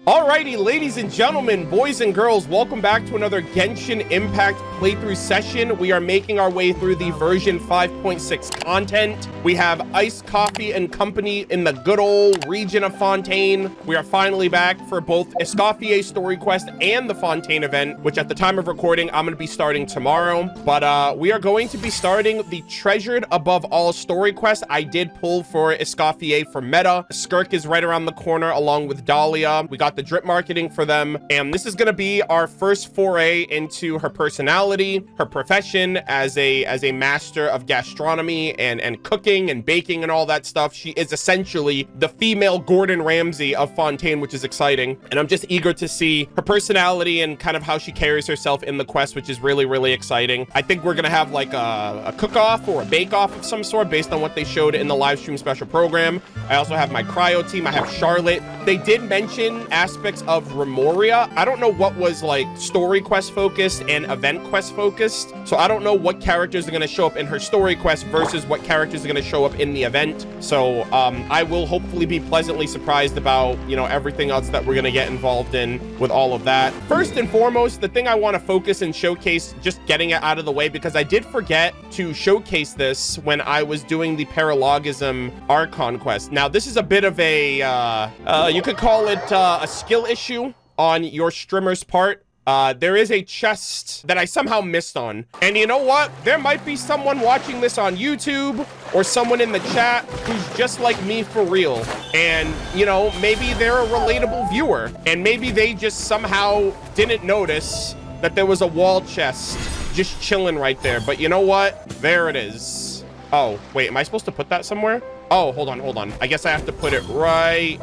Alrighty, ladies and gentlemen, boys and girls, welcome back to another Genshin Impact playthrough session. We are making our way through the version 5.6 content. We have Ice Coffee and Company in the good old region of Fontaine. We are finally back for both Escoffier Story Quest and the Fontaine event, which at the time of recording, I'm going to be starting tomorrow. But we are going to be starting the Treasured Above All Story Quest. I did pull for Escoffier for meta. Skirk is right around the corner along with Dahlia. We got the drip marketing for them, and this is going to be our first foray into her personality, her profession as a master of gastronomy and cooking and baking and all that stuff. She is essentially the female Gordon Ramsay of Fontaine, which is exciting, and I'm just eager to see her personality and kind of how she carries herself in the quest, which is really, really exciting. I think we're gonna have like a cook-off or a bake-off of some sort based on what they showed in the live stream special program. I also have my cryo team. I have Charlotte. They did mention aspects of Remoria. I don't know what was like story quest focused and event quest focused, so I don't know what characters are going to show up in her story quest versus what characters are going to show up in the event. So I will hopefully be pleasantly surprised about, you know, everything else that we're going to get involved in with all of that. First and foremost, the thing I want to focus and showcase, just getting it out of the way, because I did forget to showcase this when I was doing the Paralogism Archon quest. Now, this is a bit of a you could call it a skill issue on your streamer's part. There is a chest that I somehow missed on. And you know what? There might be someone watching this on YouTube or someone in the chat who's just like me for real. And, you know, maybe they're a relatable viewer. And maybe they just somehow didn't notice that there was a wall chest just chilling right there. But you know what? There it is. Oh, wait, am I supposed to put that somewhere? Oh, hold on. I guess I have to put it right...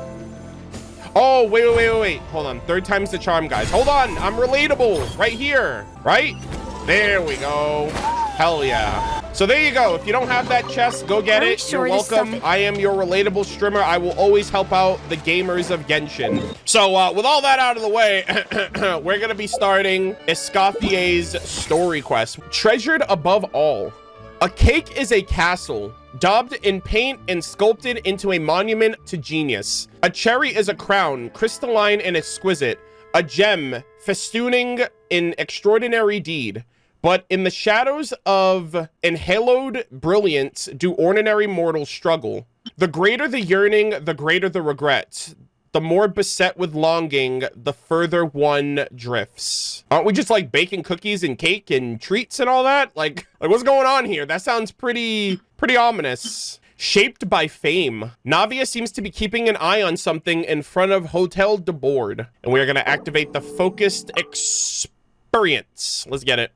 Oh, wait. Hold on. Third time's the charm, guys. Hold on. I'm relatable right here, right? There we go. Hell yeah. So there you go. If you don't have that chest, go get it. You're welcome. I am your relatable streamer. I will always help out the gamers of Genshin. So with all that out of the way, we're going to be starting Escoffier's story quest. Treasured Above All. A cake is a castle, daubed in paint and sculpted into a monument to genius. A cherry is a crown, crystalline and exquisite. A gem, festooning an extraordinary deed. But in the shadows of enhaloed brilliance do ordinary mortals struggle. The greater the yearning, the greater the regret. The more beset with longing, the further one drifts. Aren't we just like baking cookies and cake and treats and all that? Like what's going on here? That sounds pretty ominous. Shaped by fame. Navia seems to be keeping an eye on something in front of Hotel de Board. And we are going to activate the focused experience. Let's get it.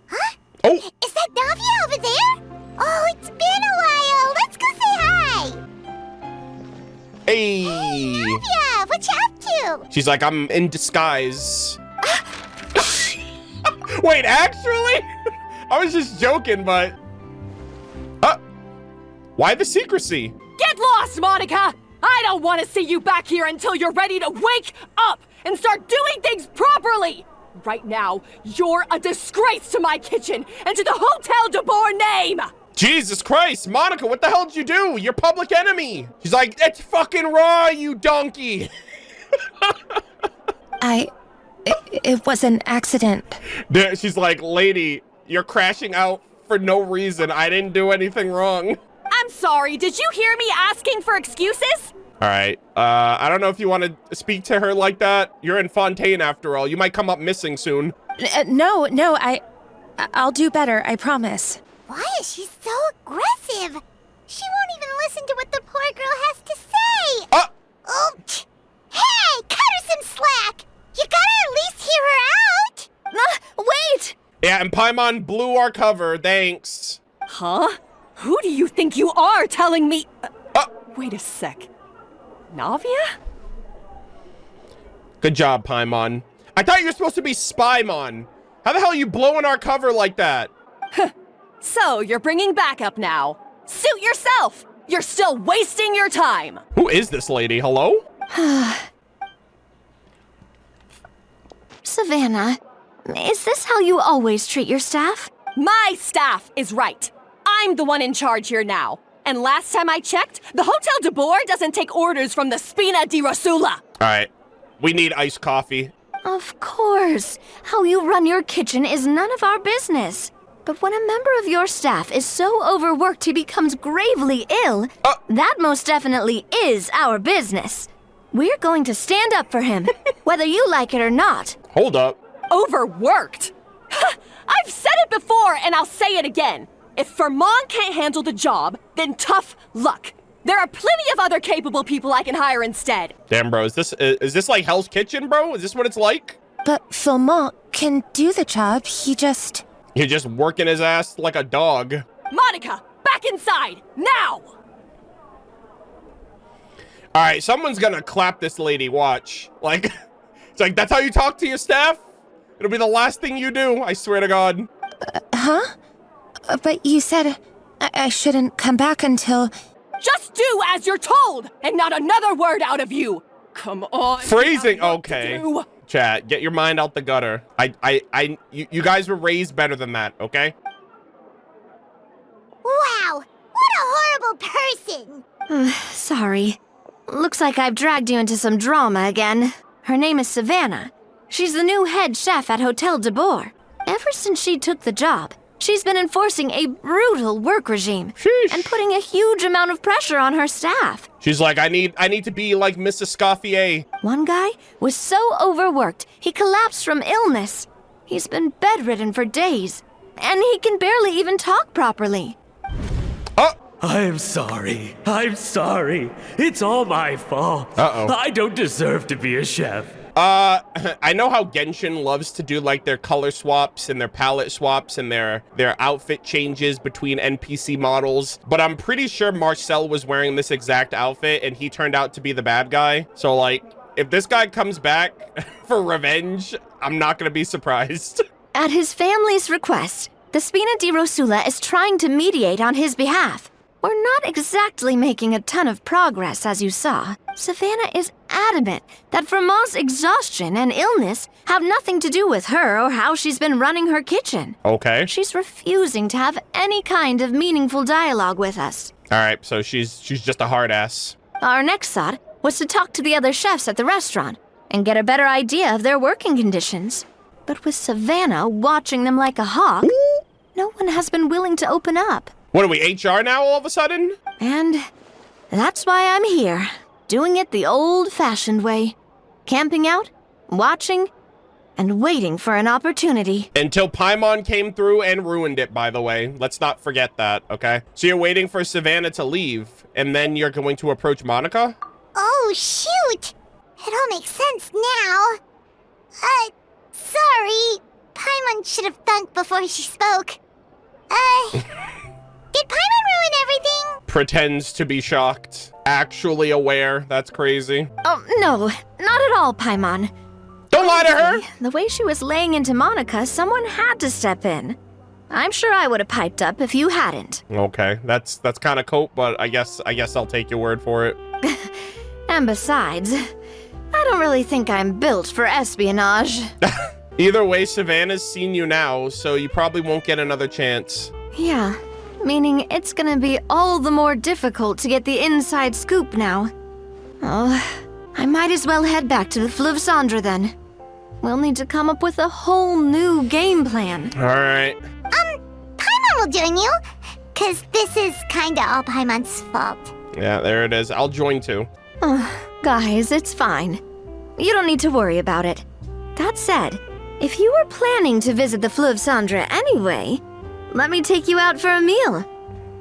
Huh? Oh! Is that Navia over there? Oh, it's been a while. Let's go say hi. Hey! Hey, Navia, what you up to? She's like, I'm in disguise. Wait, actually? I was just joking, but... why the secrecy? Get lost, Monica! I don't want to see you back here until you're ready to wake up and start doing things properly! Right now, you're a disgrace to my kitchen and to the Hotel de Board name! Jesus Christ, Monica, what the hell did you do? You're public enemy. She's like, it's fucking raw, you donkey. It was an accident. She's like, lady, you're crashing out for no reason. I didn't do anything wrong. I'm sorry, did you hear me asking for excuses? All right. I don't know if you want to speak to her like that. You're in Fontaine after all. You might come up missing soon. No, I'll do better, I promise. Why is she so aggressive? She won't even listen to what the poor girl has to say. Oh, hey, cut her some slack. You gotta at least hear her out. Wait! Yeah, and Paimon blew our cover. Thanks. Huh? Who do you think you are telling me? Wait a sec. Navia? Good job, Paimon. I thought you were supposed to be Spymon. How the hell are you blowing our cover like that? So, you're bringing backup now. Suit yourself! You're still wasting your time! Who is this lady? Hello? Savannah, is this how you always treat your staff? My staff is right. I'm the one in charge here now. And last time I checked, the Hotel de Boer doesn't take orders from the Spina di Rosula. All right. We need iced coffee. Of course. How you run your kitchen is none of our business. But when a member of your staff is so overworked he becomes gravely ill, that most definitely is our business. We're going to stand up for him, whether you like it or not. Hold up. Overworked? I've said it before and I'll say it again. If Fermon can't handle the job, then tough luck. There are plenty of other capable people I can hire instead. Damn, bro. Is this like Hell's Kitchen, bro? Is this what it's like? But Philmont can do the job, You're just working his ass like a dog. Monica, back inside, now! All right, someone's gonna clap this lady, watch. Like, it's like, that's how you talk to your staff? It'll be the last thing you do, I swear to God. But you said I shouldn't come back until... Just do as you're told, and not another word out of you. Come on. Phrasing, tell me what okay. to do. Chat, get your mind out the gutter. You guys were raised better than that, okay? Wow, what a horrible person. Sorry. Looks like I've dragged you into some drama again. Her name is Savannah. She's the new head chef at Hotel de Boer. Ever since she took the job, she's been enforcing a brutal work regime. Sheesh. And putting a huge amount of pressure on her staff. She's like, I need to be like Miss Escoffier. One guy was so overworked, he collapsed from illness. He's been bedridden for days, and he can barely even talk properly. I'm sorry. It's all my fault. Uh-oh. I don't deserve to be a chef. I know how Genshin loves to do like their color swaps and their palette swaps and their outfit changes between NPC models, but I'm pretty sure Marcel was wearing this exact outfit and he turned out to be the bad guy. So like, if this guy comes back for revenge, I'm not gonna be surprised. At his family's request, the Spina di Rosula is trying to mediate on his behalf. We're not exactly making a ton of progress, as you saw. Savannah is adamant that Vermont's exhaustion and illness have nothing to do with her or how she's been running her kitchen. Okay. She's refusing to have any kind of meaningful dialogue with us. All right, so she's just a hard ass. Our next thought was to talk to the other chefs at the restaurant and get a better idea of their working conditions. But with Savannah watching them like a hawk, no one has been willing to open up. What are we, HR now all of a sudden? And that's why I'm here, doing it the old-fashioned way. Camping out, watching, and waiting for an opportunity. Until Paimon came through and ruined it, by the way. Let's not forget that, okay? So you're waiting for Savannah to leave, and then you're going to approach Monica? Oh, shoot. It all makes sense now. Sorry. Paimon should have thunk before she spoke. Did Paimon ruin everything? Pretends to be shocked. Actually aware. That's crazy. Oh, no, not at all, Paimon. Don't lie to her! The way she was laying into Monica, someone had to step in. I'm sure I would have piped up if you hadn't. Okay, that's kind of cope, but I guess I'll take your word for it. And besides, I don't really think I'm built for espionage. Either way, Savannah's seen you now, so you probably won't get another chance. Yeah, meaning it's gonna be all the more difficult to get the inside scoop now. Oh, I might as well head back to the Fleuve Cendre then. We'll need to come up with a whole new game plan. All right. Paimon will join you, because this is kinda all Paimon's fault. Yeah, there it is. I'll join too. Guys, it's fine. You don't need to worry about it. That said, if you were planning to visit the Fleuve Cendres anyway, let me take you out for a meal.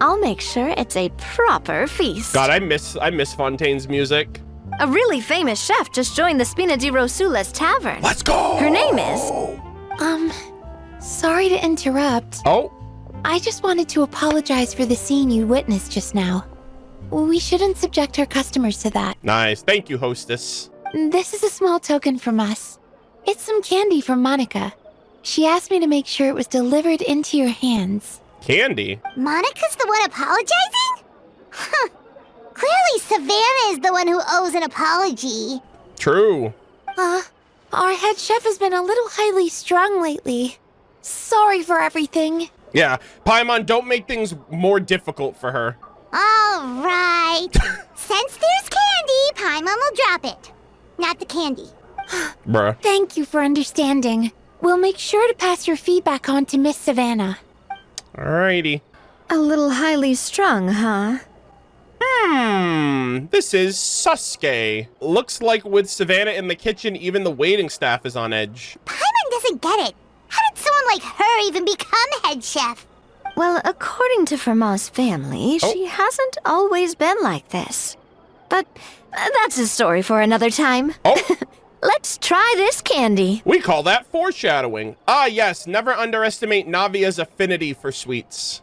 I'll make sure it's a proper feast. God, I miss Fontaine's music. A really famous chef just joined the Spina di Rosula's tavern. Let's go! Her name is... Sorry to interrupt. Oh? I just wanted to apologize for the scene you witnessed just now. We shouldn't subject our customers to that. Nice. Thank you, hostess. This is a small token from us. It's some candy from Monica. She asked me to make sure it was delivered into your hands. Candy? Monica's the one apologizing? Huh. Clearly Savannah is the one who owes an apology. True. Our head chef has been a little highly strung lately. Sorry for everything. Yeah, Paimon, don't make things more difficult for her. All right. Since there's candy, Paimon will drop it. Not the candy. Bruh. Thank you for understanding. We'll make sure to pass your feedback on to Miss Savannah. Alrighty. A little highly strung, huh? This is Sasuke. Looks like with Savannah in the kitchen, even the waiting staff is on edge. Paimon doesn't get it. How did someone like her even become head chef? Well, according to Fermat's family, she hasn't always been like this. But that's a story for another time. Oh. Let's try this candy. We call that foreshadowing. Ah, yes, never underestimate Navia's affinity for sweets.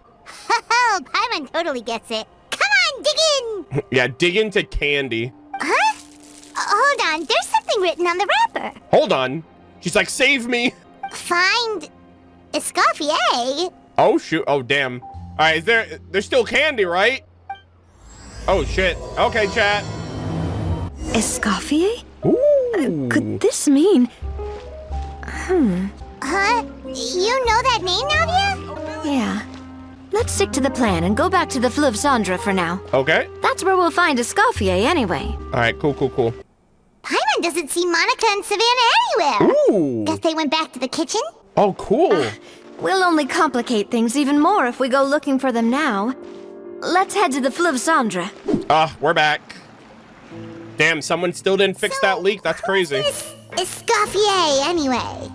Oh, Paimon totally gets it. Come on, dig in! Yeah, dig into candy. Huh? Hold on, there's something written on the wrapper. Hold on. She's like, save me. Find Escoffier. Oh, shoot. Oh, damn. All right, there's still candy, right? Oh, shit. Okay, chat. Escoffier? Ooh. Could this mean... Huh? You know that name, Navia? Yeah. Let's stick to the plan and go back to the Fleuve Cendres for now. Okay. That's where we'll find Escoffier anyway. All right, cool. Paimon doesn't see Monica and Savannah anywhere. Ooh. Guess they went back to the kitchen? Oh, cool. We'll only complicate things even more if we go looking for them now. Let's head to the Fleuve Cendres. We're back. Damn, someone still didn't fix that leak. That's crazy. Escoffier, anyway.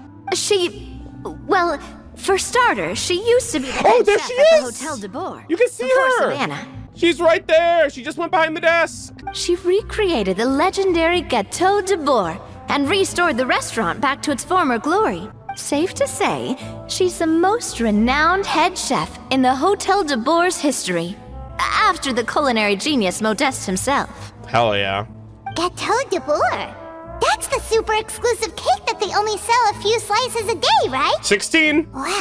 Well, for starters, she used to be the Oh, head there chef she at the is! Hotel de Boer. You can see before her. Savannah. She's right there. She just went behind the desk. She recreated the legendary Gâteau de Boer and restored the restaurant back to its former glory. Safe to say, she's the most renowned head chef in the Hotel de Boer's history, after the culinary genius Modeste himself. Hell yeah. Gâteau de Boer. That's the super exclusive cake that they only sell a few slices a day, right? 16. Wow. Why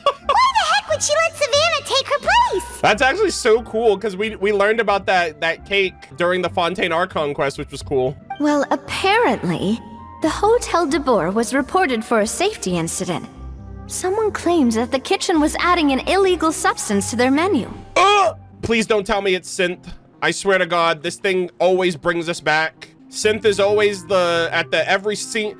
the heck would she let Savannah take her place? That's actually so cool because we learned about that cake during the Fontaine Archon quest, which was cool. Well, apparently, the Hotel de Boer was reported for a safety incident. Someone claims that the kitchen was adding an illegal substance to their menu. Please don't tell me it's synth. I swear to God, this thing always brings us back. Synth is always every scene.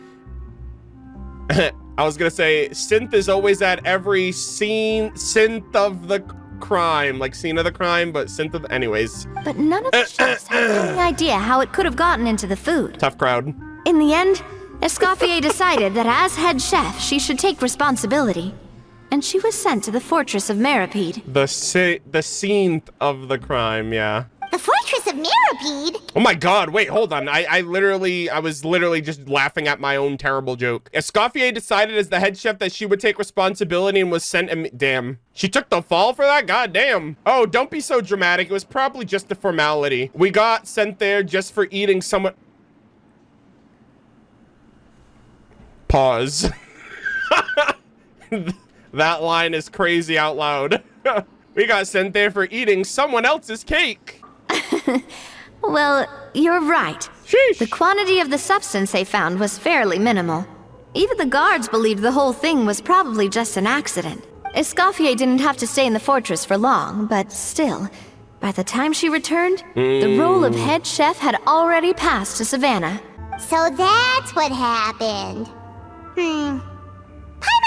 I was gonna say, synth is always at every synth of the crime. Like scene of the crime, but synth of, anyways. But none of the chefs had any idea how it could have gotten into the food. Tough crowd. In the end, Escoffier decided that as head chef, she should take responsibility. And she was sent to the fortress of Meripede. The scene of the crime, yeah. The fortress of Meripede? Oh my God, wait, hold on. I was literally just laughing at my own terrible joke. Escoffier decided as the head chef that she would take responsibility and was sent, damn. She took the fall for that? God damn. Oh, don't be so dramatic. It was probably just a formality. We got sent there just for eating someone. Pause. That line is crazy out loud. We got sent there for eating someone else's cake. Well, you're right. Sheesh. The quantity of the substance they found was fairly minimal. Even the guards believed the whole thing was probably just an accident. Escoffier didn't have to stay in the fortress for long, but still, by the time she returned, the role of head chef had already passed to Savannah. So that's what happened. Paimon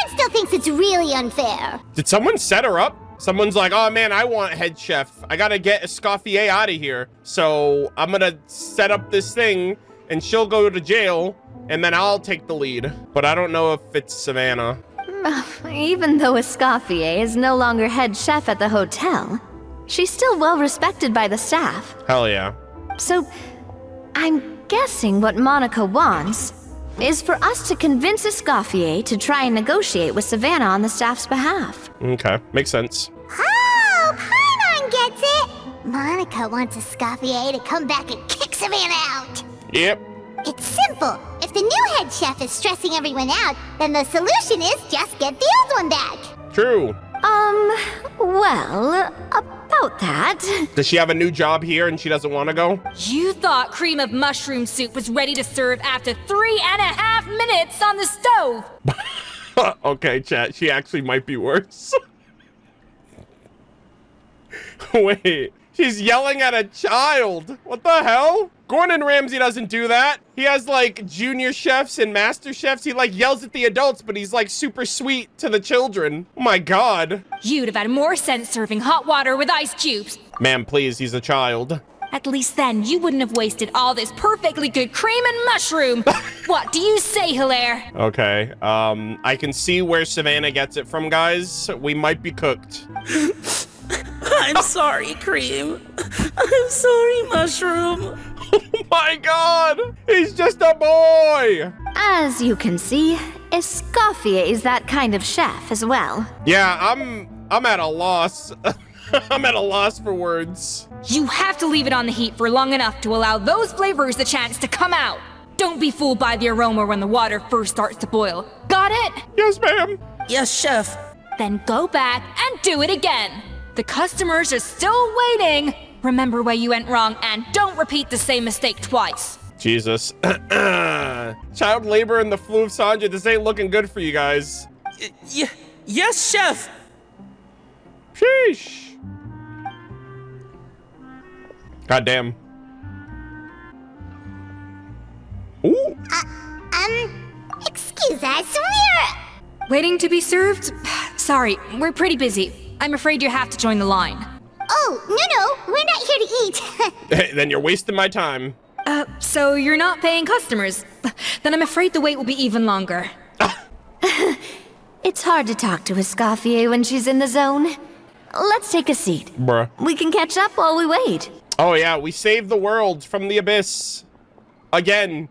still thinks it's really unfair. Did someone set her up? Someone's like, oh man, I want head chef. I gotta get Escoffier out of here. So I'm gonna set up this thing and she'll go to jail and then I'll take the lead. But I don't know if it's Savannah. Even though Escoffier is no longer head chef at the hotel, she's still well respected by the staff. Hell yeah. So I'm guessing what Monica wants is for us to convince Escoffier to try and negotiate with Savannah on the staff's behalf. Okay, makes sense. Oh, Paimon gets it! Monica wants Escoffier to come back and kick Savannah out. Yep. It's simple. If the new head chef is stressing everyone out, then the solution is just get the old one back. True. Well, about that. Does she have a new job here and she doesn't want to go? You thought cream of mushroom soup was ready to serve after 3.5 minutes on the stove. Okay, chat. She actually might be worse. Wait. She's yelling at a child. What the hell? Gordon Ramsay doesn't do that. He has like junior chefs and master chefs. He like yells at the adults, but he's like super sweet to the children. Oh my God. You'd have had more sense serving hot water with ice cubes. Ma'am, please, he's a child. At least then you wouldn't have wasted all this perfectly good cream and mushroom. What do you say, Hilaire? Okay, I can see where Savannah gets it from, guys. We might be cooked. I'm sorry, Cream. I'm sorry, Mushroom. Oh my God! He's just a boy! As you can see, Escoffier is that kind of chef as well. Yeah, I'm at a loss. I'm at a loss for words. You have to leave it on the heat for long enough to allow those flavors the chance to come out. Don't be fooled by the aroma when the water first starts to boil. Got it? Yes, ma'am. Yes, Chef. Then go back and do it again. The customers are still waiting. Remember where you went wrong and don't repeat the same mistake twice. Jesus. Child labor and the flu of Sanja. This ain't looking good for you guys. Yes, Chef. Sheesh. Goddamn. Ooh. Excuse us, Waiting to be served? Sorry, we're pretty busy. I'm afraid you have to join the line. Oh, no, we're not here to eat. Then you're wasting my time. So you're not paying customers? Then I'm afraid the wait will be even longer. It's hard to talk to Escoffier when she's in the zone. Let's take a seat. Bruh. We can catch up while we wait. Oh yeah, we saved the world from the abyss. Again.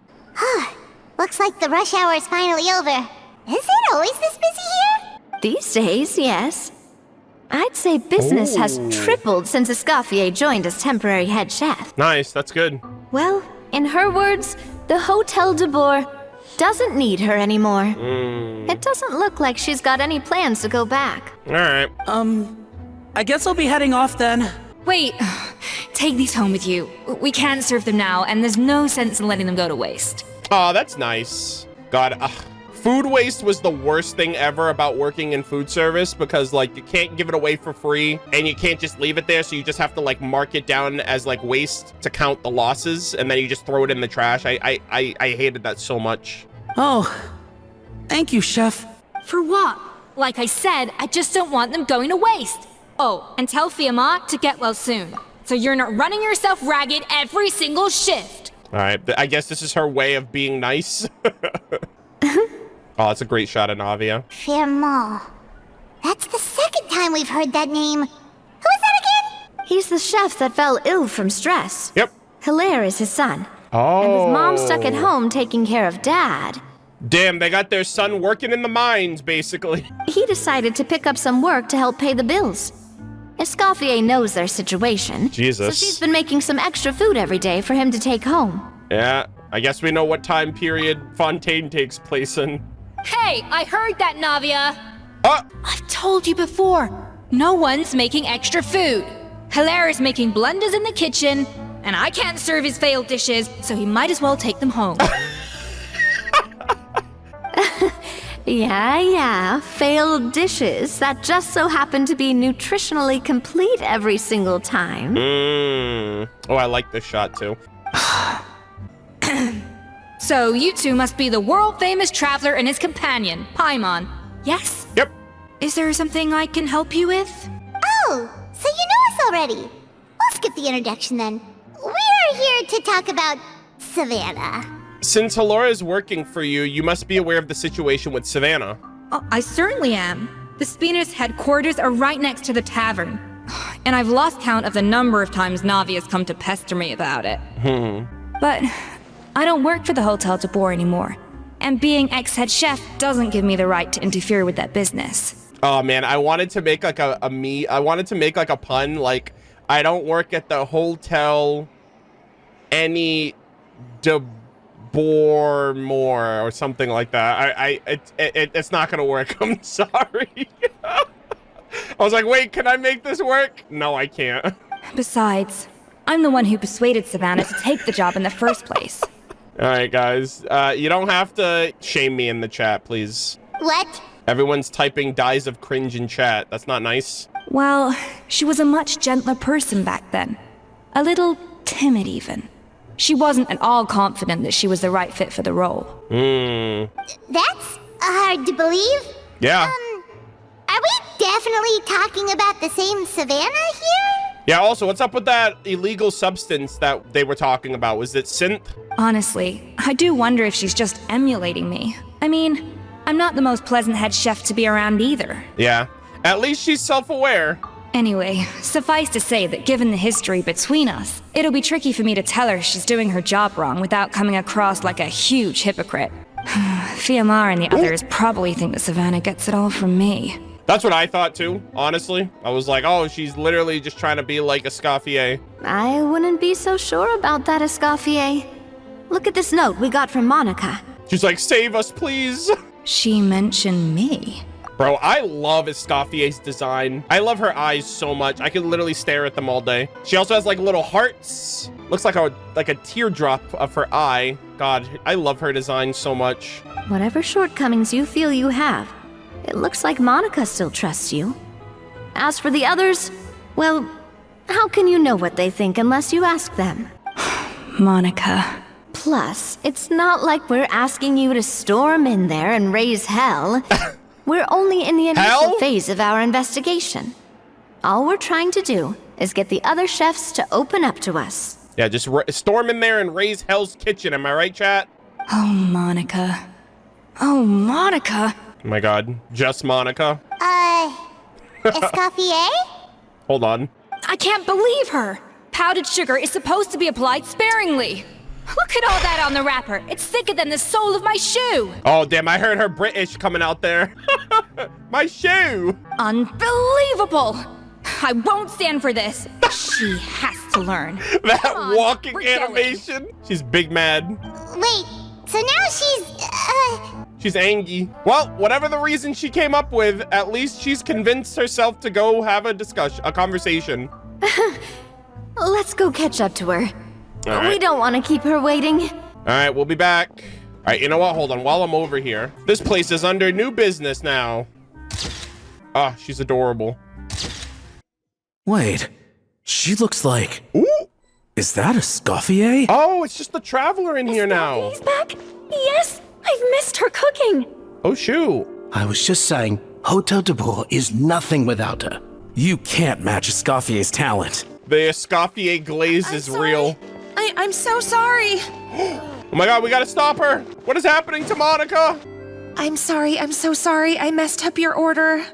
Looks like the rush hour is finally over. Is it always this busy here? These days, yes. I'd say business has tripled since Escoffier joined as temporary head chef. Nice, that's good. Well, in her words, the Hotel de Boer doesn't need her anymore. It doesn't look like she's got any plans to go back. All right. I guess I'll be heading off then. Wait, take these home with you. We can't serve them now, and there's no sense in letting them go to waste. Oh, that's nice. God, food waste was the worst thing ever about working in food service because, like, you can't give it away for free and you can't just leave it there, so you just have to, like, mark it down as, like, waste to count the losses, and then you just throw it in the trash. I hated that so much. Oh, thank you, Chef. For what? Like I said, I just don't want them going to waste. Oh, and tell Fiamma to get well soon, so you're not running yourself ragged every single shift. All right, I guess this is her way of being nice. Oh, that's a great shot of Navia. Fiamma. That's the second time we've heard that name. Who is that again? He's the chef that fell ill from stress. Yep. Hilaire is his son. Oh. And with Mom stuck at home taking care of Dad, damn, they got their son working in the mines, basically. he decided to pick up some work to help pay the bills. Escoffier knows their situation. Jesus. So she's been making some extra food every day for him to take home. Yeah, I guess we know what time period Fontaine takes place in. Hey, I heard that, Navia. I've told you before. No one's making extra food. Hilaire is making blunders in the kitchen, and I can't serve his failed dishes, so he might as well take them home. Yeah, failed dishes that just so happen to be nutritionally complete every single time. Oh, I like this shot too. So you two must be the world-famous traveler and his companion, Paimon. Yes? Yep. Is there something I can help you with? Oh, so you know us already. We'll skip the introduction then. We are here to talk about Savannah. Since Halora is working for you, you must be aware of the situation with Savannah. Oh, I certainly am. The Spina's headquarters are right next to the tavern. And I've lost count of the number of times Navi has come to pester me about it. But I don't work for the Hotel de Boer anymore. And being ex-head chef doesn't give me the right to interfere with that business. Oh man, I wanted to make like I wanted to make like a pun, like I don't work at the Hotel any de Boer more or something like that. It's not gonna work. I'm sorry. I was like, wait, can I make this work? No, I can't. Besides, I'm the one who persuaded Savannah to take the job in the first place. All right, guys. You don't have to shame me in the chat, please. What? Everyone's typing dies of cringe in chat. That's not nice. Well, she was a much gentler person back then. A little timid, even. She wasn't at all confident that she was the right fit for the role. That's hard to believe. Yeah. Are we definitely talking about the same Savannah here? Yeah, also, what's up with that illegal substance that they were talking about? Was it synth? Honestly, I do wonder if she's just emulating me. I mean, I'm not the most pleasant head chef to be around either. Yeah. At least she's self-aware. Anyway, suffice to say that given the history between us, it'll be tricky for me to tell her she's doing her job wrong without coming across like a huge hypocrite. Fiamar and the others probably think that Savannah gets it all from me. That's what I thought too, honestly. I was like, oh, she's literally just trying to be like Escoffier. I wouldn't be so sure about that, Escoffier. Look at this note we got from Monica. She's like, save us, please. She mentioned me. Bro, I love Escoffier's design. I love her eyes so much. I could literally stare at them all day. She also has like little hearts. Looks like a teardrop of her eye. God, I love her design so much. Whatever shortcomings you feel you have, it looks like Monica still trusts you. As for the others, well, how can you know what they think unless you ask them? Monica. Plus, it's not like we're asking you to storm in there and raise hell. We're only in the initial phase of our investigation. All we're trying to do is get the other chefs to open up to us. Yeah, just storm in there and raise hell's kitchen. Am I right, chat? Oh, Monica. Oh, Monica. Oh my God, just Monica. Escoffier? Hold on. I can't believe her. Powdered sugar is supposed to be applied sparingly. Look at all that on the wrapper. It's thicker than the sole of my shoe. Oh, damn, I heard her British coming out there. My shoe. Unbelievable. I won't stand for this. She has to learn. That walking animation. She's big mad. Wait, so now she's angry. Well, whatever the reason she came up with, at least she's convinced herself to go have a conversation. Let's go catch up to her. Right. We don't want to keep her waiting. All right, we'll be back. All right, you know what? Hold on. While I'm over here, this place is under new business now. Ah, she's adorable. Wait, she looks like... Ooh. Is that Escoffier? Oh, it's just the traveler in here now. He's back? Yes, I've missed her cooking. Oh, shoot. I was just saying, Hotel de Boer is nothing without her. You can't match Escoffier's talent. The Escoffier glaze is real. I'm so sorry. Oh my God, we gotta stop her. What is happening to Monica? I'm sorry, I'm so sorry. I messed up your order.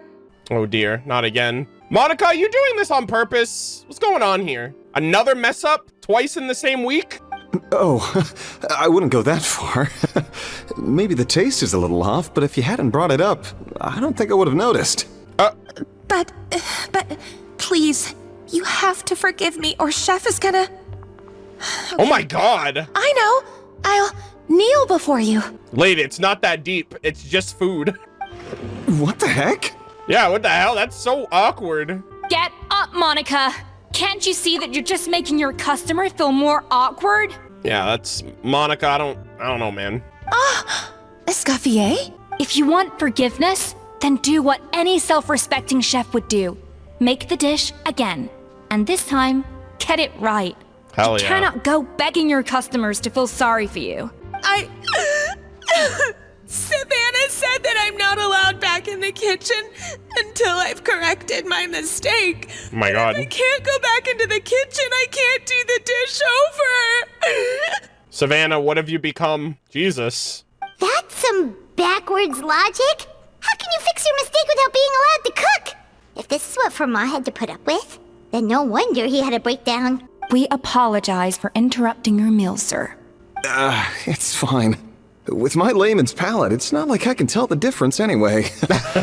Oh dear, not again. Monica, are you doing this on purpose? What's going on here? Another mess up twice in the same week? Oh, I wouldn't go that far. Maybe the taste is a little off, but if you hadn't brought it up, I don't think I would have noticed. But, please, you have to forgive me or Chef is gonna... Okay. Oh my God. I know. I'll kneel before you. Lady, it's not that deep. It's just food. What the heck? Yeah, what the hell? That's so awkward. Get up, Monica. Can't you see that you're just making your customer feel more awkward? Yeah, that's Monica. I don't know, man. Escoffier? If you want forgiveness, then do what any self-respecting chef would do. Make the dish again. And this time, get it right. Hell You yeah. cannot go begging your customers to feel sorry for you. Savannah said that I'm not allowed back in the kitchen until I've corrected my mistake. Oh my God. I can't go back into the kitchen. I can't do the dish over. Savannah, what have you become? Jesus. That's some backwards logic. How can you fix your mistake without being allowed to cook? If this is what Fermat had to put up with, then no wonder he had a breakdown. We apologize for interrupting your meal, sir. It's fine. With my layman's palate, it's not like I can tell the difference anyway.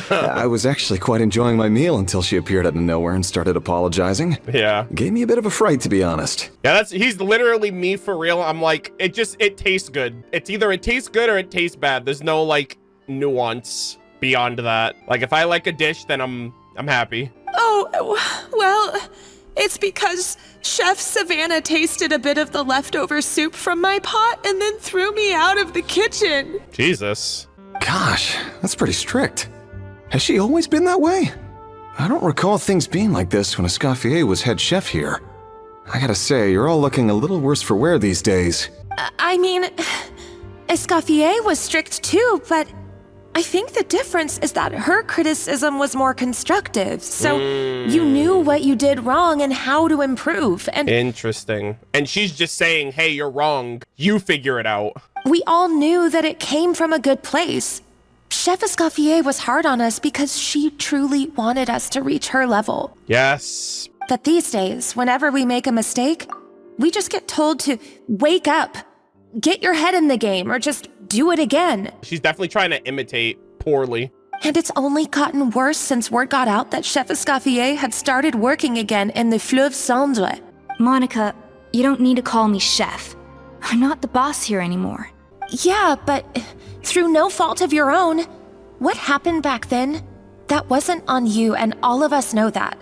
I was actually quite enjoying my meal until she appeared out of nowhere and started apologizing. Yeah. Gave me a bit of a fright, to be honest. Yeah, he's literally me for real. I'm like, it tastes good. It's either it tastes good or it tastes bad. There's no like nuance beyond that. Like if I like a dish, then I'm happy. Oh, well, it's because Chef Savannah tasted a bit of the leftover soup from my pot and then threw me out of the kitchen. Jesus. Gosh, that's pretty strict. Has she always been that way? I don't recall things being like this when Escoffier was head chef here. I gotta say, you're all looking a little worse for wear these days. I mean, Escoffier was strict too, but I think the difference is that her criticism was more constructive, so you knew what you did wrong and how to improve, and— Interesting. And she's just saying, hey, you're wrong. You figure it out. We all knew that it came from a good place. Chef Escoffier was hard on us because she truly wanted us to reach her level. Yes. But these days, whenever we make a mistake, we just get told to wake up, get your head in the game, or just do it again. She's definitely trying to imitate poorly. And it's only gotten worse since word got out that Chef Escoffier had started working again in the Fleuve Cendre. Monica, you don't need to call me chef. I'm not the boss here anymore. Yeah, but through no fault of your own. What happened back then, that wasn't on you, and all of us know that.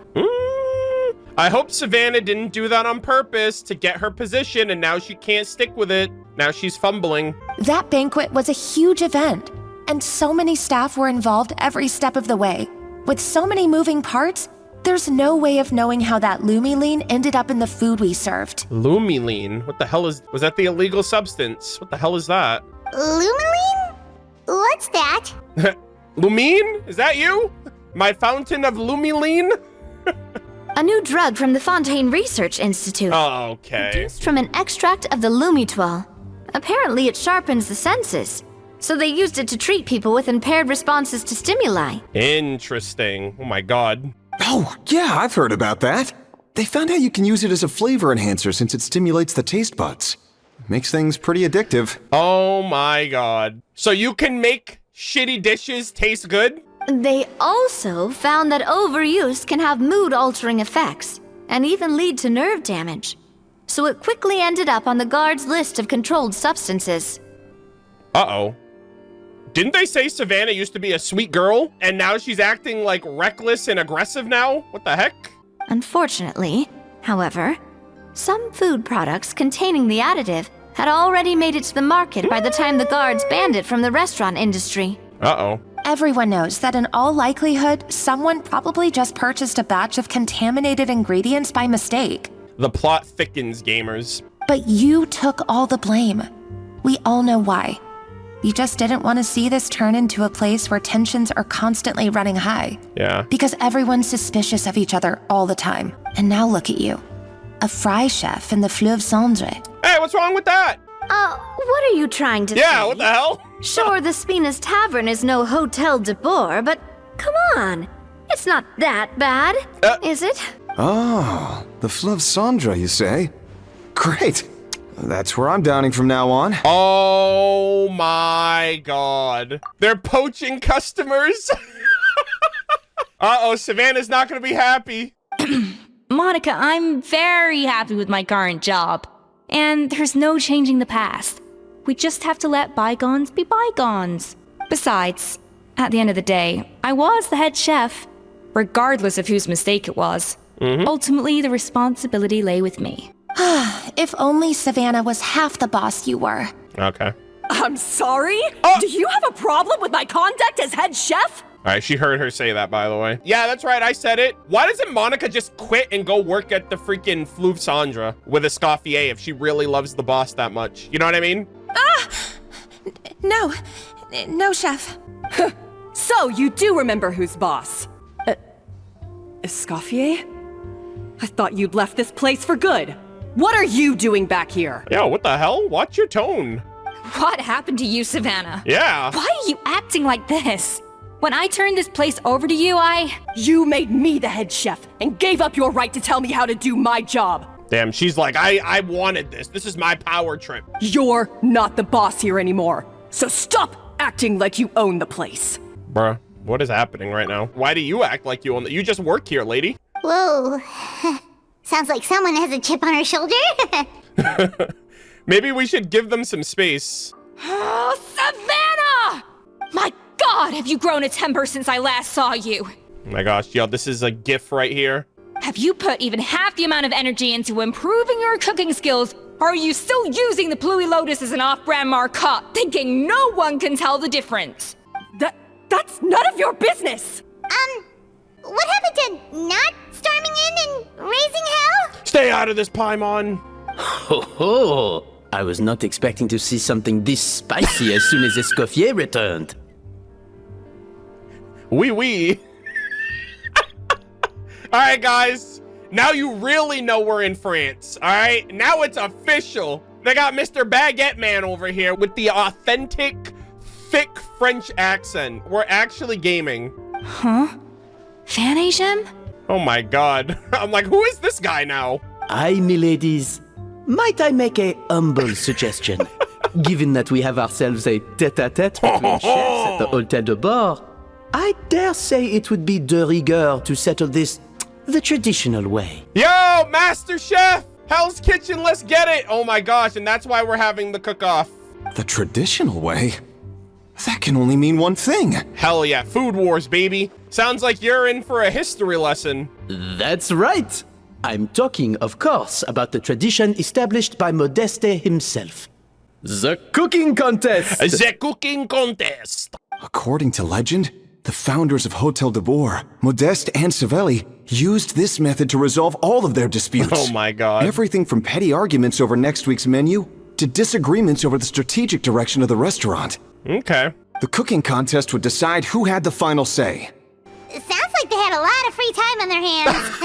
I hope Savannah didn't do that on purpose to get her position, and now she can't stick with it. Now she's fumbling. That banquet was a huge event, and so many staff were involved every step of the way. With so many moving parts, there's no way of knowing how that lumiline ended up in the food we served. Lumiline? What the hell was that the illegal substance? What the hell is that? Lumiline? What's that? Lumine? Is that you? My fountain of lumiline? A new drug from the Fontaine Research Institute. Oh, okay. Produced from an extract of the lumitwell. Apparently it sharpens the senses. So they used it to treat people with impaired responses to stimuli. Interesting. Oh my God. Oh, yeah, I've heard about that. They found out you can use it as a flavor enhancer since it stimulates the taste buds. Makes things pretty addictive. Oh my God. So you can make shitty dishes taste good? They also found that overuse can have mood-altering effects and even lead to nerve damage. So it quickly ended up on the guard's list of controlled substances. Uh-oh. Didn't they say Savannah used to be a sweet girl, and now she's acting like reckless and aggressive now? What the heck? Unfortunately, however, some food products containing the additive had already made it to the market by the time the guards banned it from the restaurant industry. Uh-oh. Everyone knows that in all likelihood, someone probably just purchased a batch of contaminated ingredients by mistake. The plot thickens, gamers. But you took all the blame. We all know why. You just didn't want to see this turn into a place where tensions are constantly running high. Yeah. Because everyone's suspicious of each other all the time. And now look at you. A fry chef in the Fleuve Cendre. Hey, what's wrong with that? What are you trying to say? Yeah, what the hell? Sure, the Spina's Tavern is no Hotel de Boer, but come on. It's not that bad, is it? Oh, the Fleuve Cendre, you say? Great. That's where I'm dining from now on. Oh my God. They're poaching customers. Uh-oh, Savannah's not gonna be happy. Monica, I'm very happy with my current job. And there's no changing the past. We just have to let bygones be bygones. Besides, at the end of the day, I was the head chef, regardless of whose mistake it was. Ultimately, the responsibility lay with me. If only Savannah was half the boss you were. Okay. I'm sorry? Do you have a problem with my conduct as head chef? All right, she heard her say that, by the way. Yeah, that's right, I said it. Why doesn't Monica just quit and go work at the freaking Fleuve Cendre with Escoffier if she really loves the boss that much? You know what I mean? No, Chef. So, you do remember who's boss? Escoffier? I thought you'd left this place for good. What are you doing back here? Yeah, what the hell? Watch your tone. What happened to you, Savannah? Yeah. Why are you acting like this? When I turned this place over to you, You made me the head chef and gave up your right to tell me how to do my job. Damn, she's like, I wanted this. This is my power trip. You're not the boss here anymore. So stop acting like you own the place. Bruh, what is happening right now? Why do you act like you own it? You just work here, lady. Whoa. Sounds like someone has a chip on her shoulder. Maybe we should give them some space. Oh, Savannah! My God, have you grown a temper since I last saw you? Oh my gosh, yo, this is a gif right here. Have you put even half the amount of energy into improving your cooking skills, or are you still using the Pluie Lotus as an off-brand marcotte, thinking no one can tell the difference? That's none of your business! What happened to not storming in and raising hell? Stay out of this, Paimon. Ho ho! I was not expecting to see something this spicy as soon as Escoffier returned. Oui. Alright, guys. Now you really know we're in France, alright? Now it's official. They got Mr. Baguette Man over here with the authentic, thick French accent. We're actually gaming. Huh? Fan Asian? Oh my god. I'm like, who is this guy now? Aye, miladies. Might I make a humble suggestion? Given that we have ourselves a tête-à-tête between chefs at the Hôtel de Bord, I dare say it would be de rigueur to settle this the traditional way. Yo, Master Chef! Hell's Kitchen, let's get it! Oh my gosh, and that's why we're having the cook-off. The traditional way? That can only mean one thing. Hell yeah, Food Wars, baby. Sounds like you're in for a history lesson. That's right. I'm talking, of course, about the tradition established by Modeste himself. The cooking contest! The cooking contest! According to legend, the founders of Hôtel de Boer, Modeste and Savelli, used this method to resolve all of their disputes. Oh my god. Everything from petty arguments over next week's menu to disagreements over the strategic direction of the restaurant. Okay. The cooking contest would decide who had the final say. It sounds like they had a lot of free time on their hands.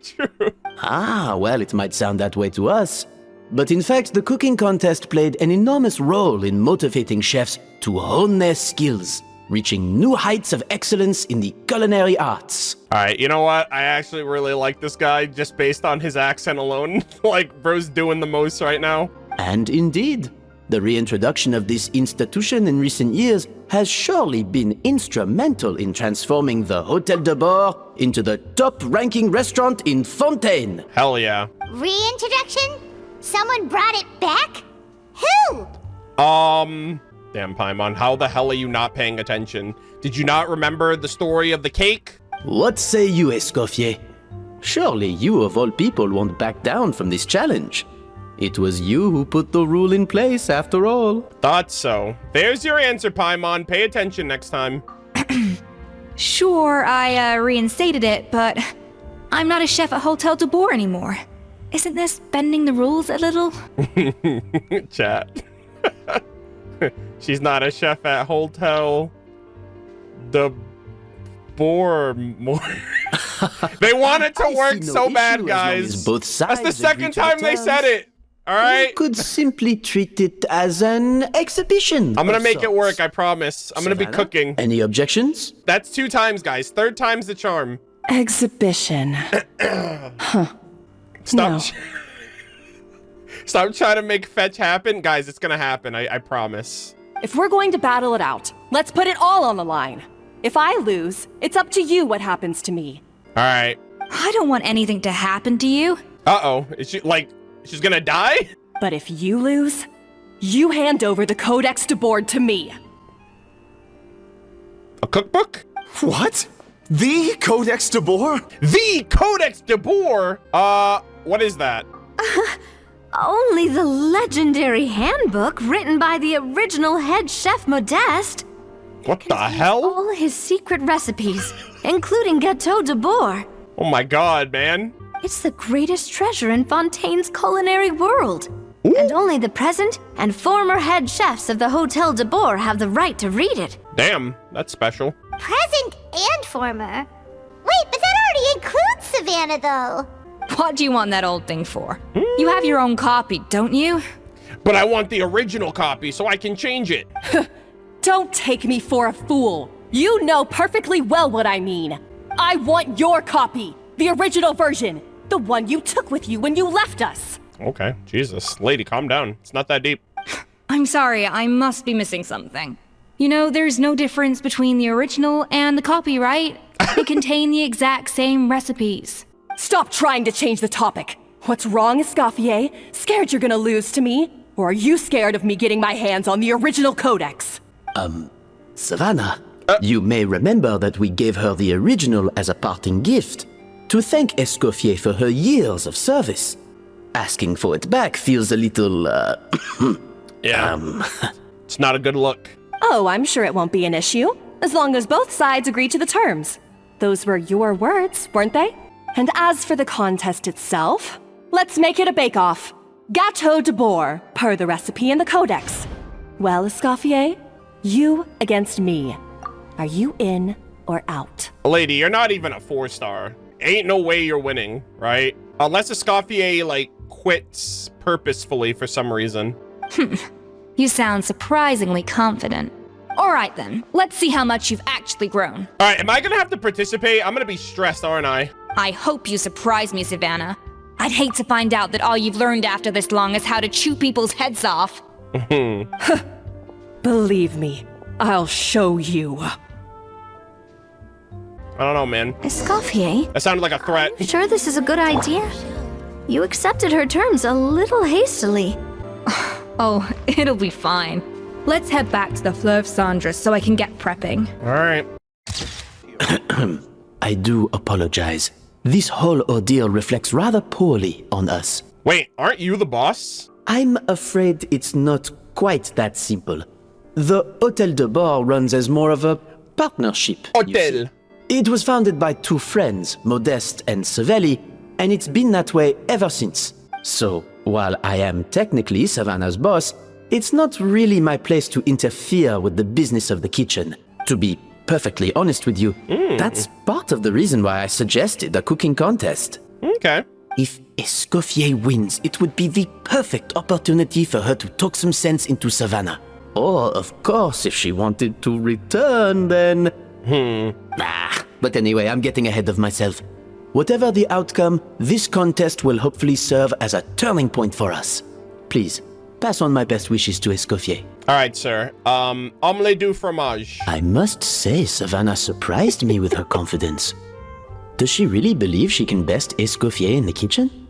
True. Ah, well, it might sound that way to us. But in fact, the cooking contest played an enormous role in motivating chefs to hone their skills, reaching new heights of excellence in the culinary arts. Alright, you know what? I actually really like this guy just based on his accent alone. Like, bro's doing the most right now. And indeed, the reintroduction of this institution in recent years has surely been instrumental in transforming the Hôtel de Bord into the top-ranking restaurant in Fontaine. Hell yeah. Reintroduction? Someone brought it back? Who? Damn, Paimon, how the hell are you not paying attention? Did you not remember the story of the cake? What say you, Escoffier? Surely you of all people won't back down from this challenge. It was you who put the rule in place, after all. Thought so. There's your answer, Paimon. Pay attention next time. Sure, I reinstated it, but I'm not a chef at Hôtel de Boer anymore. Isn't this bending the rules a little? Chat. She's not a chef at Hotel de Boer more. They want it to work so bad, guys. Both sides That's the second time they said it. All right. We could simply treat it as an exhibition. I'm gonna make it work, I promise. I'm gonna be cooking. Any objections? That's 2 times, guys. 3rd time's the charm. Exhibition. Huh. Stop. No. Stop trying to make fetch happen. Guys, it's gonna happen. I promise. If we're going to battle it out, let's put it all on the line. If I lose, it's up to you what happens to me. All right. I don't want anything to happen to you. Uh-oh. Is she, like, she's gonna die? But if you lose, you hand over the Codex de Board to me. A cookbook? What? The Codex de Boer? The Codex de Boer? What is that? Only the legendary handbook written by the original head chef Modeste. What the hell? All his secret recipes, including Gâteau de Boer. Oh my god, man. It's the greatest treasure in Fontaine's culinary world. And only the present and former head chefs of the Hotel de Boer have the right to read it. Damn, that's special. Present and former. Wait, but that already includes Savannah, though. What do you want that old thing for? You have your own copy, don't you? But I want the original copy so I can change it. Don't take me for a fool. You know perfectly well what I mean. I want your copy, the original version, the one you took with you when you left us. Okay, Jesus. Lady, calm down. It's not that deep. I'm sorry, I must be missing something. You know, there's no difference between the original and the copy, right? They contain the exact same recipes. Stop trying to change the topic. What's wrong, Escoffier? Scared you're gonna lose to me? Or are you scared of me getting my hands on the original codex? Savannah, you may remember that we gave her the original as a parting gift to thank Escoffier for her years of service. Asking for it back feels a little, It's not a good look. Oh, I'm sure it won't be an issue, as long as both sides agree to the terms. Those were your words, weren't they? And as for the contest itself, let's make it a bake-off. Gâteau de Boer, per the recipe in the codex. Well, Escoffier, you against me. Are you in or out? Lady, you're not even a 4-star. Ain't no way you're winning, right? Unless Escoffier, like, quits purposefully for some reason. You sound surprisingly confident. All right then, let's see how much you've actually grown. All right, am I gonna have to participate? I'm gonna be stressed, aren't I? I hope you surprise me, Savannah. I'd hate to find out that all you've learned after this long is how to chew people's heads off. Believe me, I'll show you. I don't know, man. Escoffier? That sounded like a threat. You sure this is a good idea? You accepted her terms a little hastily. Oh, it'll be fine. Let's head back to the Fleuve Cendres so I can get prepping. All right. I do apologize. This whole ordeal reflects rather poorly on us. Wait, aren't you the boss? I'm afraid it's not quite that simple. The Hotel de Boer runs as more of a partnership. you see. Hotel. It was founded by two friends, Modeste and Savelli, and it's been that way ever since. So, while I am technically Savannah's boss, it's not really my place to interfere with the business of the kitchen. To be perfectly honest with you, that's part of the reason why I suggested a cooking contest. Okay. If Escoffier wins, it would be the perfect opportunity for her to talk some sense into Savannah. Or, of course, if she wanted to return, then... But anyway, I'm getting ahead of myself. Whatever the outcome, this contest will hopefully serve as a turning point for us. Please, pass on my best wishes to Escoffier. All right, sir. Omelette du fromage. I must say, Savannah surprised me with her confidence. Does she really believe she can best Escoffier in the kitchen?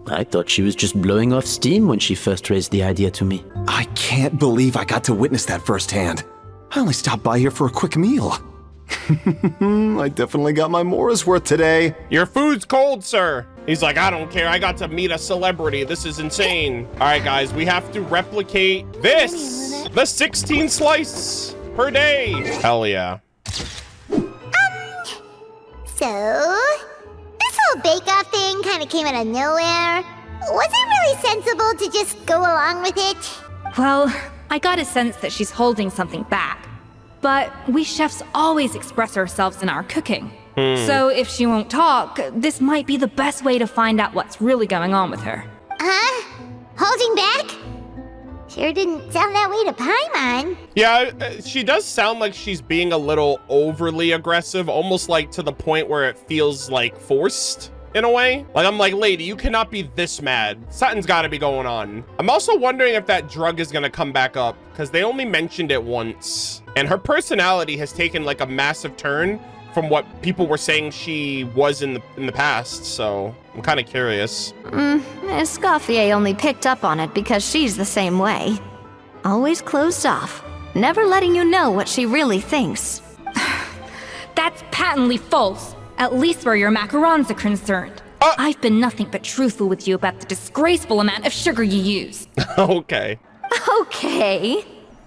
I thought she was just blowing off steam when she first raised the idea to me. I can't believe I got to witness that firsthand. I only stopped by here for a quick meal. I definitely got my Mora's worth today. Your food's cold, sir. He's like, I don't care. I got to meet a celebrity. This is insane. All right, guys, we have to replicate this. The 16 slice per day. Hell yeah. So, this whole bake-off thing kind of came out of nowhere. Was it really sensible to just go along with it? Well, I got a sense that she's holding something back. But we chefs always express ourselves in our cooking. So if she won't talk, this might be the best way to find out what's really going on with her. Huh? Holding back? Sure didn't sound that way to Paimon. Yeah, she does sound like she's being a little overly aggressive, almost like to the point where it feels like forced in a way. Like, I'm like, lady, you cannot be this mad. Something's got to be going on. I'm also wondering if that drug is going to come back up because they only mentioned it once. And her personality has taken like a massive turn from what people were saying she was in the past. So I'm kind of curious. Escoffier only picked up on it because she's the same way. Always closed off, never letting you know what she really thinks. That's patently false, at least where your macarons are concerned. I've been nothing but truthful with you about the disgraceful amount of sugar you use. Okay. Okay.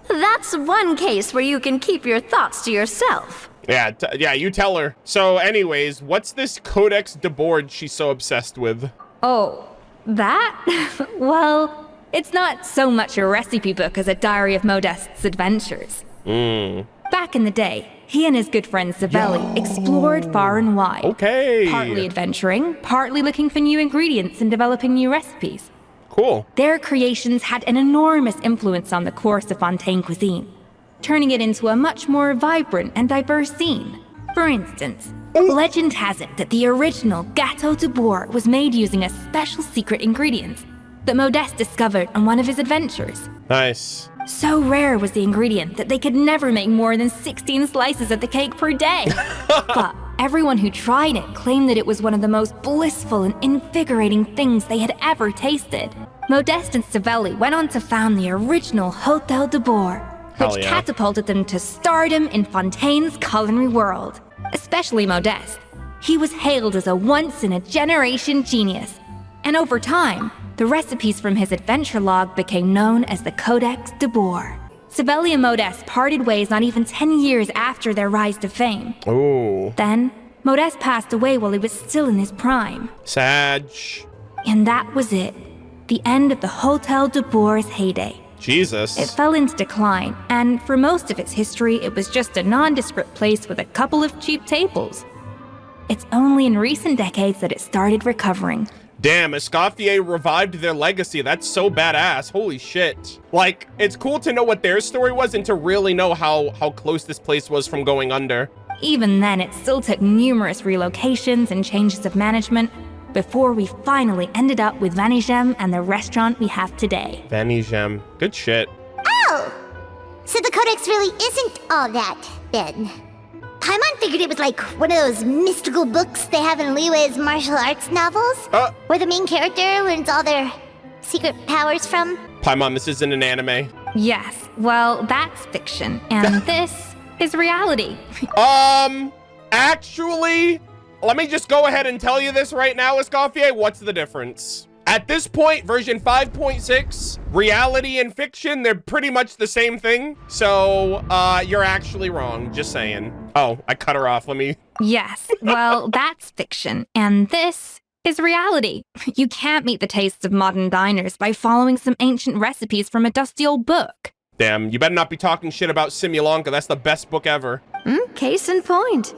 That's one case where you can keep your thoughts to yourself. Yeah, yeah, you tell her. So anyways, what's this Codex de Board she's so obsessed with? Oh, that? Well, It's not so much a recipe book as a diary of Modeste's adventures. Back in the day, he and his good friend Savelli explored far and wide. Okay. Partly adventuring, partly looking for new ingredients and developing new recipes. Cool. Their creations had an enormous influence on the course of Fontaine cuisine, turning it into a much more vibrant and diverse scene. For instance, legend has it that the original Gâteau de Bourg was made using a special secret ingredient that Modeste discovered on one of his adventures. Nice. So rare was the ingredient that they could never make more than 16 slices of the cake per day. But everyone who tried it claimed that it was one of the most blissful and invigorating things they had ever tasted. Modeste and Savelli went on to found the original Hôtel de Bourg, which catapulted them to stardom in Fontaine's culinary world. Especially Modeste. He was hailed as a once-in-a-generation genius. And over time, the recipes from his adventure log became known as the Codex de Bourg. Savelli and Modeste parted ways not even 10 years after their rise to fame. Oh. Then, Modeste passed away while he was still in his prime. Sag. And that was it. The end of the Hôtel de Bourg's heyday. Jesus. It fell into decline, and for most of its history, it was just a nondescript place with a couple of cheap tables. It's only in recent decades that it started recovering. Damn, Escoffier revived their legacy. That's so badass. Holy shit. Like, it's cool to know what their story was and to really know how close this place was from going under. Even then, it still took numerous relocations and changes of management before we finally ended up with Vanigem and the restaurant we have today. Vanigem. Good shit. Oh! So the Codex really isn't all that, then. Paimon figured it was like one of those mystical books they have in Liue's martial arts novels, where the main character learns all their secret powers from. Paimon, this isn't an anime. Yes, well, that's fiction, and this is reality. Actually, let me just go ahead and tell you this right now, Escoffier. What's the difference? At this point, version 5.6, reality and fiction, they're pretty much the same thing. So, you're actually wrong. Just saying. Oh, I cut her off. Let me... Yes, well, that's fiction, and this is reality. You can't meet the tastes of modern diners by following some ancient recipes from a dusty old book. Damn, you better not be talking shit about Simulanka. That's the best book ever. Case in point.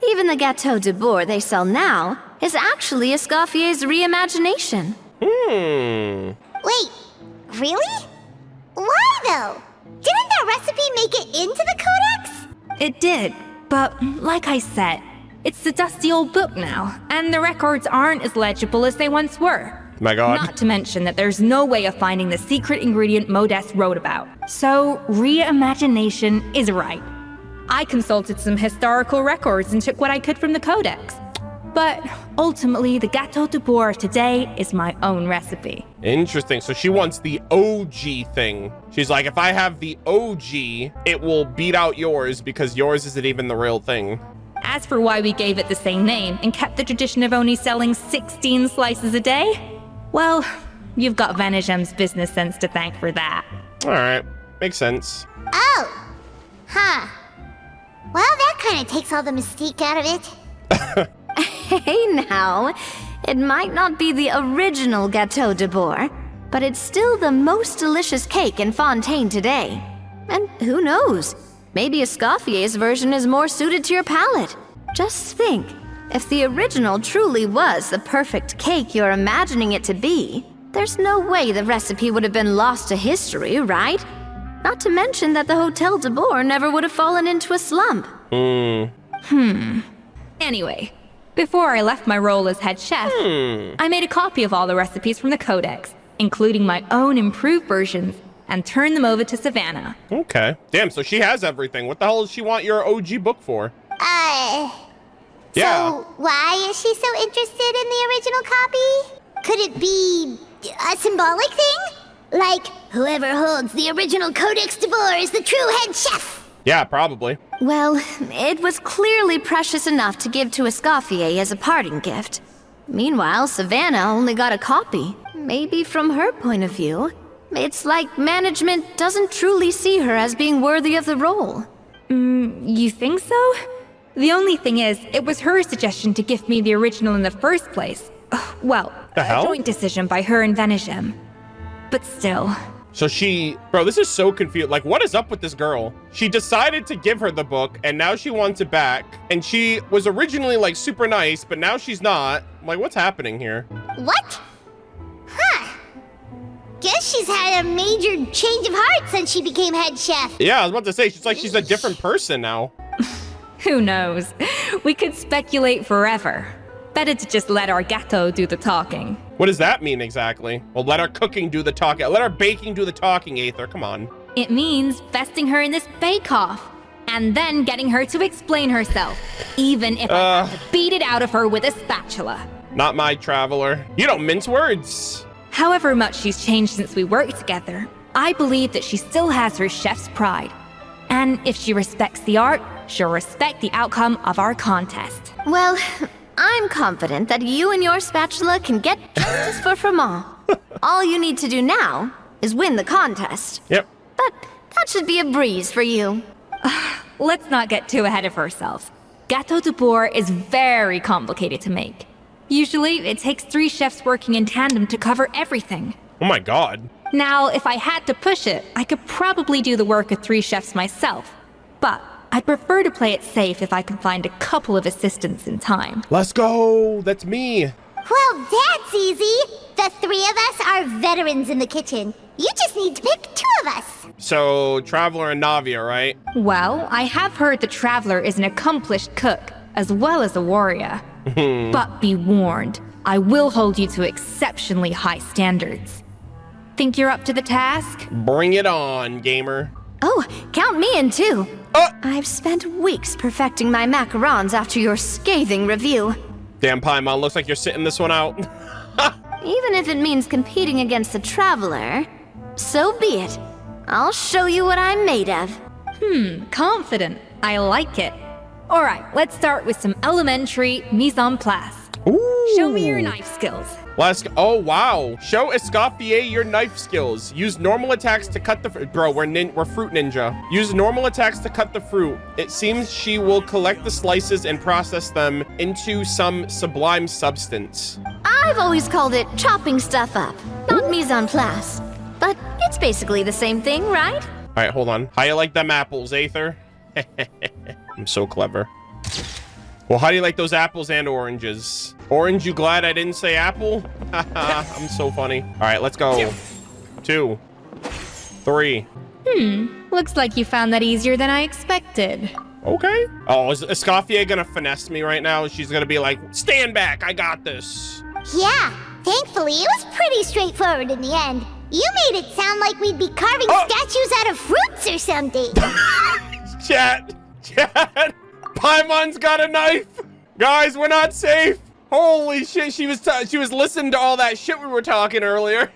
Even the Gâteau de Bourg they sell now is actually Escoffier's reimagination. Wait, really? Why though? Didn't that recipe make it into the Codex? It did, but like I said, it's the dusty old book now, and the records aren't as legible as they once were. My God. Not to mention that there's no way of finding the secret ingredient Modeste wrote about. So, reimagination is right. I consulted some historical records and took what I could from the Codex. But ultimately, the Gâteau de Bourg today is my own recipe. Interesting. So she wants the OG thing. She's like, if I have the OG, it will beat out yours because yours isn't even the real thing. As for why we gave it the same name and kept the tradition of only selling 16 slices a day, well, you've got Vanigem's business sense to thank for that. All right. Makes sense. Oh. Huh. Well, that kind of takes all the mystique out of it. Hey now, it might not be the original Gâteau de Bourg, but it's still the most delicious cake in Fontaine today. And who knows, maybe Escoffier's version is more suited to your palate. Just think, if the original truly was the perfect cake you're imagining it to be, there's no way the recipe would have been lost to history, right? Not to mention that the Hôtel de Bourg never would have fallen into a slump. Anyway, before I left my role as head chef, I made a copy of all the recipes from the Codex, including my own improved versions, and turned them over to Savannah. Okay. Damn, so she has everything. What the hell does she want your OG book for? Yeah. So why is she so interested in the original copy? Could it be a symbolic thing? Like, whoever holds the original Codex de Bourg is the true head chef. Yeah, probably. Well, it was clearly precious enough to give to Escoffier as a parting gift. Meanwhile, Savannah only got a copy. Maybe from her point of view, it's like management doesn't truly see her as being worthy of the role. You think so? The only thing is, it was her suggestion to gift me the original in the first place. Well, The hell? a joint decision by her and Vanigem. but still. So bro, this is so confused. Like, what is up with this girl? She decided to give her the book and now she wants it back. And she was originally like super nice, but now she's not. Like, what's happening here? What? Huh. Guess she's had a major change of heart since she became head chef. Yeah, I was about to say, she's like, she's a different person now. Who knows? We could speculate forever. Better to just let our gâteau do the talking. What does that mean exactly? Well, let our cooking do the talking. Let our baking do the talking, Aether. Come on. It means vesting her in this bake-off, and then getting her to explain herself, even if I have to beat it out of her with a spatula. Not my traveler. You don't mince words. However much she's changed since we worked together, I believe that she still has her chef's pride. And if she respects the art, she'll respect the outcome of our contest. Well, I'm confident that you and your spatula can get justice for Froment. All you need to do now is win the contest. Yep. But that should be a breeze for you. Let's not get too ahead of ourselves. Gâteau de bourg is very complicated to make. Usually, it takes 3 chefs working in tandem to cover everything. Oh my god. Now, if I had to push it, I could probably do the work of 3 chefs myself. But I'd prefer to play it safe if I can find a couple of assistants in time. Let's go. That's me. Well, that's easy. The 3 of us are veterans in the kitchen. You just need to pick 2 of us. So, Traveler and Navia, right? Well, I have heard the Traveler is an accomplished cook, as well as a warrior. But be warned, I will hold you to exceptionally high standards. Think you're up to the task? Bring it on, gamer. Oh, count me in too. I've spent weeks perfecting my macarons after your scathing review. Damn, Paimon, looks like you're sitting this one out. Even if it means competing against the Traveler, so be it. I'll show you what I'm made of. Confident. I like it. Alright, let's start with some elementary mise en place. Ooh. Show me your knife skills. Let's go. Oh, wow. Show Escoffier your knife skills. Use normal attacks to cut the fruit. Bro, we're fruit ninja. Use normal attacks to cut the fruit. It seems she will collect the slices and process them into some sublime substance. I've always called it chopping stuff up, not mise en place. But it's basically the same thing, right? All right, hold on. How you like them apples, Aether? I'm so clever. Well, how do you like those apples and oranges? Orange, you glad I didn't say apple? I'm so funny. All right, let's go. 2, 3. Looks like you found that easier than I expected. Okay. Oh, is Escoffier gonna finesse me right now? She's gonna be like, stand back, I got this. Yeah, thankfully it was pretty straightforward in the end. You made it sound like we'd be carving statues out of fruits or something. Chat. Paimon's got a knife. Guys, we're not safe. Holy shit, she was listening to all that shit we were talking earlier.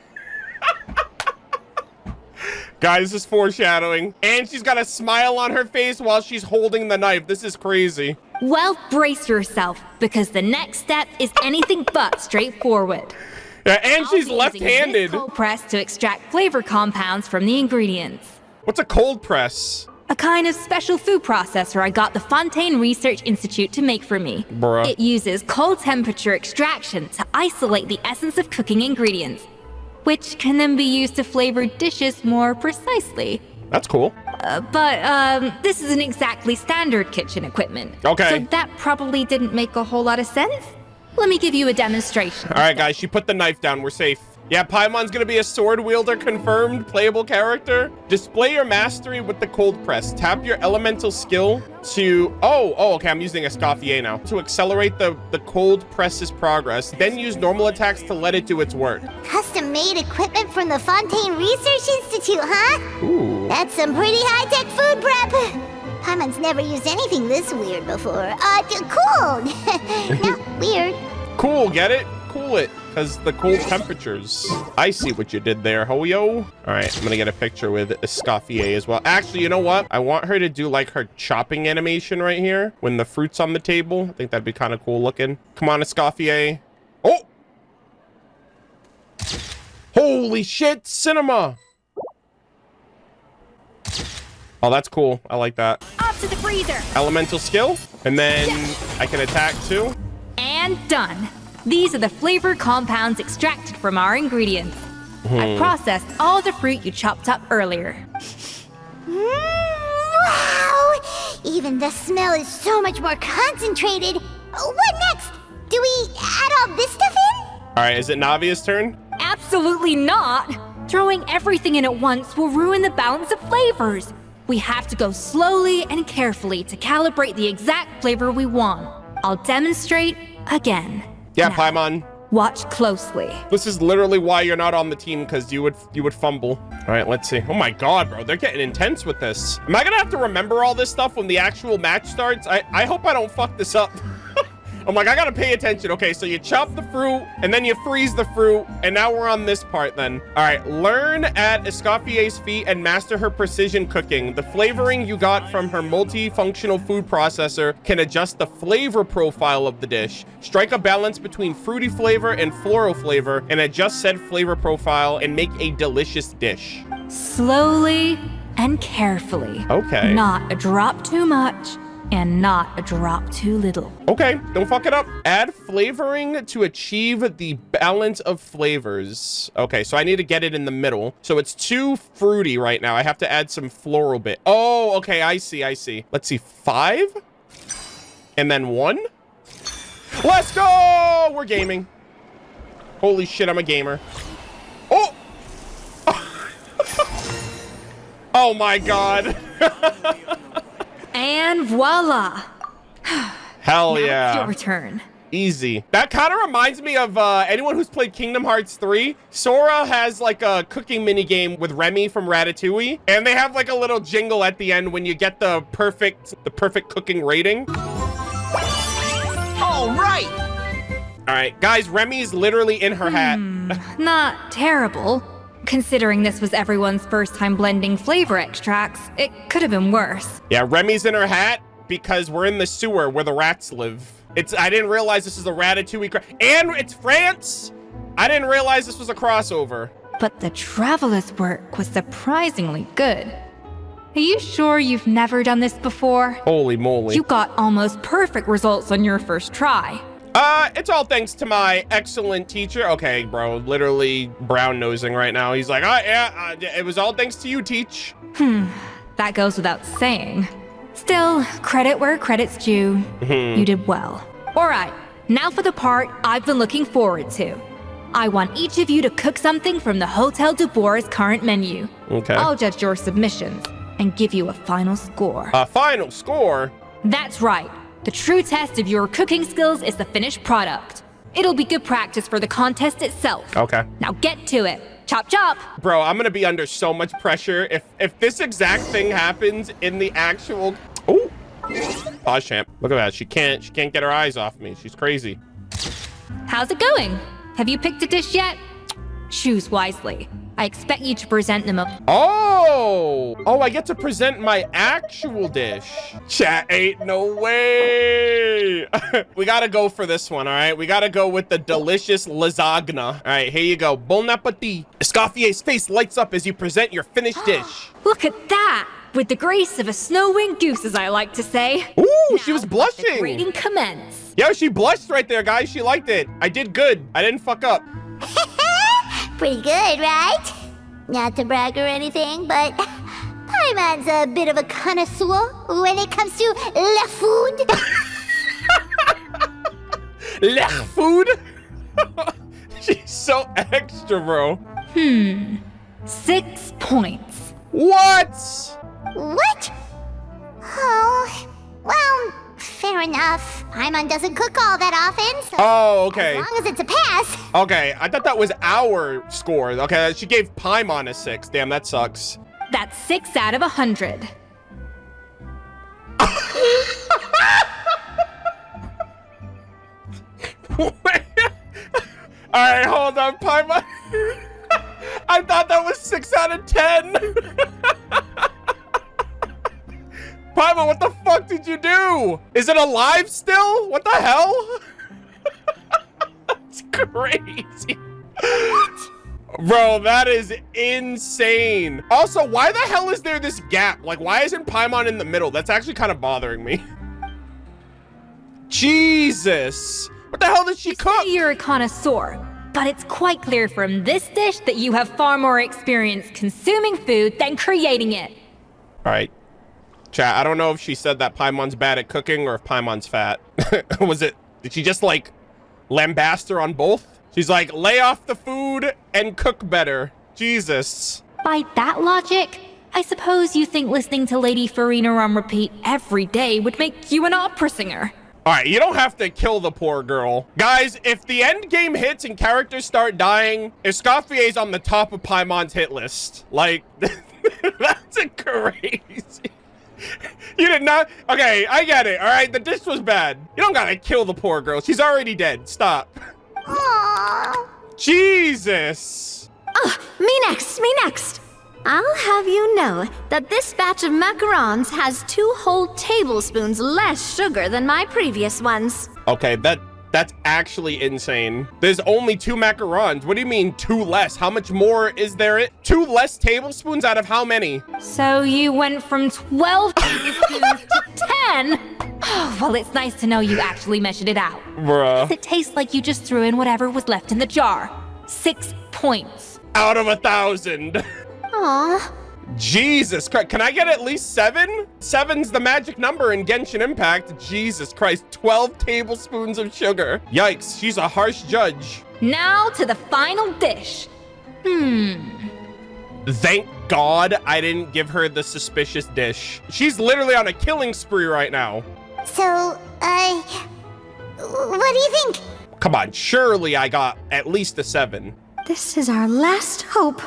Guys, this is foreshadowing. And she's got a smile on her face while she's holding the knife. This is crazy. Well, brace yourself, because the next step is anything but straightforward. Yeah, and she's left-handed. Cold press to extract flavor compounds from the ingredients. What's a cold press? A kind of special food processor I got the Fontaine Research Institute to make for me. Bruh. It uses cold temperature extraction to isolate the essence of cooking ingredients, which can then be used to flavor dishes more precisely. That's cool. But this isn't exactly standard kitchen equipment. Okay. So that probably didn't make a whole lot of sense. Let me give you a demonstration. All right, guys, she put the knife down. We're safe. Yeah, Paimon's gonna be a sword wielder, confirmed playable character. Display your mastery with the cold press. Tap your elemental skill to... Oh, okay, I'm using Escoffier now. To accelerate the cold press's progress. Then use normal attacks to let it do its work. Custom-made equipment from the Fontaine Research Institute, huh? Ooh. That's some pretty high-tech food prep. Paimon's never used anything this weird before. Cool. Not weird. Cool, get it? Cool it. Because the cold temperatures. I see what you did there, Hoyo. All right, I'm gonna get a picture with Escoffier as well. Actually, you know what? I want her to do like her chopping animation right here when the fruit's on the table. I think that'd be kind of cool looking. Come on, Escoffier. Oh! Holy shit, cinema! Oh, that's cool. I like that. Up to the freezer. Elemental skill. And then I can attack too. And done. These are the flavor compounds extracted from our ingredients. I processed all the fruit you chopped up earlier. Wow! Even the smell is so much more concentrated. What next? Do we add all this stuff in? All right, is it Navia's turn? Absolutely not! Throwing everything in at once will ruin the balance of flavors. We have to go slowly and carefully to calibrate the exact flavor we want. I'll demonstrate again. Yeah, now, Paimon. Watch closely. This is literally why you're not on the team, because you would fumble. All right, let's see. Oh my God, bro, they're getting intense with this. Am I gonna have to remember all this stuff when the actual match starts? I hope I don't fuck this up. I'm like, I gotta pay attention. Okay, so you chop the fruit, and then you freeze the fruit, and now we're on this part then. All right, learn at Escoffier's feet and master her precision cooking. The flavoring you got from her multifunctional food processor can adjust the flavor profile of the dish. Strike a balance between fruity flavor and floral flavor, and adjust said flavor profile and make a delicious dish. Slowly and carefully. Okay. Not a drop too much. And not a drop too little. Okay, don't fuck it up. Add flavoring to achieve the balance of flavors. Okay, so I need to get it in the middle. So it's too fruity right now. I have to add some floral bit. Oh, okay, I see. Let's see, 5? And then 1? Let's go! We're gaming. Holy shit, I'm a gamer. Oh! Oh my God. And voila! Hell now yeah. It's your turn. Easy. That kind of reminds me of anyone who's played Kingdom Hearts 3. Sora has like a cooking mini game with Remy from Ratatouille, and they have like a little jingle at the end when you get the perfect cooking rating. All right. All right, guys, Remy's literally in her hat. Not terrible. Considering this was everyone's first time blending flavor extracts, it could have been worse. Yeah, Remy's in her hat because we're in the sewer where the rats live. I didn't realize this is a Ratatouille, and it's France. I didn't realize this was a crossover. But the traveler's work was surprisingly good. Are you sure you've never done this before? Holy moly. You got almost perfect results on your first try. It's all thanks to my excellent teacher. Okay, bro, literally brown-nosing right now. He's like, it was all thanks to you, teach. That goes without saying. Still, credit where credit's due. You did well. All right, now for the part I've been looking forward to. I want each of you to cook something from the Hotel du Bois' current menu. Okay. I'll judge your submissions and give you a final score. A final score? That's right. The true test of your cooking skills is the finished product. It'll be good practice for the contest itself. Okay. Now get to it. Chop chop! Bro, I'm gonna be under so much pressure. If this exact thing happens in the actual... Oh! Pause champ. Look at that. She can't get her eyes off me. She's crazy. How's it going? Have you picked a dish yet? Choose wisely. I expect you to present them a... Oh, I get to present my actual dish. Chat, ain't no way. We gotta go for this one, all right? We gotta go with the delicious lasagna. All right, here you go. Bon appetit. Escoffier's face lights up as you present your finished dish. Look at that! With the grace of a snow-winged goose, as I like to say. Ooh, now, she was blushing. The grading commence. Yeah, she blushed right there, guys. She liked it. I did good. I didn't fuck up. Pretty good, right? Not to brag or anything, but Paimon's a bit of a connoisseur when it comes to la food. La food? She's so extra, bro. 6 points. What? What? Oh, well, fair enough. Paimon doesn't cook all that often, so Oh, okay. as long as it's a pass. Okay, I thought that was our score. Okay, she gave Paimon a 6. Damn, that sucks. That's 6 out of 100. Alright, hold on, Paimon. I thought that was 6 out of 10. Paimon, what the fuck did you do? Is it alive still? What the hell? That's crazy. Bro, that is insane. Also, why the hell is there this gap? Like, why isn't Paimon in the middle? That's actually kind of bothering me. Jesus. What the hell did she cook? You're a connoisseur, but it's quite clear from this dish that you have far more experience consuming food than creating it. All right. Chat, I don't know if she said that Paimon's bad at cooking or if Paimon's fat. Did she just like lambast her on both? She's like, lay off the food and cook better. Jesus. By that logic, I suppose you think listening to Lady Farina on repeat every day would make you an opera singer. All right, you don't have to kill the poor girl. Guys, if the end game hits and characters start dying, Escoffier's on the top of Paimon's hit list. Like, that's crazy. You did not. Okay, I get it. All right, the dish was bad. You don't gotta kill the poor girl. She's already dead. Stop. Aww. Jesus. Oh, me next. I'll have you know that this batch of macarons has 2 whole tablespoons less sugar than my previous ones. Okay, that's actually insane. There's only 2 macarons. What do you mean 2 less? How much more is there? 2 less tablespoons out of how many? So you went from 12 tablespoons to 10? Oh, well, it's nice to know you actually measured it out. Bruh. It tastes like you just threw in whatever was left in the jar. 6 points. Out of 1,000. Aw. Jesus Christ. Can I get at least 7? 7's the magic number in Genshin Impact. Jesus Christ. 12 tablespoons of sugar. Yikes. She's a harsh judge. Now to the final dish. Thank God I didn't give her the suspicious dish. She's literally on a killing spree right now. So, what do you think? Come on. Surely I got at least a 7. This is our last hope.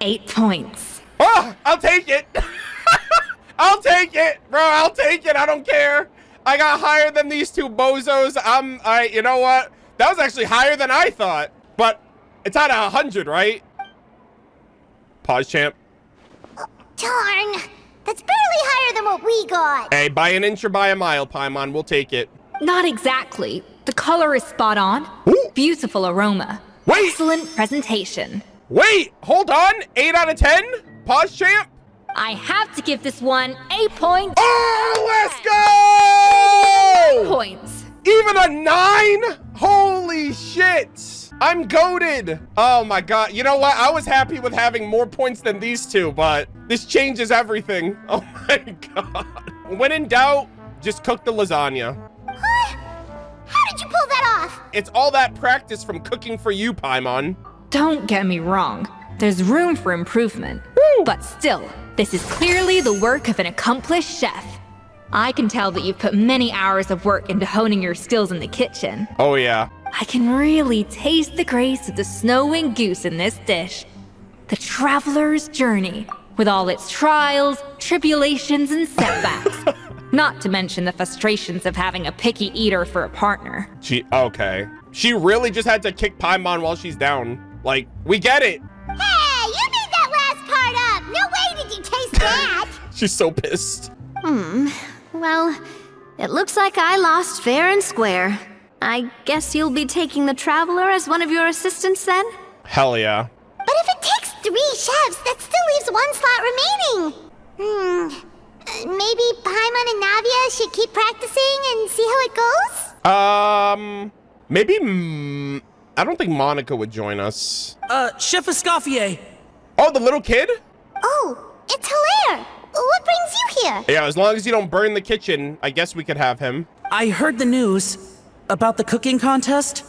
8 points. Oh, I'll take it. I'll take it, bro. I'll take it. I don't care. I got higher than these 2 bozos. You know what? That was actually higher than I thought. But it's out of 100, right? Pause, champ. Darn. That's barely higher than what we got. Hey, by an inch or by a mile, Paimon. We'll take it. Not exactly. The color is spot on. Ooh. Beautiful aroma. Wait. Excellent presentation. Wait, hold on. 8 out of 10? Pause, champ. I have to give this one 8 points. Oh, let's go! 9 points. Even a 9? Holy shit. I'm goated. Oh my God. You know what? I was happy with having more points than these 2, but this changes everything. Oh my God. When in doubt, just cook the lasagna. Huh? How did you pull that off? It's all that practice from cooking for you, Paimon. Don't get me wrong. There's room for improvement. Woo. But still, this is clearly the work of an accomplished chef. I can tell that you've put many hours of work into honing your skills in the kitchen. Oh yeah. I can really taste the grace of the snow-winged goose in this dish. The traveler's journey, with all its trials, tribulations, and setbacks. Not to mention the frustrations of having a picky eater for a partner. Okay. She really just had to kick Paimon while she's down. Like, we get it. Hey, you made that last part up. No way did you taste that. She's so pissed. Well, it looks like I lost fair and square. I guess you'll be taking the traveler as one of your assistants then? Hell yeah. But if it takes 3 chefs, that still leaves 1 slot remaining. Maybe Paimon and Navia should keep practicing and see how it goes? Maybe, I don't think Monica would join us. Chef Escoffier. Oh, the little kid? Oh, it's Hilaire. What brings you here? Yeah, as long as you don't burn the kitchen, I guess we could have him. I heard the news about the cooking contest.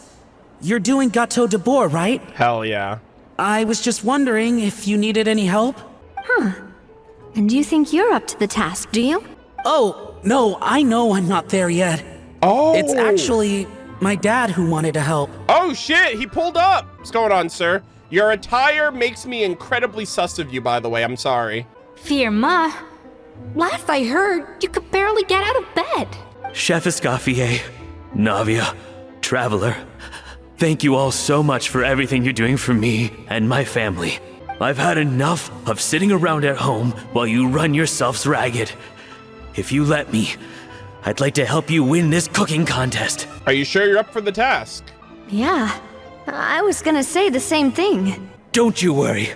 You're doing Gâteau de Bourg, right? Hell yeah. I was just wondering if you needed any help. And you think you're up to the task, do you? Oh, no, I know I'm not there yet. Oh. It's actually my dad who wanted to help. Oh shit, he pulled up. What's going on, sir? Your attire makes me incredibly sus of you, by the way. I'm sorry. Firma, last I heard, you could barely get out of bed. Chef Escoffier, Navia, Traveler, thank you all so much for everything you're doing for me and my family. I've had enough of sitting around at home while you run yourselves ragged. If you let me, I'd like to help you win this cooking contest. Are you sure you're up for the task? Yeah, I was gonna say the same thing. Don't you worry.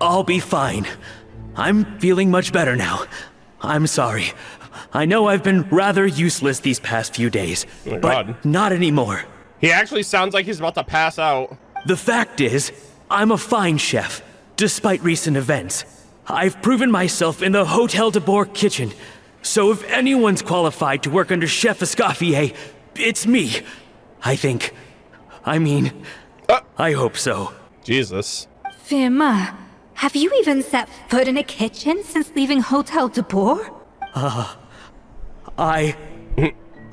I'll be fine. I'm feeling much better now. I'm sorry. I know I've been rather useless these past few days, Oh my but God. not anymore. He actually sounds like he's about to pass out. The fact is, I'm a fine chef, despite recent events. I've proven myself in the Hotel de Boer kitchen. So if anyone's qualified to work under Chef Escoffier, it's me. I think. I mean, I hope so. Jesus. Firma, have you even set foot in a kitchen since leaving Hotel de Boer? I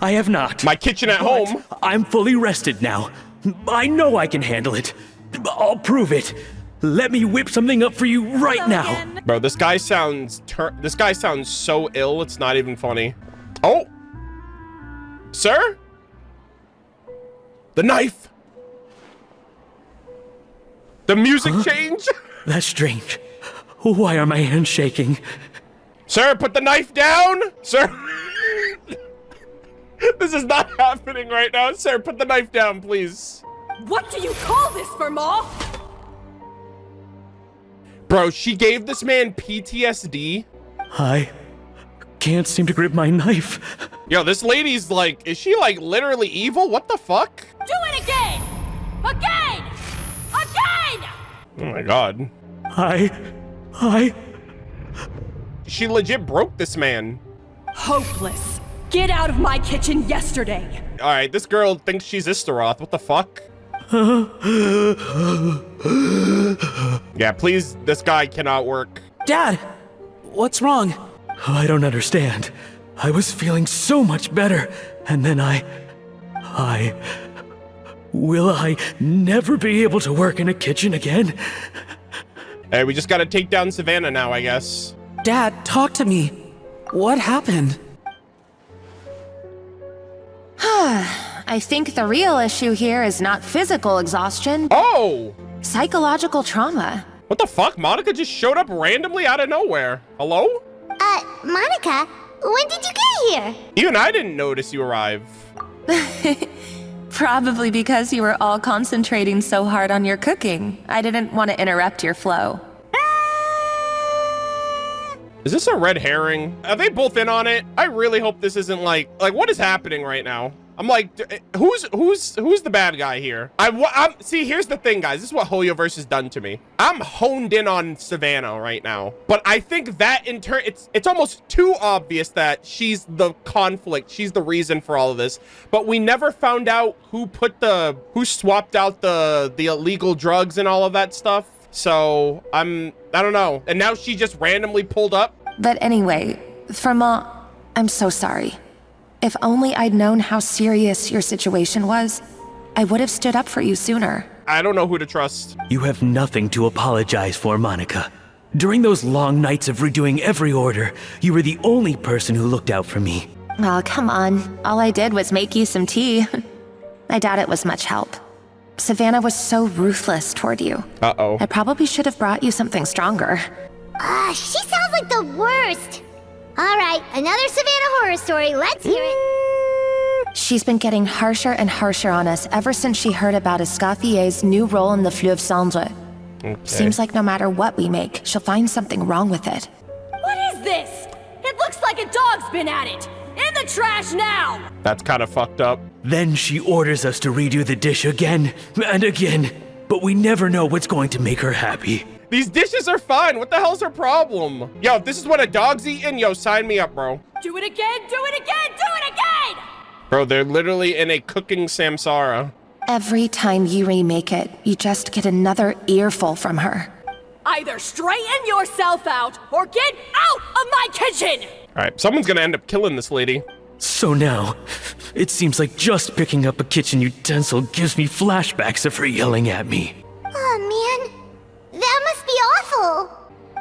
have not. My kitchen at home. I'm fully rested now. I know I can handle it. I'll prove it. Let me whip something up for you right now. Bro, this guy sounds so ill, it's not even funny. Oh. Sir? The knife. The music change. That's strange. Why are my hands shaking? Sir, put the knife down. Sir. This is not happening right now. Sir, put the knife down, please. What do you call this, Firma? Bro, she gave this man PTSD. I can't seem to grip my knife. Yo, this lady's like, is she like literally evil? What the fuck? Do it again! Again! Again! Oh my god. She legit broke this man. Hopeless. Get out of my kitchen yesterday. All right, this girl thinks she's Istaroth. What the fuck? Yeah, please, this guy cannot work. Dad, what's wrong? I don't understand. I was feeling so much better, and then will I never be able to work in a kitchen again? Hey, we just gotta take down Savannah now, I guess. Dad, talk to me. What happened? I think the real issue here is not physical exhaustion, Oh! psychological trauma. What the fuck? Monica just showed up randomly out of nowhere. Hello? Monica, when did you get here? Even I didn't notice you arrive. Probably because you were all concentrating so hard on your cooking. I didn't want to interrupt your flow. Is this a red herring? Are they both in on it? I really hope this isn't like what is happening right now? I'm like, who's the bad guy here? See, here's the thing, guys. This is what Hoyoverse has done to me. I'm honed in on Savannah right now, but I think that in turn, it's almost too obvious that she's the conflict. She's the reason for all of this, but we never found out who swapped out the illegal drugs and all of that stuff. So I don't know. And now she just randomly pulled up. But anyway, Firma, I'm so sorry. If only I'd known how serious your situation was, I would have stood up for you sooner. I don't know who to trust. You have nothing to apologize for, Monica. During those long nights of redoing every order, you were the only person who looked out for me. Oh, come on. All I did was make you some tea. I doubt it was much help. Savannah was so ruthless toward you. Uh-oh. I probably should have brought you something stronger. She sounds like the worst. All right, another Savannah horror story. Let's hear it. She's been getting harsher and harsher on us ever since she heard about Escoffier's new role in the Fleuve Cendre. Okay. Seems like no matter what we make, she'll find something wrong with it. What is this? It looks like a dog's been at it. In the trash now! That's kind of fucked up. Then she orders us to redo the dish again and again, but we never know what's going to make her happy. These dishes are fine. What the hell's her problem? Yo, if this is what a dog's eating, yo, sign me up, bro. Do it again, do it again, do it again! Bro, they're literally in a cooking samsara. Every time you remake it, you just get another earful from her. Either straighten yourself out or get out of my kitchen! All right, someone's gonna end up killing this lady. So now, it seems like just picking up a kitchen utensil gives me flashbacks of her yelling at me. Oh, man. That must be awful.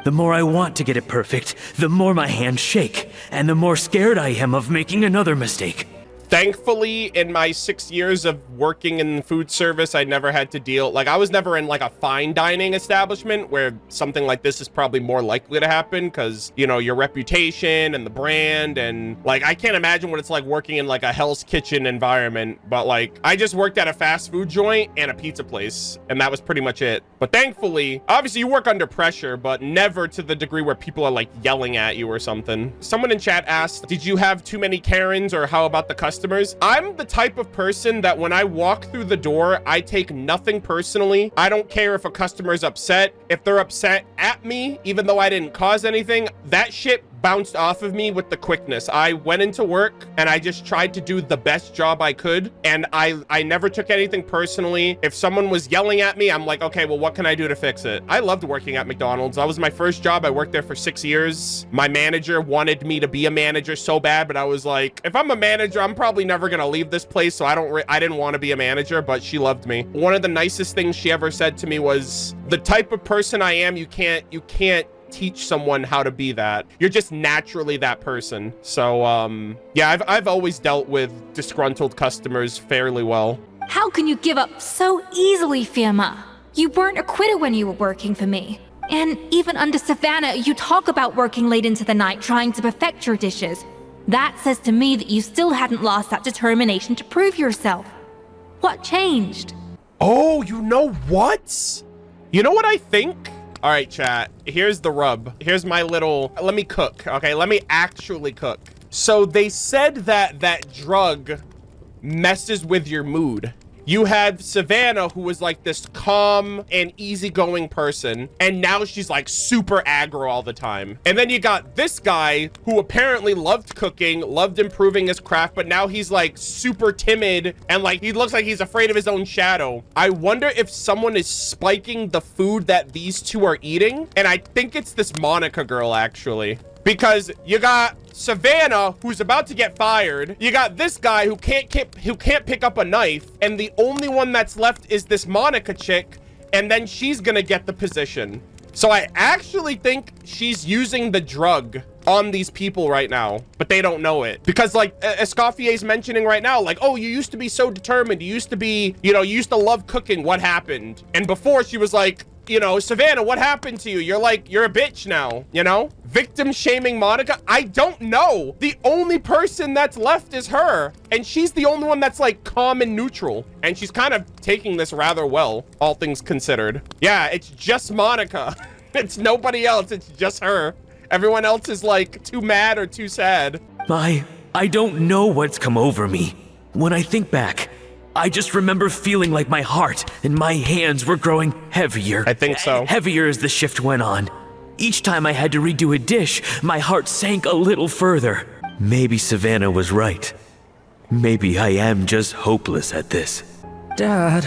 The more I want to get it perfect, the more my hands shake, and the more scared I am of making another mistake. Thankfully, in my 6 years of working in food service, I never had to deal, I was never in a fine dining establishment where something like this is probably more likely to happen because, you know, your reputation and the brand and I can't imagine what it's like working in a Hell's Kitchen environment, but I just worked at a fast food joint and a pizza place and that was pretty much it. But thankfully, obviously you work under pressure, but never to the degree where people are yelling at you or something. Someone in chat asked, did you have too many Karens or how about the customer customers. I'm the type of person that when I walk through the door, I take nothing personally. I don't care if a customer's upset. If they're upset at me, even though I didn't cause anything, that shit bounced off of me with the quickness. I went into work and I just tried to do the best job I could. And I never took anything personally. If someone was yelling at me, I'm like, okay, well, what can I do to fix it? I loved working at McDonald's. That was my first job. I worked there for 6 years. My manager wanted me to be a manager so bad, but I was like, if I'm a manager, I'm probably never gonna leave this place. So I didn't want to be a manager, but she loved me. One of the nicest things she ever said to me was, the type of person I am, you can't teach someone how to be that. You're just naturally that person. So yeah, I've always dealt with disgruntled customers fairly well. How can you give up so easily, Firma? You weren't a quitter when you were working for me. And even under Savannah, you talk about working late into the night trying to perfect your dishes. That says to me that you still hadn't lost that determination to prove yourself. What changed? Oh, you know what? You know what I think? All right, chat, here's the rub. Here's my little, let me cook, okay? Let me actually cook. So they said that that drug messes with your mood. You had Savannah, who was like this calm and easygoing person, and now she's like super aggro all the time. And then you got this guy who apparently loved cooking, loved improving his craft, but now he's like super timid and like he looks like he's afraid of his own shadow. I wonder if someone is spiking the food that these two are eating, and I think it's this Monica girl actually. Because you got Savannah, who's about to get fired. You got this guy who can't pick up a knife, and the only one that's left is this Monica chick, and then she's gonna get the position. So I actually think she's using the drug on these people right now, but they don't know it. Because like Escoffier's mentioning right now, like, oh, you used to be so determined. You used to be, you know, you used to love cooking. What happened? And before she was like, you know, Savannah, what happened to you? You're a bitch now, you know? Victim shaming Monica? I don't know. The only person that's left is her. And she's the only one that's like calm and neutral. And she's kind of taking this rather well, all things considered. Yeah, it's just Monica. It's nobody else. It's just her. Everyone else is like too mad or too sad. I don't know what's come over me. When I think back, I just remember feeling like my heart and my hands were growing heavier. I think so. Heavier as the shift went on. Each time I had to redo a dish, my heart sank a little further. Maybe Savannah was right. Maybe I am just hopeless at this. Dad.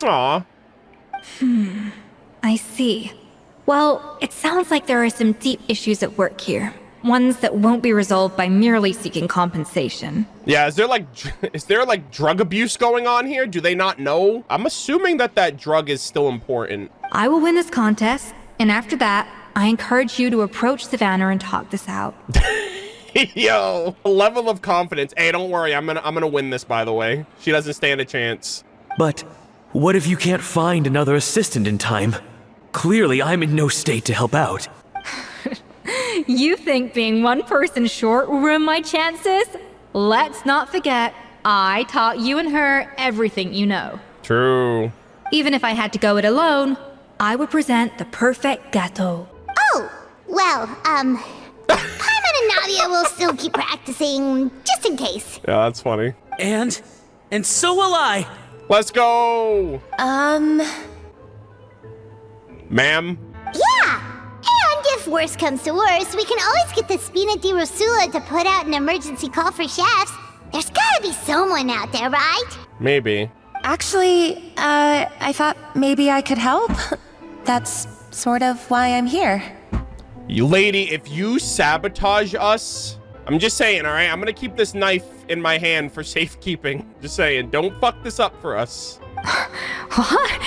Aw. I see. Well, it sounds like there are some deep issues at work here. Ones that won't be resolved by merely seeking compensation. Yeah, is there like drug abuse going on here? Do they not know? I'm assuming that drug is still important. I will win this contest, and after that, I encourage you to approach Savannah and talk this out. Yo, level of confidence. Hey, don't worry, I'm gonna win this, by the way. She doesn't stand a chance. But what if you can't find another assistant in time? Clearly, I'm in no state to help out. You think being one person short will ruin my chances? Let's not forget, I taught you and her everything you know. True. Even if I had to go it alone, I would present the perfect gâteau. Oh, well, Paimon and Nadia will still keep practicing, just in case. Yeah, that's funny. And so will I. Let's go. Ma'am? Yeah! And if worse comes to worse, we can always get the Spina di Rosula to put out an emergency call for chefs. There's gotta be someone out there, right? Maybe. Actually, I thought maybe I could help. That's sort of why I'm here. You lady, if you sabotage us, I'm just saying, all right? I'm gonna keep this knife in my hand for safekeeping. Just saying, don't fuck this up for us. What?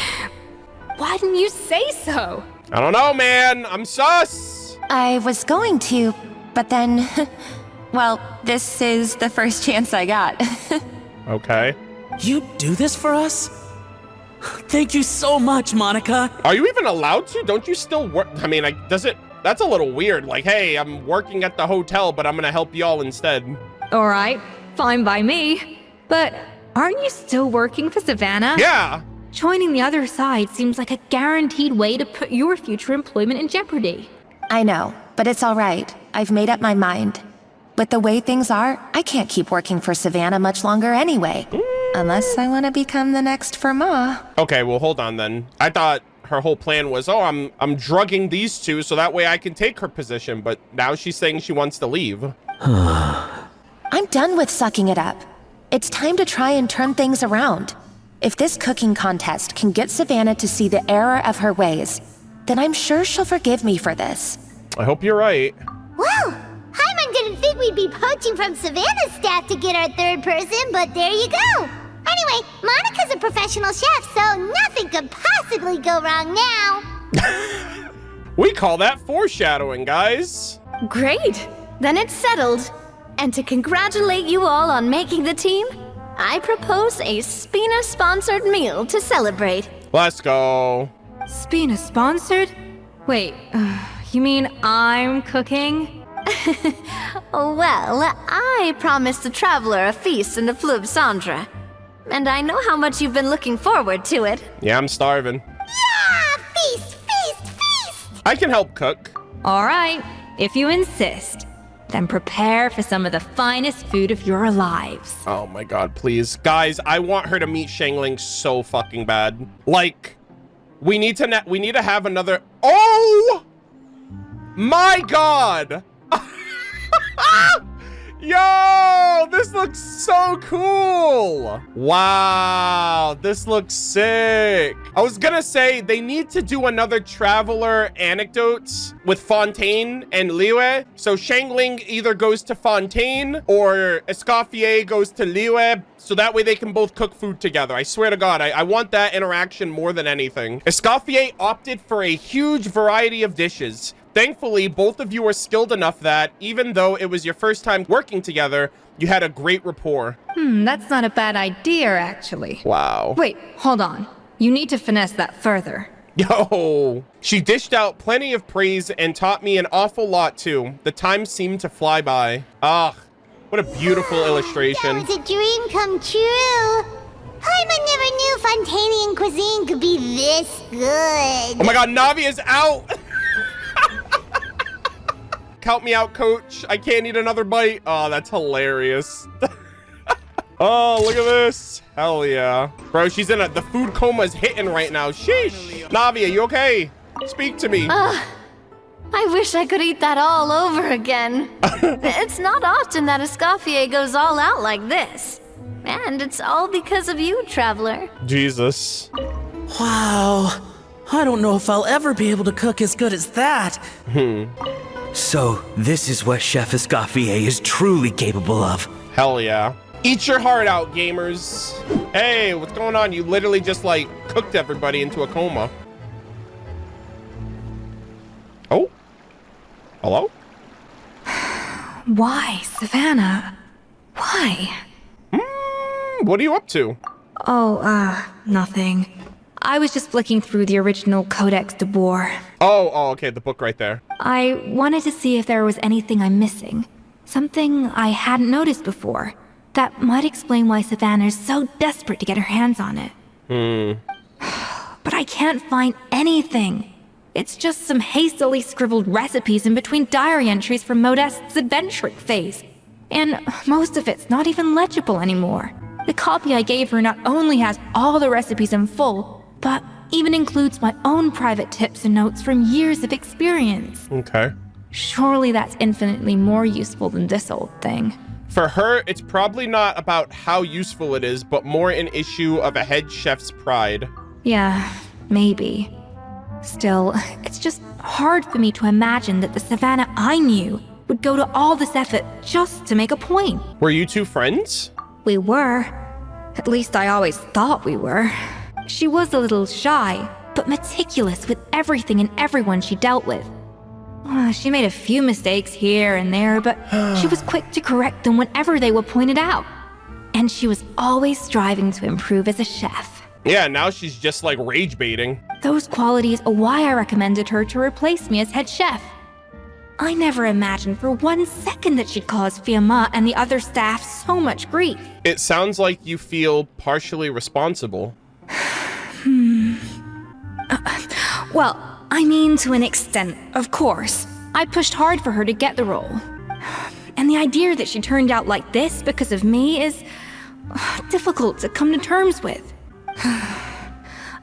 Why didn't you say so? I don't know, man. I'm sus. I was going to, but then, well, this is the first chance I got. Okay. You do this for us? Thank you so much, Monica. Are you even allowed to? Don't you still work? I mean, that's a little weird. Like, hey, I'm working at the hotel, but I'm gonna help y'all instead. All right, fine by me. But aren't you still working for Savannah? Yeah. Joining the other side seems like a guaranteed way to put your future employment in jeopardy. I know, but it's all right. I've made up my mind. With the way things are, I can't keep working for Savannah much longer anyway. Unless I want to become the next Fermat. Okay, well, hold on then. I thought her whole plan was, oh, I'm drugging these two so that way I can take her position, but now she's saying she wants to leave. I'm done with sucking it up. It's time to try and turn things around. If this cooking contest can get Savannah to see the error of her ways, then I'm sure she'll forgive me for this. I hope you're right. Whoa! Hyman didn't think we'd be poaching from Savannah's staff to get our third person, but there you go. Anyway, Monica's a professional chef, so nothing could possibly go wrong now. We call that foreshadowing, guys. Great! Then it's settled. And to congratulate you all on making the team, I propose a Spina-sponsored meal to celebrate. Let's go. Spina-sponsored? Wait, you mean I'm cooking? Well, I promised the traveler a feast in the Fleuve Cendre. And I know how much you've been looking forward to it. Yeah, I'm starving. Yeah! Feast, feast, feast! I can help cook. All right, if you insist. Then prepare for some of the finest food of your lives. Oh my god, please. Guys, I want her to meet Shangling so fucking bad. Like, we need to have another... Oh! My god! Yo, this looks so cool. Wow, this looks sick. I was gonna say they need to do another traveler anecdotes with Fontaine and Liyue. So Shangling either goes to Fontaine or Escoffier goes to Liyue. So that way they can both cook food together. I swear to God, I want that interaction more than anything. Escoffier opted for a huge variety of dishes. Thankfully, both of you are skilled enough that, even though it was your first time working together, you had a great rapport. That's not a bad idea, actually. Wow. Wait, hold on. You need to finesse that further. Yo! She dished out plenty of praise and taught me an awful lot, too. The time seemed to fly by. Ah, what a beautiful illustration. That was a dream come true. Hyman never knew Fontanian cuisine could be this good. Oh my god, Navia's out! Count me out, coach. I can't eat another bite. Oh, that's hilarious. Oh, look at this. Hell yeah. Bro, she's in the food coma's hitting right now. Sheesh. Navia, you okay? Speak to me. I wish I could eat that all over again. It's not often that Escoffier goes all out like this. And it's all because of you, traveler. Jesus. Wow. I don't know if I'll ever be able to cook as good as that. So, this is what Chef Escoffier is truly capable of. Hell yeah. Eat your heart out, gamers. Hey, what's going on? You literally just, like, cooked everybody into a coma. Oh? Hello? Why, Savannah? Why? What are you up to? Oh, nothing. I was just flicking through the original Codex de Boer. Oh, okay, the book right there. I wanted to see if there was anything I'm missing. Something I hadn't noticed before. That might explain why Savannah's so desperate to get her hands on it. But I can't find anything. It's just some hastily scribbled recipes in between diary entries from Modeste's adventuring phase. And most of it's not even legible anymore. The copy I gave her not only has all the recipes in full, but even includes my own private tips and notes from years of experience. Okay. Surely that's infinitely more useful than this old thing. For her, it's probably not about how useful it is, but more an issue of a head chef's pride. Yeah, maybe. Still, it's just hard for me to imagine that the Savannah I knew would go to all this effort just to make a point. Were you two friends? We were. At least I always thought we were. She was a little shy, but meticulous with everything and everyone she dealt with. She made a few mistakes here and there, but she was quick to correct them whenever they were pointed out. And she was always striving to improve as a chef. Yeah, now she's just like rage baiting. Those qualities are why I recommended her to replace me as head chef. I never imagined for 1 second that she'd cause Fiamma and the other staff so much grief. It sounds like you feel partially responsible. Well, I mean to an extent, of course. I pushed hard for her to get the role. And And the idea that she turned out like this because of me is difficult to come to terms with.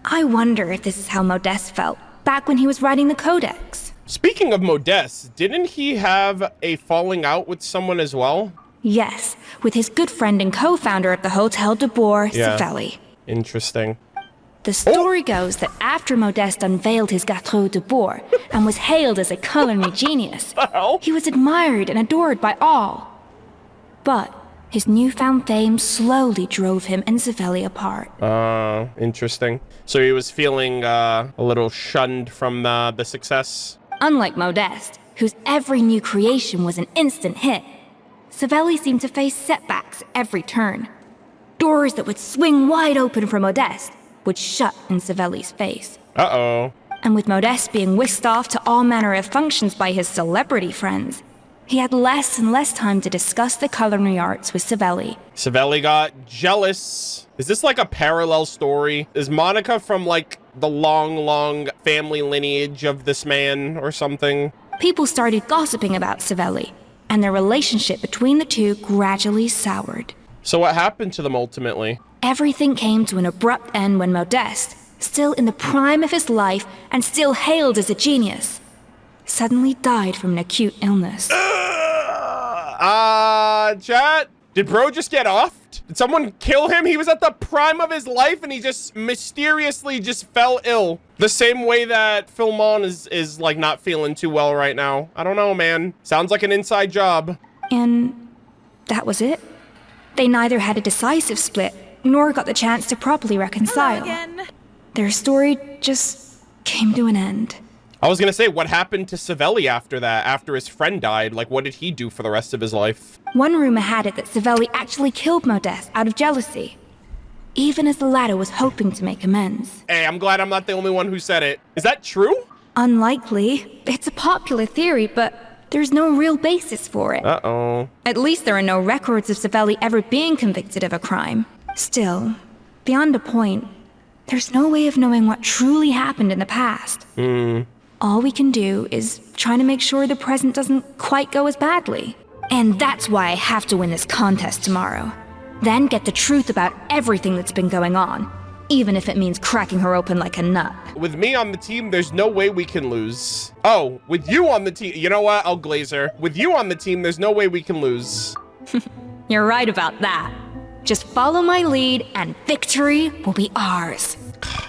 I wonder if this is how Modeste felt back when he was writing the Codex. Speaking of Modeste, didn't he have a falling out with someone as well? Yes, with his good friend and co-founder of the Hotel de Boer, Savelli. Interesting. The story goes that after Modeste unveiled his Gâteau de Boer and was hailed as a culinary genius, he was admired and adored by all. But his newfound fame slowly drove him and Savelli apart. Interesting. So he was feeling a little shunned from the success? Unlike Modeste, whose every new creation was an instant hit, Savelli seemed to face setbacks at every turn. Doors that would swing wide open for Modeste would shut in Savelli's face. Uh-oh. And with Modeste being whisked off to all manner of functions by his celebrity friends, he had less and less time to discuss the culinary arts with Savelli. Savelli got jealous. Is this like a parallel story? Is Monica from like the long family lineage of this man or something? People started gossiping about Savelli, and their relationship between the two gradually soured. So what happened to them ultimately? Everything came to an abrupt end when Modeste, still in the prime of his life and still hailed as a genius, suddenly died from an acute illness. Chat? Did bro just get offed? Did someone kill him? He was at the prime of his life and he just mysteriously just fell ill. The same way that Philmon is like not feeling too well right now. I don't know, man. Sounds like an inside job. And that was it? They neither had a decisive split, nor got the chance to properly reconcile. Their story just came to an end. I was gonna say, what happened to Savelli after that, after his friend died? Like, what did he do for the rest of his life? One rumor had it that Savelli actually killed Modeste out of jealousy, even as the latter was hoping to make amends. Hey, I'm glad I'm not the only one who said it. Is that true? Unlikely. It's a popular theory, but there's no real basis for it. Uh-oh. At least there are no records of Savelli ever being convicted of a crime. Still, beyond a point, there's no way of knowing what truly happened in the past. All we can do is try to make sure the present doesn't quite go as badly. And that's why I have to win this contest tomorrow. Then get the truth about everything that's been going on, even if it means cracking her open like a nut. With me on the team, there's no way we can lose. Oh, with you on the team, you know what? I'll glaze her. With you on the team, there's no way we can lose. You're right about that. Just follow my lead and victory will be ours.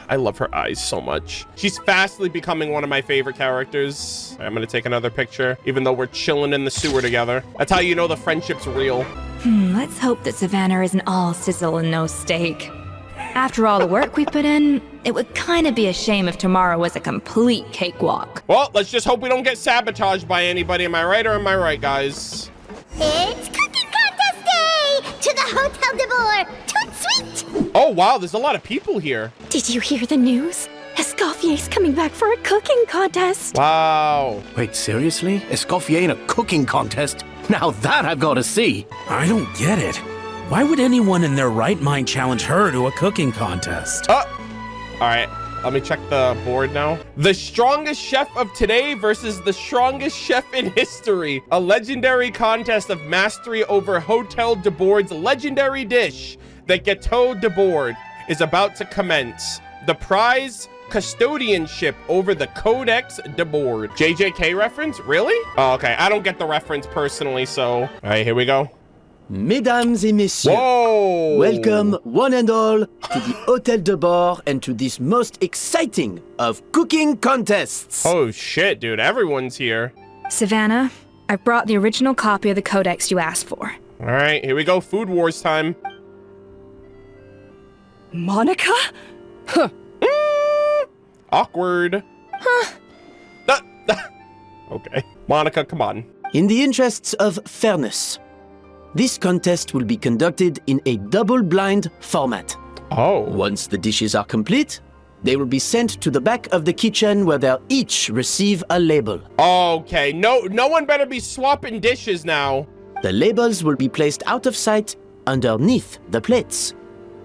I love her eyes so much. She's fastly becoming one of my favorite characters. I'm gonna take another picture, even though we're chilling in the sewer together. That's how you know the friendship's real. Let's hope that Savannah isn't all sizzle and no steak. After all the work we put in, it would kind of be a shame if tomorrow was a complete cakewalk. Well, let's just hope we don't get sabotaged by anybody. Am I right or am I right, guys? It's cooking contest day! To the Hotel de Boer! Toot sweet! Oh, wow, there's a lot of people here. Did you hear the news? Escoffier's coming back for a cooking contest. Wow. Wait, seriously? Escoffier in a cooking contest? Now that I've got to see. I don't get it. Why would anyone in their right mind challenge her to a cooking contest? All right, let me check the board now. The strongest chef of today versus the strongest chef in history. A legendary contest of mastery over Hotel de Boer's legendary dish, the Gâteau de Boer, is about to commence. The prize, custodianship over the Codex de Boer. JJK reference? Really? Oh, okay. I don't get the reference personally, so... All right, here we go. Mesdames et messieurs, welcome one and all to the Hotel de Boer and to this most exciting of cooking contests. Oh shit, dude, everyone's here. Savannah, I brought the original copy of the Codex you asked for. All right, here we go. Food Wars time. Monica? Huh. Awkward. Huh. Okay. Monica, come on. In the interests of fairness, this contest will be conducted in a double-blind format. Oh. Once the dishes are complete, they will be sent to the back of the kitchen where they'll each receive a label. Okay, no one better be swapping dishes now. The labels will be placed out of sight underneath the plates,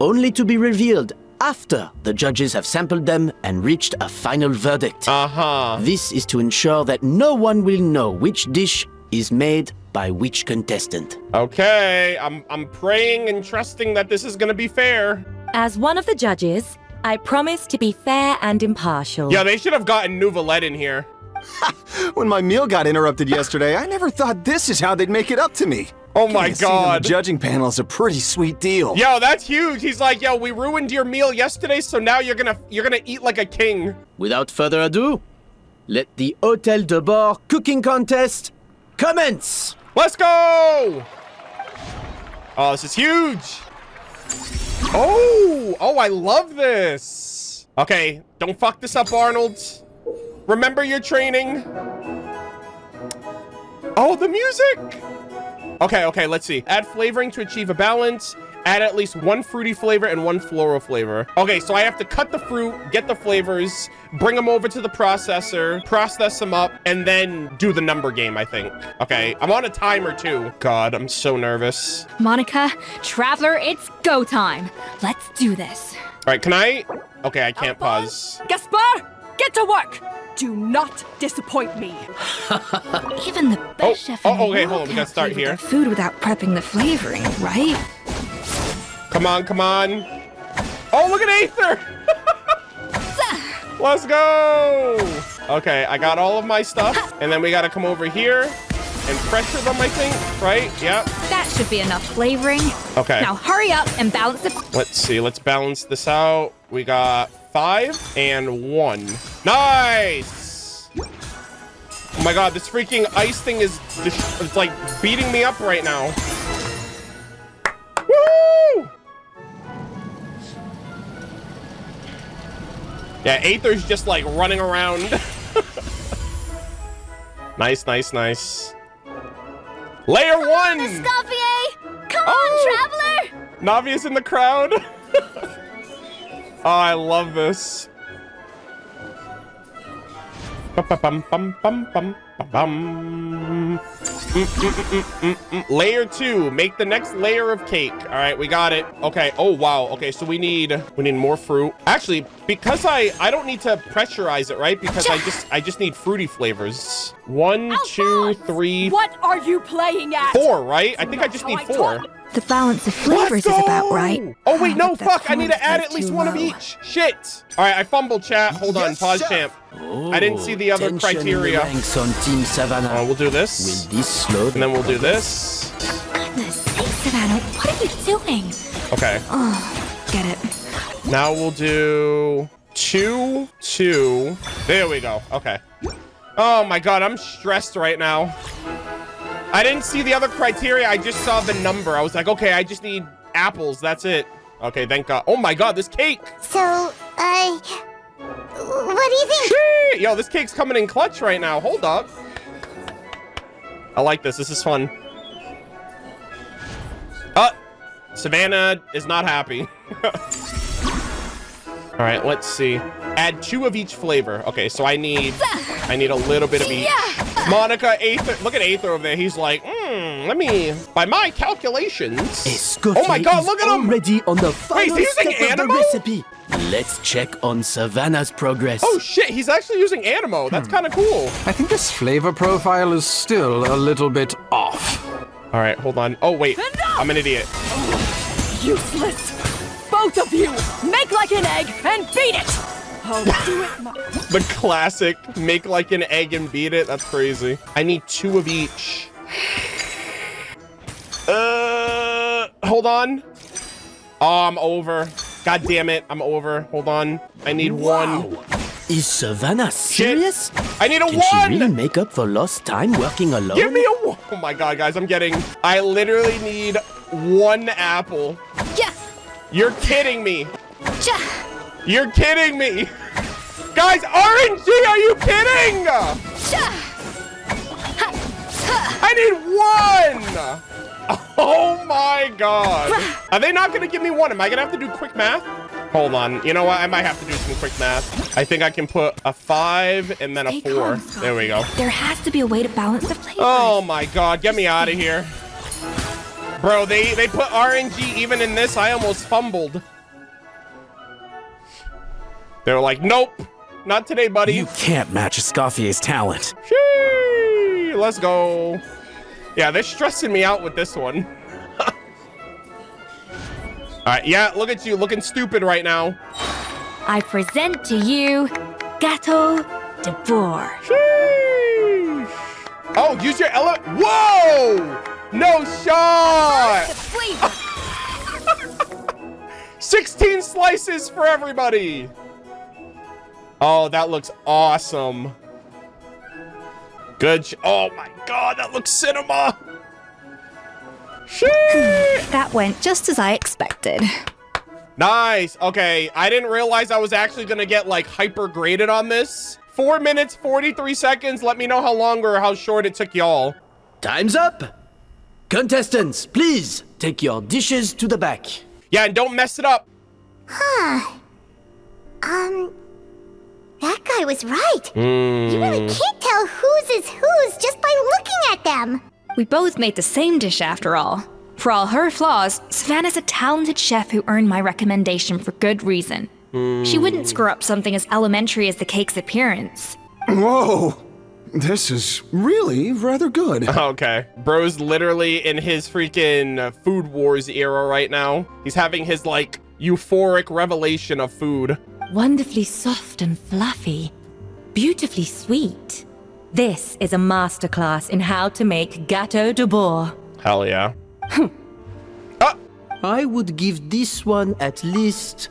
only to be revealed after the judges have sampled them and reached a final verdict. Uh-huh. This is to ensure that no one will know which dish is made by which contestant. Okay, I'm praying and trusting that this is gonna be fair. As one of the judges, I promise to be fair and impartial. Yeah, they should have gotten Nouvelette in here. When my meal got interrupted yesterday, I never thought this is how they'd make it up to me. Oh my God. The judging panel is a pretty sweet deal. Yo, that's huge. He's like, yo, we ruined your meal yesterday, so now you're gonna eat like a king. Without further ado, let the Hôtel de Bord cooking contest commence! Let's go! Oh, this is huge. Oh, I love this. Okay, don't fuck this up, Arnold. Remember your training. Oh, the music. Okay, let's see. Add flavoring to achieve a balance. Add at least one fruity flavor and one floral flavor. Okay, so I have to cut the fruit, get the flavors, bring them over to the processor, process them up, and then do the number game, I think. Okay, I'm on a timer too. God, I'm so nervous. Monica, Traveler, it's go time. Let's do this. All right, can I? Okay, I can't pause. Gaspar, get to work. Do not disappoint me. Even the best chef in the okay, world hold on. We gotta can't start flavor here. their food without prepping the flavoring, right? Come on. Oh, look at Aether. Let's go. Okay, I got all of my stuff. And then we gotta come over here and pressure them, I think, right? Yep. That should be enough flavoring. Okay. Now hurry up and balance the... Let's see. Let's balance this out. We got 5 and 1. Nice. Oh my God, this freaking ice thing is it's like beating me up right now. Woo! Yeah, Aether's just like running around. Nice. Layer 1! Escoffier! Come on, Traveler! Navia's in the crowd. Oh, I love this. Layer 2, make the next layer of cake. All right, we got it. Okay. Oh wow. Okay, so we need more fruit. Actually, because I don't need to pressurize it, right? Because I just need fruity flavors. 1, 2, 3. What are you playing at? 4, right? I think I just need 4. The balance of flavors is about right. Oh wait, no, fuck! I need to add at least one of each. Shit! All right, I fumbled, chat. Hold on, pause, champ. I didn't see the other criteria. On Team Savannah. We'll do this. Will this slow? And then we'll do this. Goodness sake, Savannah, what are you doing? Okay. Oh, get it. Now we'll do 2, 2. There we go. Okay. Oh my God, I'm stressed right now. I didn't see the other criteria. I just saw the number. I was like, okay, I just need apples. That's it. Okay, thank God. Oh my God, this cake. So, what do you think? Shit. Yo, this cake's coming in clutch right now. Hold up. I like this. This is fun. Savannah is not happy. All right, let's see. Add 2 of each flavor. Okay, so I need a little bit of each. Monica, Aether. Look at Aether over there. He's like, let me, by my calculations. Escoffier Oh my God, look at him. Already on the final Wait, is he using step of the Animo? recipe. Let's check on Savannah's progress. Oh shit, he's actually using Animo. That's kind of cool. I think this flavor profile is still a little bit off. All right, hold on. Oh wait, I'm an idiot. Useless. Both of you, make like an egg and beat it. I'll do it. The classic, make like an egg and beat it. That's crazy. I need 2 of each. Hold on. Oh, I'm over. God damn it, I'm over. Hold on. I need 1. Is Savannah serious? I need a Can 1! she really make up for lost time working alone? Give me a 1! Oh my God, guys, I literally need 1 apple. Yeah. You're kidding me. You're kidding me. Guys, RNG, are you kidding? I need 1! Oh my God. Are they not gonna give me 1? Am I gonna have to do quick math? Hold on. You know what? I might have to do some quick math. I think I can put a 5 and then a 4. There we go. There has to be a way to balance the flavors. Oh my God, get me out of here. Bro, they put RNG even in this. I almost fumbled. They were like, nope, not today, buddy. You can't match Escoffier's talent. Shee, let's go. Yeah, they're stressing me out with this one. Alright, yeah, look at you looking stupid right now. I present to you Gâteau de Bourg. Sheesh. Oh, use your Whoa! No shot! 16 slices for everybody. Oh, that looks awesome. Good. Oh my God, that looks cinema. That went just as I expected. Nice. Okay, I didn't realize I was actually gonna get like hyper graded on this. 4 minutes, 43 seconds. Let me know how long or how short it took y'all. Time's up. Contestants, please take your dishes to the back. Yeah, and don't mess it up. Huh. That guy was right. You really can't tell whose is whose just by looking at them. We both made the same dish after all. For all her flaws, Savannah's a talented chef who earned my recommendation for good reason. She wouldn't screw up something as elementary as the cake's appearance. Whoa! This is really rather good. Okay. Bro's literally in his freaking Food Wars era right now. He's having his, like, euphoric revelation of food. Wonderfully soft and fluffy. Beautifully sweet. This is a masterclass in how to make Gâteau de Bourg. Hell yeah. I would give this one at least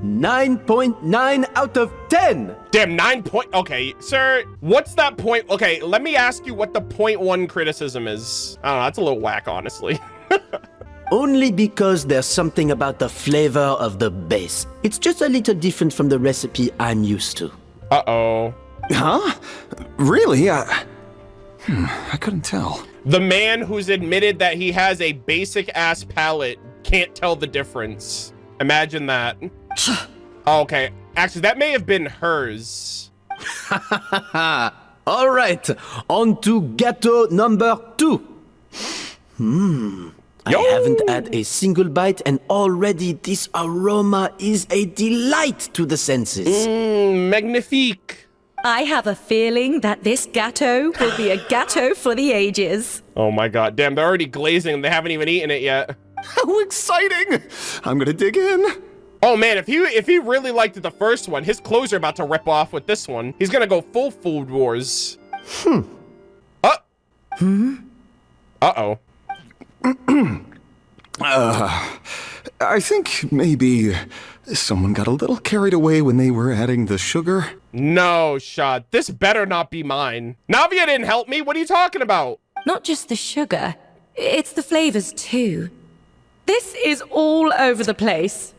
9.9 out of 10. Damn, 9 point. Okay, sir, what's that point? Okay, let me ask you what the 0.1 criticism is. I don't know, that's a little whack, honestly. Only because there's something about the flavor of the base. It's just a little different from the recipe I'm used to. Uh-oh. Huh? Really? I couldn't tell. The man who's admitted that he has a basic-ass palate can't tell the difference. Imagine that. Okay, actually, that may have been hers. All right, on to gâteau number 2. I haven't had a single bite, and already this aroma is a delight to the senses. Magnifique. I have a feeling that this gâteau will be a gâteau for the ages. Oh my God, damn, they're already glazing and they haven't even eaten it yet. How exciting! I'm gonna dig in. Oh man, if he really liked the first one, his clothes are about to rip off with this one. He's gonna go full Food Wars. Uh-oh. I think maybe someone got a little carried away when they were adding the sugar. No shot. This better not be mine. Navia didn't help me. What are you talking about? Not just the sugar, it's the flavors too. This is all over the place.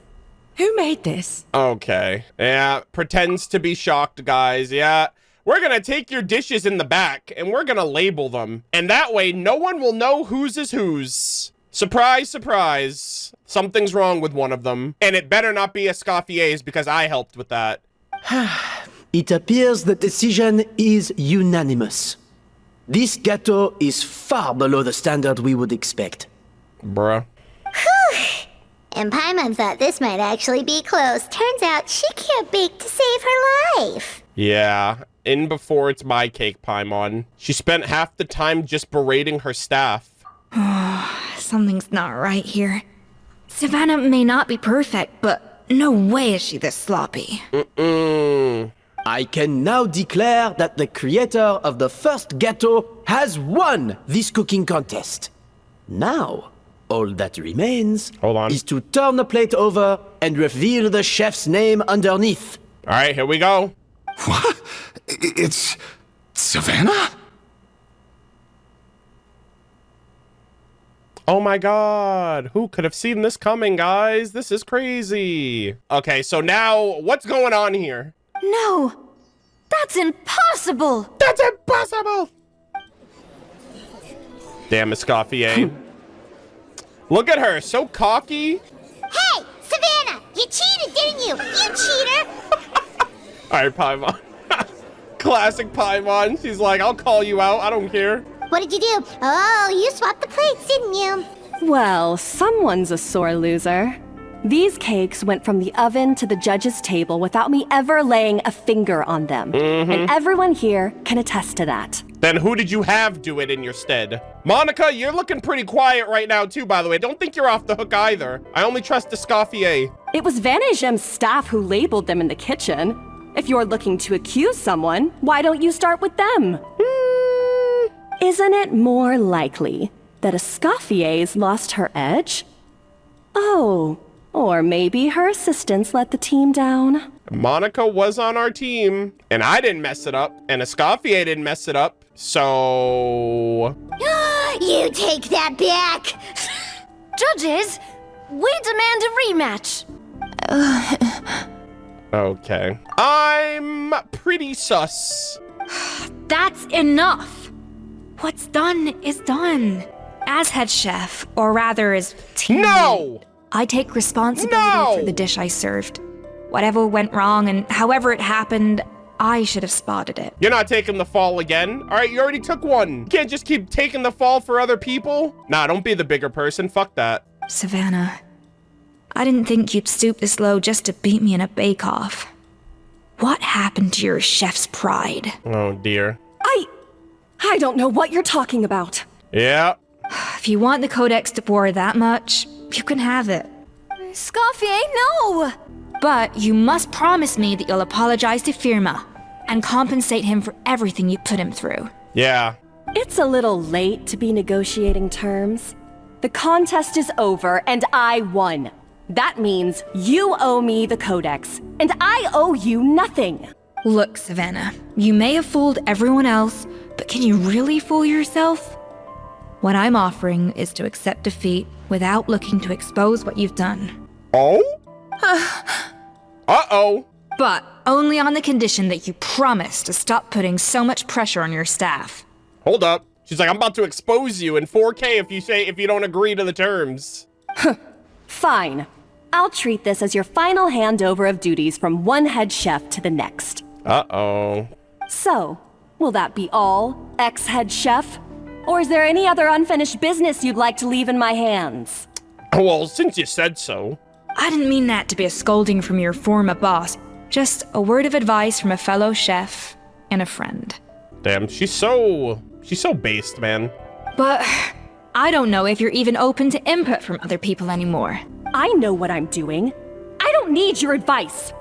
Who made this? Okay. Yeah, pretends to be shocked, guys. Yeah. We're gonna take your dishes in the back and we're gonna label them. And that way, no one will know whose is whose. Surprise, surprise. Something's wrong with one of them. And it better not be Escoffier's because I helped with that. It appears the decision is unanimous. This gâteau is far below the standard we would expect. Bruh. Whew. And Paimon thought this might actually be close. Turns out she can't bake to save her life. Yeah. In before it's my cake, Paimon. She spent half the time just berating her staff. Something's not right here. Savannah may not be perfect, but no way is she this sloppy. I can now declare that the creator of the first gâteau has won this cooking contest. Now, all that remains is to turn the plate over and reveal the chef's name underneath. All right, here we go. What? It's Savannah? Oh my God, who could have seen this coming, guys? This is crazy. Okay, so now what's going on here? No, that's impossible. That's impossible. Damn, Escoffier. Look at her, so cocky. Hey, Savannah, you cheated, didn't you? You cheater. All right, Paimon. Classic Paimon. She's like, I'll call you out. I don't care. What did you do? Oh, you swapped the plates, didn't you? Well, someone's a sore loser. These cakes went from the oven to the judge's table without me ever laying a finger on them. And everyone here can attest to that. Then who did you have do it in your stead? Monica, you're looking pretty quiet right now too, by the way. Don't think you're off the hook either. I only trust Escoffier. It was Van Gem's staff who labeled them in the kitchen. If you're looking to accuse someone, why don't you start with them? Isn't it more likely that Escoffier's lost her edge? Oh, or maybe her assistants let the team down. Monica was on our team, and I didn't mess it up, and Escoffier didn't mess it up, so... You take that back! Judges, we demand a rematch. Okay. I'm pretty sus. That's enough. What's done is done. As head chef, or rather as team No! lead, I take responsibility for the dish I served. Whatever went wrong and however it happened, I should have spotted it. You're not taking the fall again. All right, you already took one. You can't just keep taking the fall for other people. Nah, don't be the bigger person. Fuck that. Savannah, I didn't think you'd stoop this low just to beat me in a bake-off. What happened to your chef's pride? Oh, dear. I don't know what you're talking about. Yeah. If you want the Codex de Boer that much, you can have it. Escoffier, no! But you must promise me that you'll apologize to Firma and compensate him for everything you put him through. Yeah. It's a little late to be negotiating terms. The contest is over and I won. That means you owe me the Codex, and I owe you nothing. Look, Savannah, you may have fooled everyone else, but can you really fool yourself? What I'm offering is to accept defeat without looking to expose what you've done. Oh? Uh-oh. But only on the condition that you promise to stop putting so much pressure on your staff. Hold up. She's like, I'm about to expose you in 4K if you don't agree to the terms. Fine. I'll treat this as your final handover of duties from one head chef to the next. Uh-oh. So, will that be all, ex-head chef? Or is there any other unfinished business you'd like to leave in my hands? Well, since you said so. I didn't mean that to be a scolding from your former boss. Just a word of advice from a fellow chef and a friend. Damn, she's so based, man. But I don't know if you're even open to input from other people anymore. I know what I'm doing. I don't need your advice.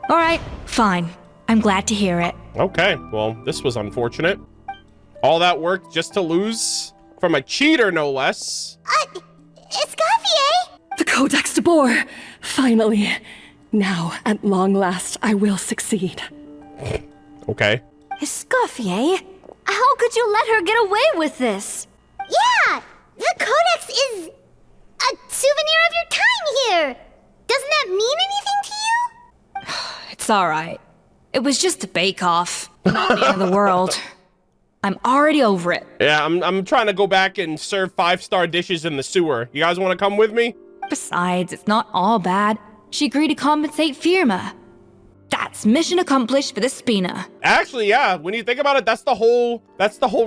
All right, fine. I'm glad to hear it. Okay, well, this was unfortunate. All that work just to lose? From a cheater, no less. Escoffier? The Codex de Boer! Finally. Now, at long last, I will succeed. Okay. Escoffier? How could you let her get away with this? Yeah! The Codex is a souvenir of your time here! Doesn't that mean anything to you? It's all right. It was just a bake-off. Not the end of the world. I'm already over it. Yeah, I'm trying to go back and serve 5-star dishes in the sewer. You guys want to come with me? Besides, it's not all bad. She agreed to compensate Firma. That's mission accomplished for the Spina. Actually, yeah, when you think about it, that's the whole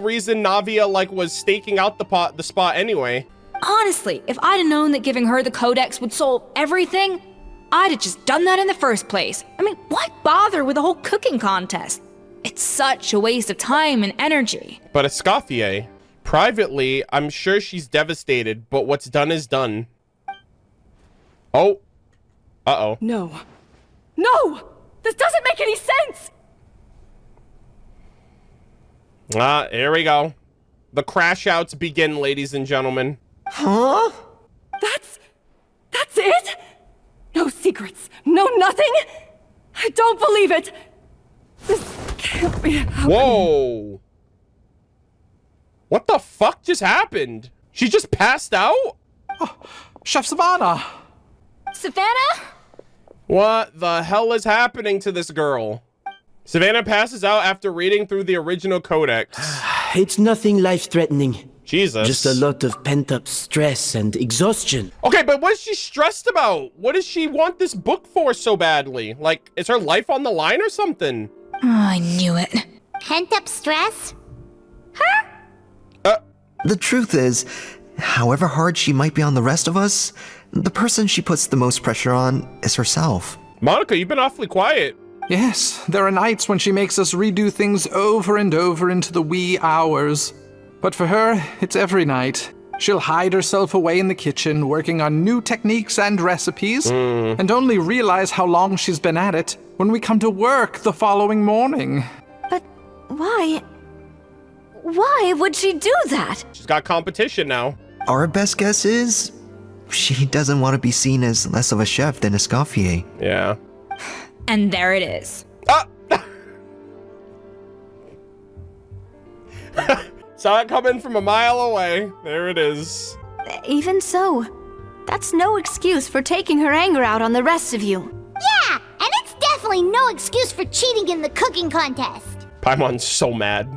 reason Navia was staking out the spot anyway. Honestly, if I'd have known that giving her the Codex would solve everything, I'd have just done that in the first place. I mean, why bother with the whole cooking contest? It's such a waste of time and energy. But Escoffier, privately, I'm sure she's devastated, but what's done is done. Oh. Uh-oh. No. No! This doesn't make any sense! Here we go. The crash outs begin, ladies and gentlemen. Huh? That's it? No secrets, no nothing? I don't believe it! This can't be happening. Whoa! What the fuck just happened? She just passed out? Oh, Chef Savannah! Savannah? What the hell is happening to this girl? Savannah passes out after reading through the original codex. It's nothing life-threatening. Jesus. Just a lot of pent-up stress and exhaustion. Okay, but what is she stressed about? What does she want this book for so badly? Like, is her life on the line or something? Oh, I knew it. Pent-up stress? The truth is, however hard she might be on the rest of us, the person she puts the most pressure on is herself. Monica, you've been awfully quiet. Yes, there are nights when she makes us redo things over and over into the wee hours. But for her, it's every night. She'll hide herself away in the kitchen, working on new techniques and recipes, and only realize how long she's been at it when we come to work the following morning. But why? Why would she do that? She's got competition now. Our best guess is she doesn't want to be seen as less of a chef than Escoffier. Yeah. And there it is. Saw it coming from a mile away. There it is. Even so, that's no excuse for taking her anger out on the rest of you. Yeah, and it's definitely no excuse for cheating in the cooking contest. Paimon's so mad.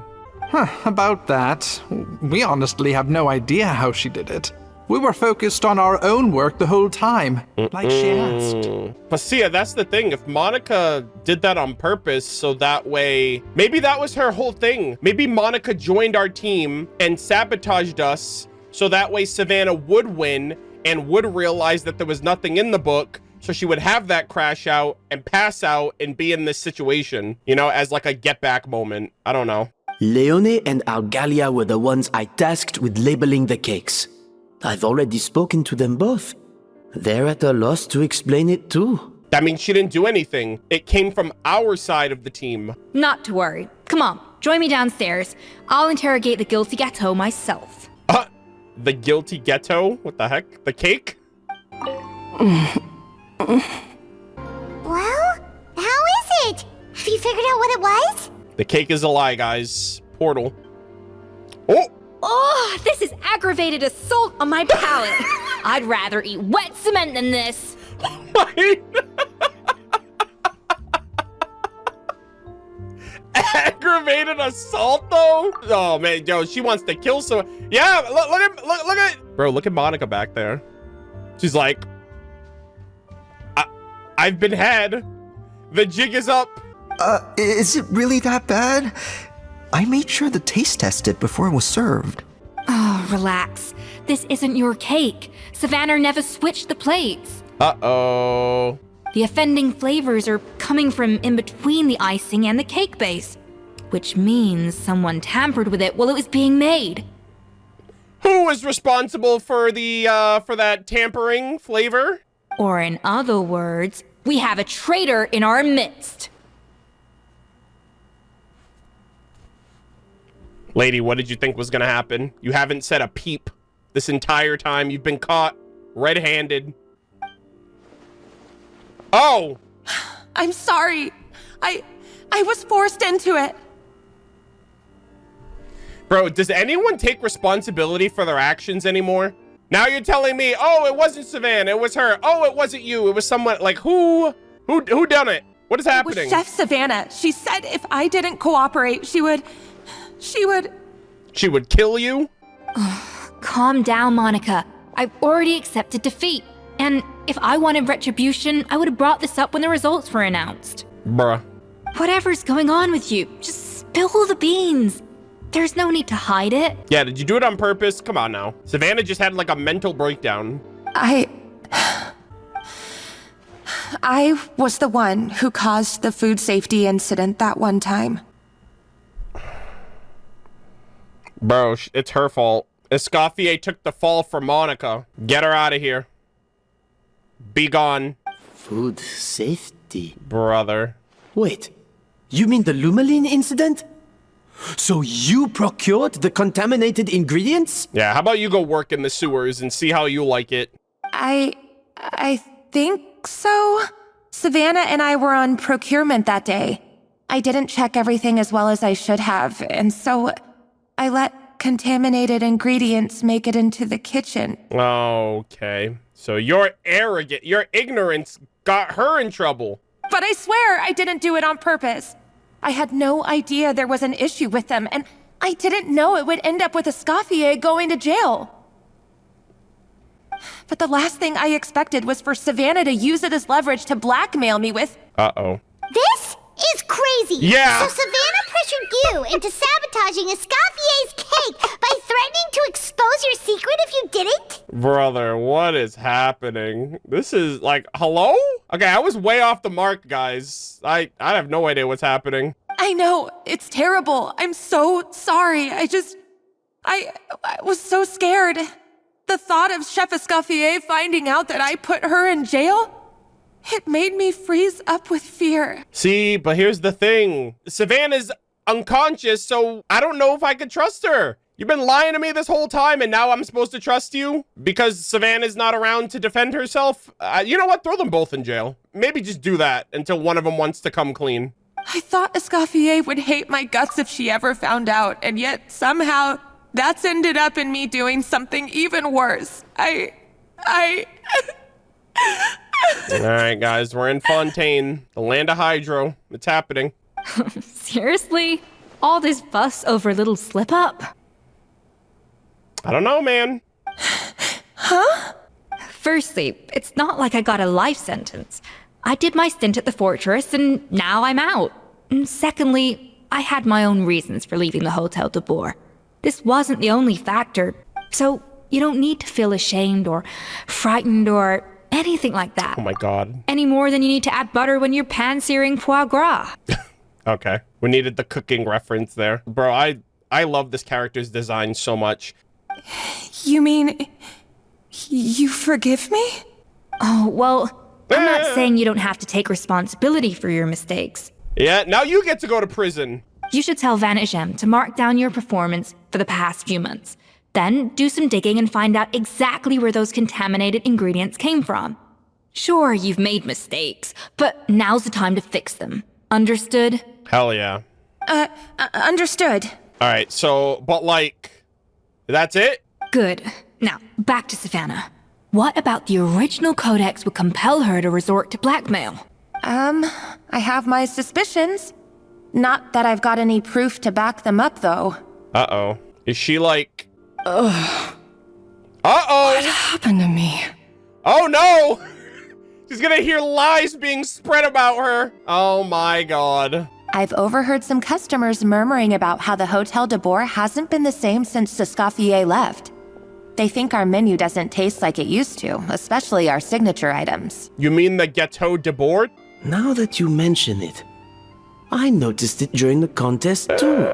About that, we honestly have no idea how she did it. We were focused on our own work the whole time, like she asked. But see, that's the thing. If Monica did that on purpose, so that way, maybe that was her whole thing. Maybe Monica joined our team and sabotaged us, so that way Savannah would win and would realize that there was nothing in the book, so she would have that crash out and pass out and be in this situation, you know, as like a get back moment. I don't know. Leone and Algalia were the ones I tasked with labeling the cakes. I've already spoken to them both. They're at a loss to explain it too. That means she didn't do anything. It came from our side of the team. Not to worry. Come on, join me downstairs. I'll interrogate the guilty ghetto myself. The guilty ghetto? What the heck? The cake? Well, how is it? Have you figured out what it was? The cake is a lie, guys. Portal. Oh, this is aggravated assault on my palate. I'd rather eat wet cement than this. Aggravated assault, though? Oh, man, yo, she wants to kill someone. Yeah, look at... Bro, look at Monica back there. She's like, I've been had. The jig is up. Is it really that bad? I made sure to taste test it before it was served. Oh, relax. This isn't your cake. Savannah never switched the plates. Uh-oh. The offending flavors are coming from in between the icing and the cake base, which means someone tampered with it while it was being made. Who was responsible for the, for that tampering flavor? Or in other words, we have a traitor in our midst. Lady, what did you think was gonna happen? You haven't said a peep this entire time. You've been caught red-handed. Oh! I'm sorry. I was forced into it. Bro, does anyone take responsibility for their actions anymore? Now you're telling me, oh, it wasn't Savannah, it was her. Oh, it wasn't you, it was someone, like, who done it? What is happening? It was Chef Savannah. She said if I didn't cooperate, she would kill you? Calm down, Monica. I've already accepted defeat. And if I wanted retribution, I would have brought this up when the results were announced. Bruh. Whatever's going on with you, just spill the beans. There's no need to hide it. Yeah, did you do it on purpose? Come on now. Savannah just had like a mental breakdown. I was the one who caused the food safety incident that one time. Bro, it's her fault. Escoffier took the fall for Monica. Get her out of here. Be gone. Food safety? Brother. Wait, you mean the Lumaline incident? So you procured the contaminated ingredients? Yeah, how about you go work in the sewers and see how you like it? I think so. Savannah and I were on procurement that day. I didn't check everything as well as I should have, and so I let contaminated ingredients make it into the kitchen. Okay. So your ignorance got her in trouble. But I swear I didn't do it on purpose. I had no idea there was an issue with them, and I didn't know it would end up with Escoffier going to jail. But the last thing I expected was for Savannah to use it as leverage to blackmail me with... Uh-oh. This is crazy. Yeah. So Savannah pressured you into sabotaging Escoffier's cake by threatening to expose your secret if you didn't? Brother, what is happening? This is like, hello? Okay, I was way off the mark, guys. I have no idea what's happening. I know, it's terrible. I'm so sorry. I was so scared. The thought of Chef Escoffier finding out that I put her in jail, it made me freeze up with fear. See, but here's the thing. Savannah's unconscious, so I don't know if I could trust her. You've been lying to me this whole time, and now I'm supposed to trust you because Savannah's not around to defend herself? You know what? Throw them both in jail. Maybe just do that until one of them wants to come clean. I thought Escoffier would hate my guts if she ever found out, and yet somehow that's ended up in me doing something even worse. All right, guys, we're in Fontaine, the land of Hydro. It's happening. Seriously? All this fuss over a little slip-up? I don't know, man. Huh? Firstly, it's not like I got a life sentence. I did my stint at the fortress, and now I'm out. And secondly, I had my own reasons for leaving the Hotel de Boer. This wasn't the only factor, so you don't need to feel ashamed or frightened or anything like that. Oh my god. Any more than you need to add butter when you're pan-searing foie gras. Okay. We needed the cooking reference there. Bro, I love this character's design so much. You mean, you forgive me? Oh, well, I'm not saying you don't have to take responsibility for your mistakes. Yeah, now you get to go to prison. You should tell Vanagem to mark down your performance for the past few months. Then do some digging and find out exactly where those contaminated ingredients came from. Sure, you've made mistakes, but now's the time to fix them. Understood? Hell yeah. Understood. All right, so, but like, that's it? Good. Now, back to Savannah. What about the original codex would compel her to resort to blackmail? I have my suspicions. Not that I've got any proof to back them up, though. Uh-oh. Is she like... Ugh. Uh-oh! What happened to me? Oh, no! She's gonna hear lies being spread about her. Oh, my God. I've overheard some customers murmuring about how the Hotel de Boer hasn't been the same since Escoffier left. They think our menu doesn't taste like it used to, especially our signature items. You mean the Gâteau de Boer? Now that you mention it, I noticed it during the contest too.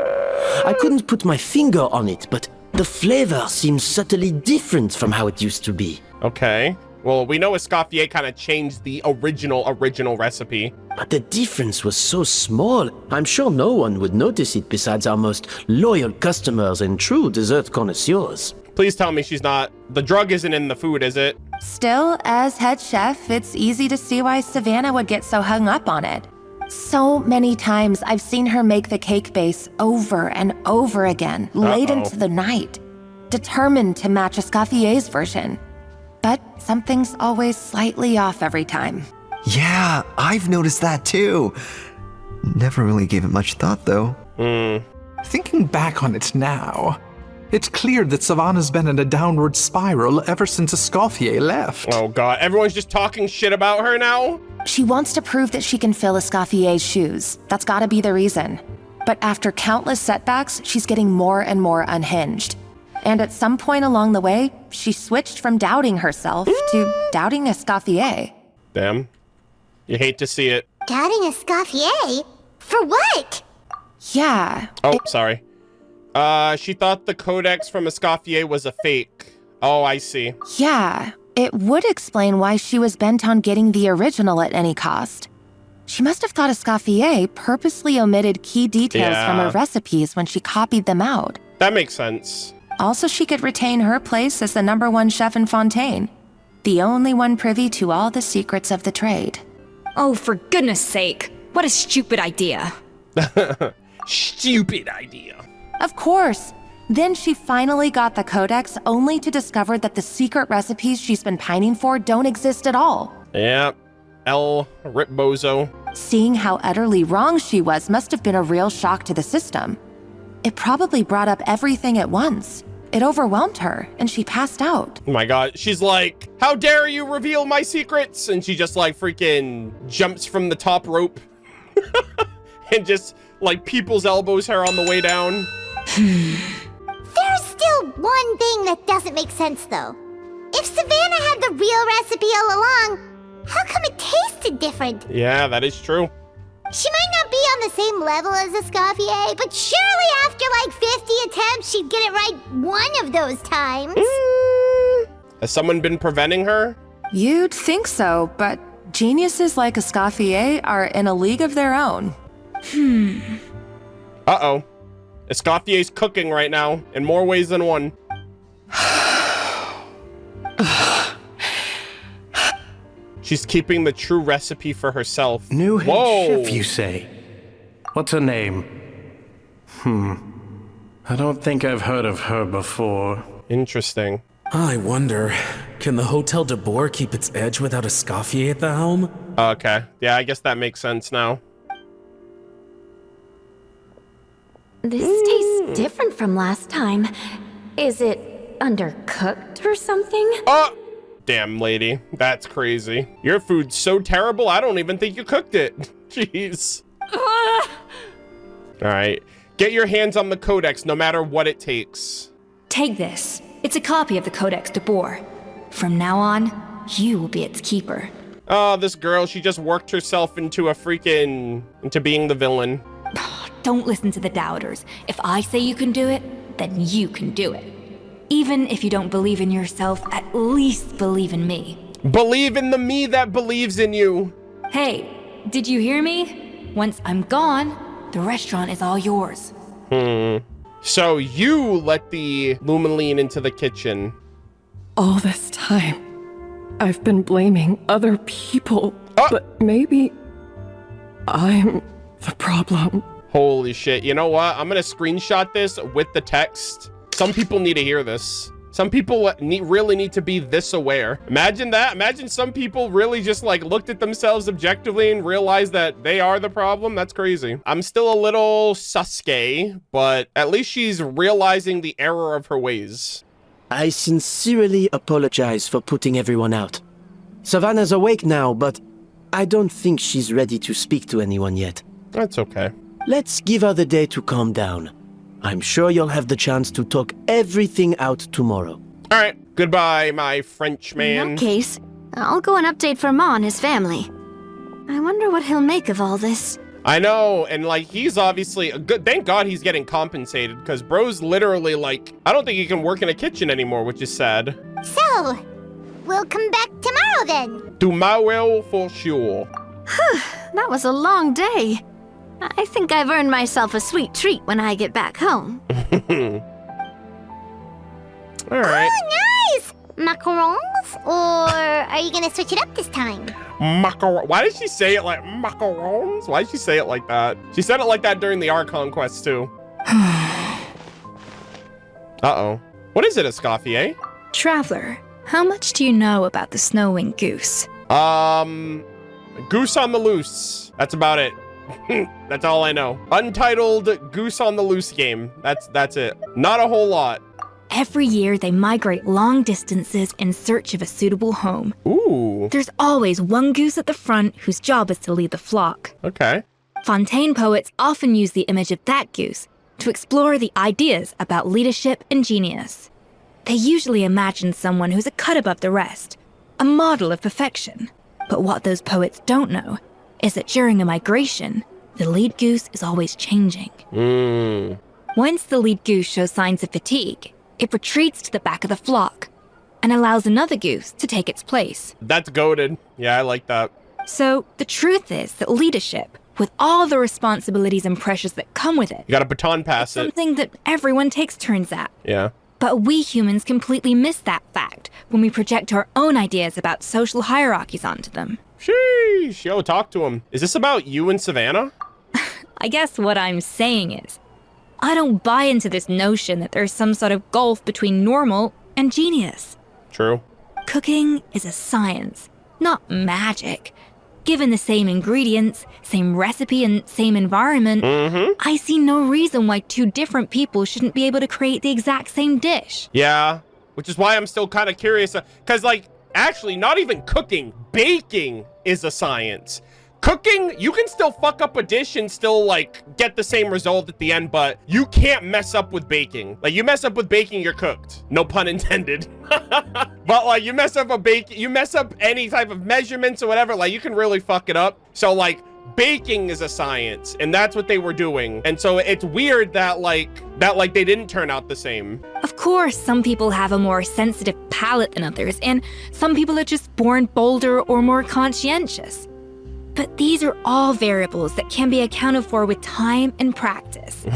I couldn't put my finger on it, but the flavor seems subtly different from how it used to be. Okay. Well, we know Escoffier kind of changed the original recipe. But the difference was so small, I'm sure no one would notice it besides our most loyal customers and true dessert connoisseurs. Please tell me she's not... The drug isn't in the food, is it? Still, as head chef, it's easy to see why Savannah would get so hung up on it. So many times I've seen her make the cake base over and over again, late into the night, determined to match Escoffier's version. But something's always slightly off every time. Yeah, I've noticed that too. Never really gave it much thought, though. Thinking back on it now, it's clear that Savannah's been in a downward spiral ever since Escoffier left. Oh god, everyone's just talking shit about her now? She wants to prove that she can fill Escoffier's shoes. That's gotta be the reason. But after countless setbacks, she's getting more and more unhinged. And at some point along the way, she switched from doubting herself to doubting Escoffier. Damn. You hate to see it. Doubting Escoffier? For what? Yeah. Oh, sorry. She thought the codex from Escoffier was a fake. Oh, I see. Yeah, it would explain why she was bent on getting the original at any cost. She must have thought Escoffier purposely omitted key details from her recipes when she copied them out. That makes sense. Also, she could retain her place as the #1 chef in Fontaine, the only one privy to all the secrets of the trade. Oh, for goodness sake. What a stupid idea. Stupid idea. Of course. Then she finally got the codex only to discover that the secret recipes she's been pining for don't exist at all. Yep. El Ripbozo. Seeing how utterly wrong she was must have been a real shock to the system. It probably brought up everything at once. It overwhelmed her, and she passed out. Oh my god. She's like, how dare you reveal my secrets? And she just like freaking jumps from the top rope. and just like people's elbows her on the way down. There's still one thing that doesn't make sense, though. If Savannah had the real recipe all along, how come it tasted different? Yeah, that is true. She might not be on the same level as Escoffier, but surely after like 50 attempts, she'd get it right one of those times. Has someone been preventing her? You'd think so, but geniuses like Escoffier are in a league of their own. Uh-oh. Escoffier's cooking right now, in more ways than one. She's keeping the true recipe for herself. New head chef, you say? What's her name? I don't think I've heard of her before. Interesting. I wonder, can the Hotel de Boer keep its edge without Escoffier at the helm? Okay. Yeah, I guess that makes sense now. This tastes different from last time. Is it undercooked or something? Oh! Damn, lady. That's crazy. Your food's so terrible, I don't even think you cooked it. Jeez. Alright. Get your hands on the codex, no matter what it takes. Take this. It's a copy of the Codex de Boer. From now on, you will be its keeper. Oh, this girl, she just worked herself into into being the villain. Don't listen to the doubters. If I say you can do it, then you can do it. Even if you don't believe in yourself, at least believe in me. Believe in the me that believes in you. Hey, did you hear me? Once I'm gone, the restaurant is all yours. So you let the Lumiline into the kitchen. All this time, I've been blaming other people, but maybe I'm the problem. Holy shit. You know what? I'm gonna screenshot this with the text. Some people need to hear this. Some people really need to be this aware. Imagine that. Imagine some people really just like looked at themselves objectively and realized that they are the problem. That's crazy. I'm still a little suske, but at least she's realizing the error of her ways. I sincerely apologize for putting everyone out. Savannah's awake now, but I don't think she's ready to speak to anyone yet. That's okay. Let's give her the day to calm down. I'm sure you'll have the chance to talk everything out tomorrow. All right. Goodbye, my French man. In that case, I'll go and update for Ma and his family. I wonder what he'll make of all this. I know, and like he's obviously a good. Thank God he's getting compensated, because bro's literally like, I don't think he can work in a kitchen anymore, which is sad. So, we'll come back tomorrow then. Tomorrow for sure. That was a long day. I think I've earned myself a sweet treat when I get back home. All right. Oh, nice! Macarons? Or are you gonna switch it up this time? Macaron. Why did she say it like macarons? Why did she say it like that? She said it like that during the Archon quest too. Uh-oh. What is it, Escoffier? Traveler, how much do you know about the snow-winged goose? Goose on the loose. That's about it. That's all I know. Untitled Goose on the Loose game. That's it. Not a whole lot. Every year, they migrate long distances in search of a suitable home. Ooh. There's always one goose at the front whose job is to lead the flock. Okay. Fontaine poets often use the image of that goose to explore the ideas about leadership and genius. They usually imagine someone who's a cut above the rest, a model of perfection. But what those poets don't know is that during a migration, the lead goose is always changing. Once the lead goose shows signs of fatigue, it retreats to the back of the flock and allows another goose to take its place. That's goated. Yeah, I like that. So the truth is that leadership, with all the responsibilities and pressures that come with it, You got to baton pass it. something that everyone takes turns at. Yeah. But we humans completely miss that fact when we project our own ideas about social hierarchies onto them. Sheesh. Yo, talk to him. Is this about you and Savannah? I guess what I'm saying is, I don't buy into this notion that there's some sort of gulf between normal and genius. True. Cooking is a science, not magic. Given the same ingredients, same recipe, and same environment, I see no reason why two different people shouldn't be able to create the exact same dish. Yeah, which is why I'm still kind of curious, because like, actually, not even cooking, baking is a science. Cooking, you can still fuck up a dish and still like get the same result at the end, but you can't mess up with baking. Like you mess up with baking, you're cooked. No pun intended. But like you mess up any type of measurements or whatever, like you can really fuck it up. So like baking is a science, and that's what they were doing. And so it's weird that they didn't turn out the same. Of course, some people have a more sensitive palate than others, and some people are just born bolder or more conscientious. But these are all variables that can be accounted for with time and practice.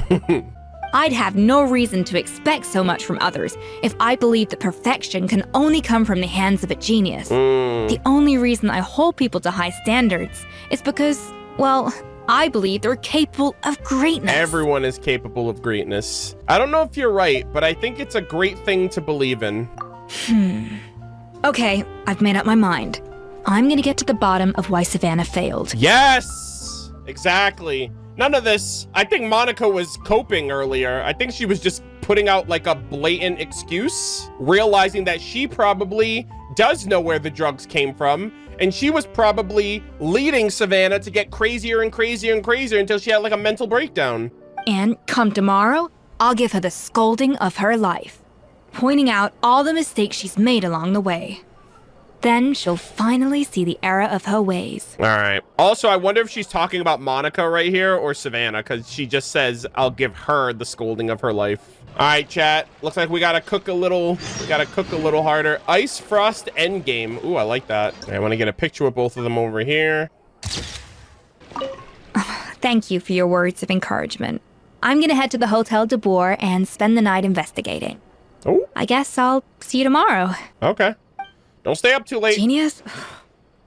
I'd have no reason to expect so much from others if I believed that perfection can only come from the hands of a genius. The only reason I hold people to high standards is because, well, I believe they're capable of greatness. Everyone is capable of greatness. I don't know if you're right, but I think it's a great thing to believe in. Okay, I've made up my mind. I'm gonna get to the bottom of why Savannah failed. Yes! Exactly. None of this. I think Monica was coping earlier. I think she was just putting out like a blatant excuse, realizing that she probably does know where the drugs came from, and she was probably leading Savannah to get crazier and crazier and crazier until she had like a mental breakdown. And come tomorrow, I'll give her the scolding of her life, pointing out all the mistakes she's made along the way. Then she'll finally see the error of her ways. All right. Also, I wonder if she's talking about Monica right here or Savannah, because she just says, I'll give her the scolding of her life. All right, chat. Looks like we gotta cook a little harder. Ice Frost Endgame. Ooh, I like that. I want to get a picture with both of them over here. Thank you for your words of encouragement. I'm gonna head to the Hotel de Boer and spend the night investigating. Oh. I guess I'll see you tomorrow. Okay. Don't stay up too late. Genius?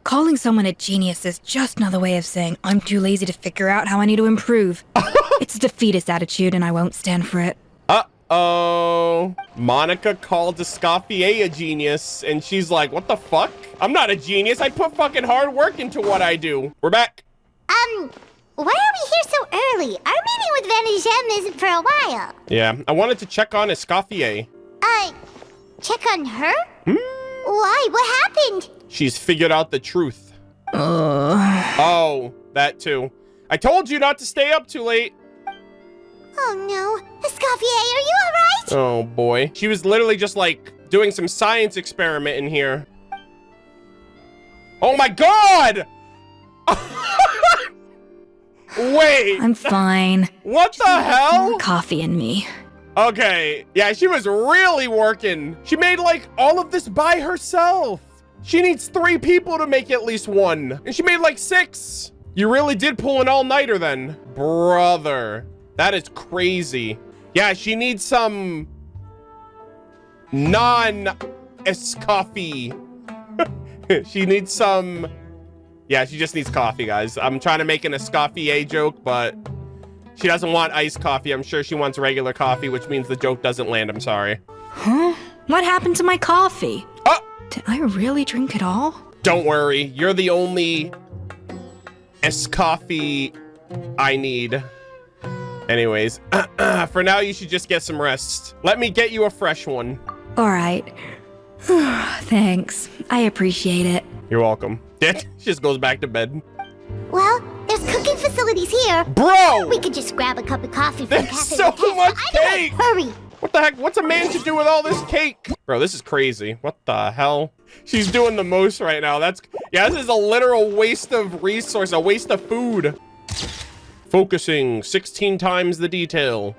Calling someone a genius is just another way of saying I'm too lazy to figure out how I need to improve. It's a defeatist attitude and I won't stand for it. Uh-oh. Monica called Escoffier a genius, and she's like, what the fuck? I'm not a genius. I put fucking hard work into what I do. We're back. Why are we here so early? Our meeting with Vanigem isn't for a while. Yeah, I wanted to check on Escoffier. Check on her? Why? What happened? She's figured out the truth. Oh, that too. I told you not to stay up too late. Oh no. Escoffier, are you alright? Oh boy. She was literally just like doing some science experiment in here. Oh my god! Wait. I'm fine. What the hell? More coffee in me. Okay. Yeah, she was really working. She made like all of this by herself. She needs 3 people to make at least 1. And she made like 6. You really did pull an all-nighter then. Brother. That is crazy. Yeah, she needs some non-escoffee. She needs some... Yeah, she just needs coffee, guys. I'm trying to make an Escoffier joke, but she doesn't want iced coffee. I'm sure she wants regular coffee, which means the joke doesn't land. I'm sorry. Huh? What happened to my coffee? Did I really drink it all? Don't worry. You're the only Escoffier I need. Anyways, for now, you should just get some rest. Let me get you a fresh one. All right. Thanks. I appreciate it. You're welcome. She just goes back to bed. Well, there's cooking facilities here. Bro! We could just grab a cup of coffee from Cafe so Vitesse. much Either way, cake! hurry! What the heck? What's a man to do with all this cake? Bro, this is crazy. What the hell? She's doing the most right now. Yeah, this is a literal waste of resource, a waste of food. Focusing 16 times the detail.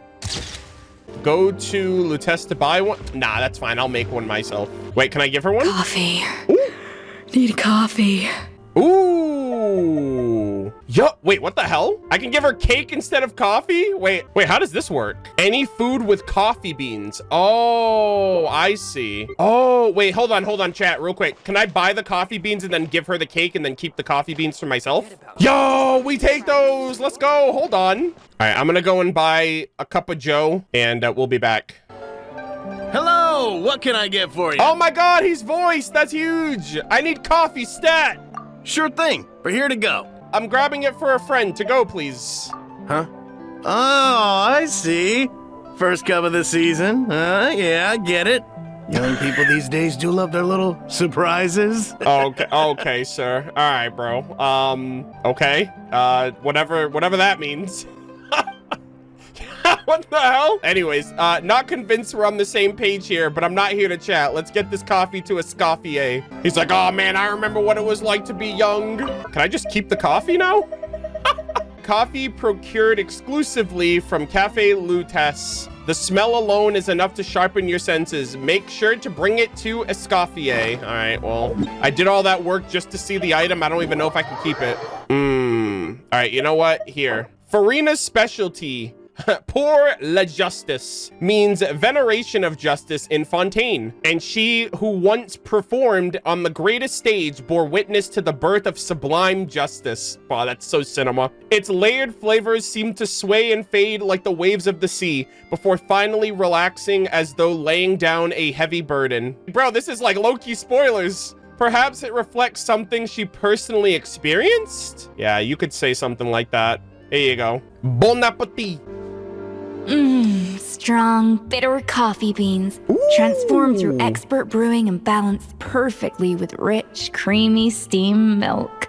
Go to Lutece to buy one. Nah, that's fine. I'll make one myself. Wait, can I give her one? Coffee. Ooh. Need coffee. Ooh. Yo, wait, what the hell? I can give her cake instead of coffee? Wait, how does this work? Any food with coffee beans. Oh, I see. Oh, wait, hold on, chat, real quick. Can I buy the coffee beans and then give her the cake and then keep the coffee beans for myself? Yo, we take those. Let's go. Hold on. All right, I'm gonna go and buy a cup of Joe and we'll be back. Hello, what can I get for you? Oh my god, he's voiced. That's huge. I need coffee stat. Sure thing. We're here to go. I'm grabbing it for a friend. To go, please. Huh? Oh, I see. First cup of the season. Yeah, I get it. Young people these days do love their little surprises. Okay, sir. All right, bro. Okay. Whatever that means. What the hell? Anyways, not convinced we're on the same page here, but I'm not here to chat. Let's get this coffee to Escoffier. He's like, oh man, I remember what it was like to be young. Can I just keep the coffee now? Coffee procured exclusively from Cafe Lutece. The smell alone is enough to sharpen your senses. Make sure to bring it to Escoffier. All right, well, I did all that work just to see the item. I don't even know if I can keep it. All right, you know what? Here. Farina's specialty. Pour la justice means veneration of justice in Fontaine, and she who once performed on the greatest stage bore witness to the birth of sublime justice. Wow, that's so cinema. Its layered flavors seem to sway and fade like the waves of the sea before finally relaxing as though laying down a heavy burden. Bro, this is like low-key spoilers. Perhaps it reflects something she personally experienced? Yeah, you could say something like that. Here you go. Bon appetit. Strong, bitter coffee beans, transformed through expert brewing and balanced perfectly with rich, creamy steam milk.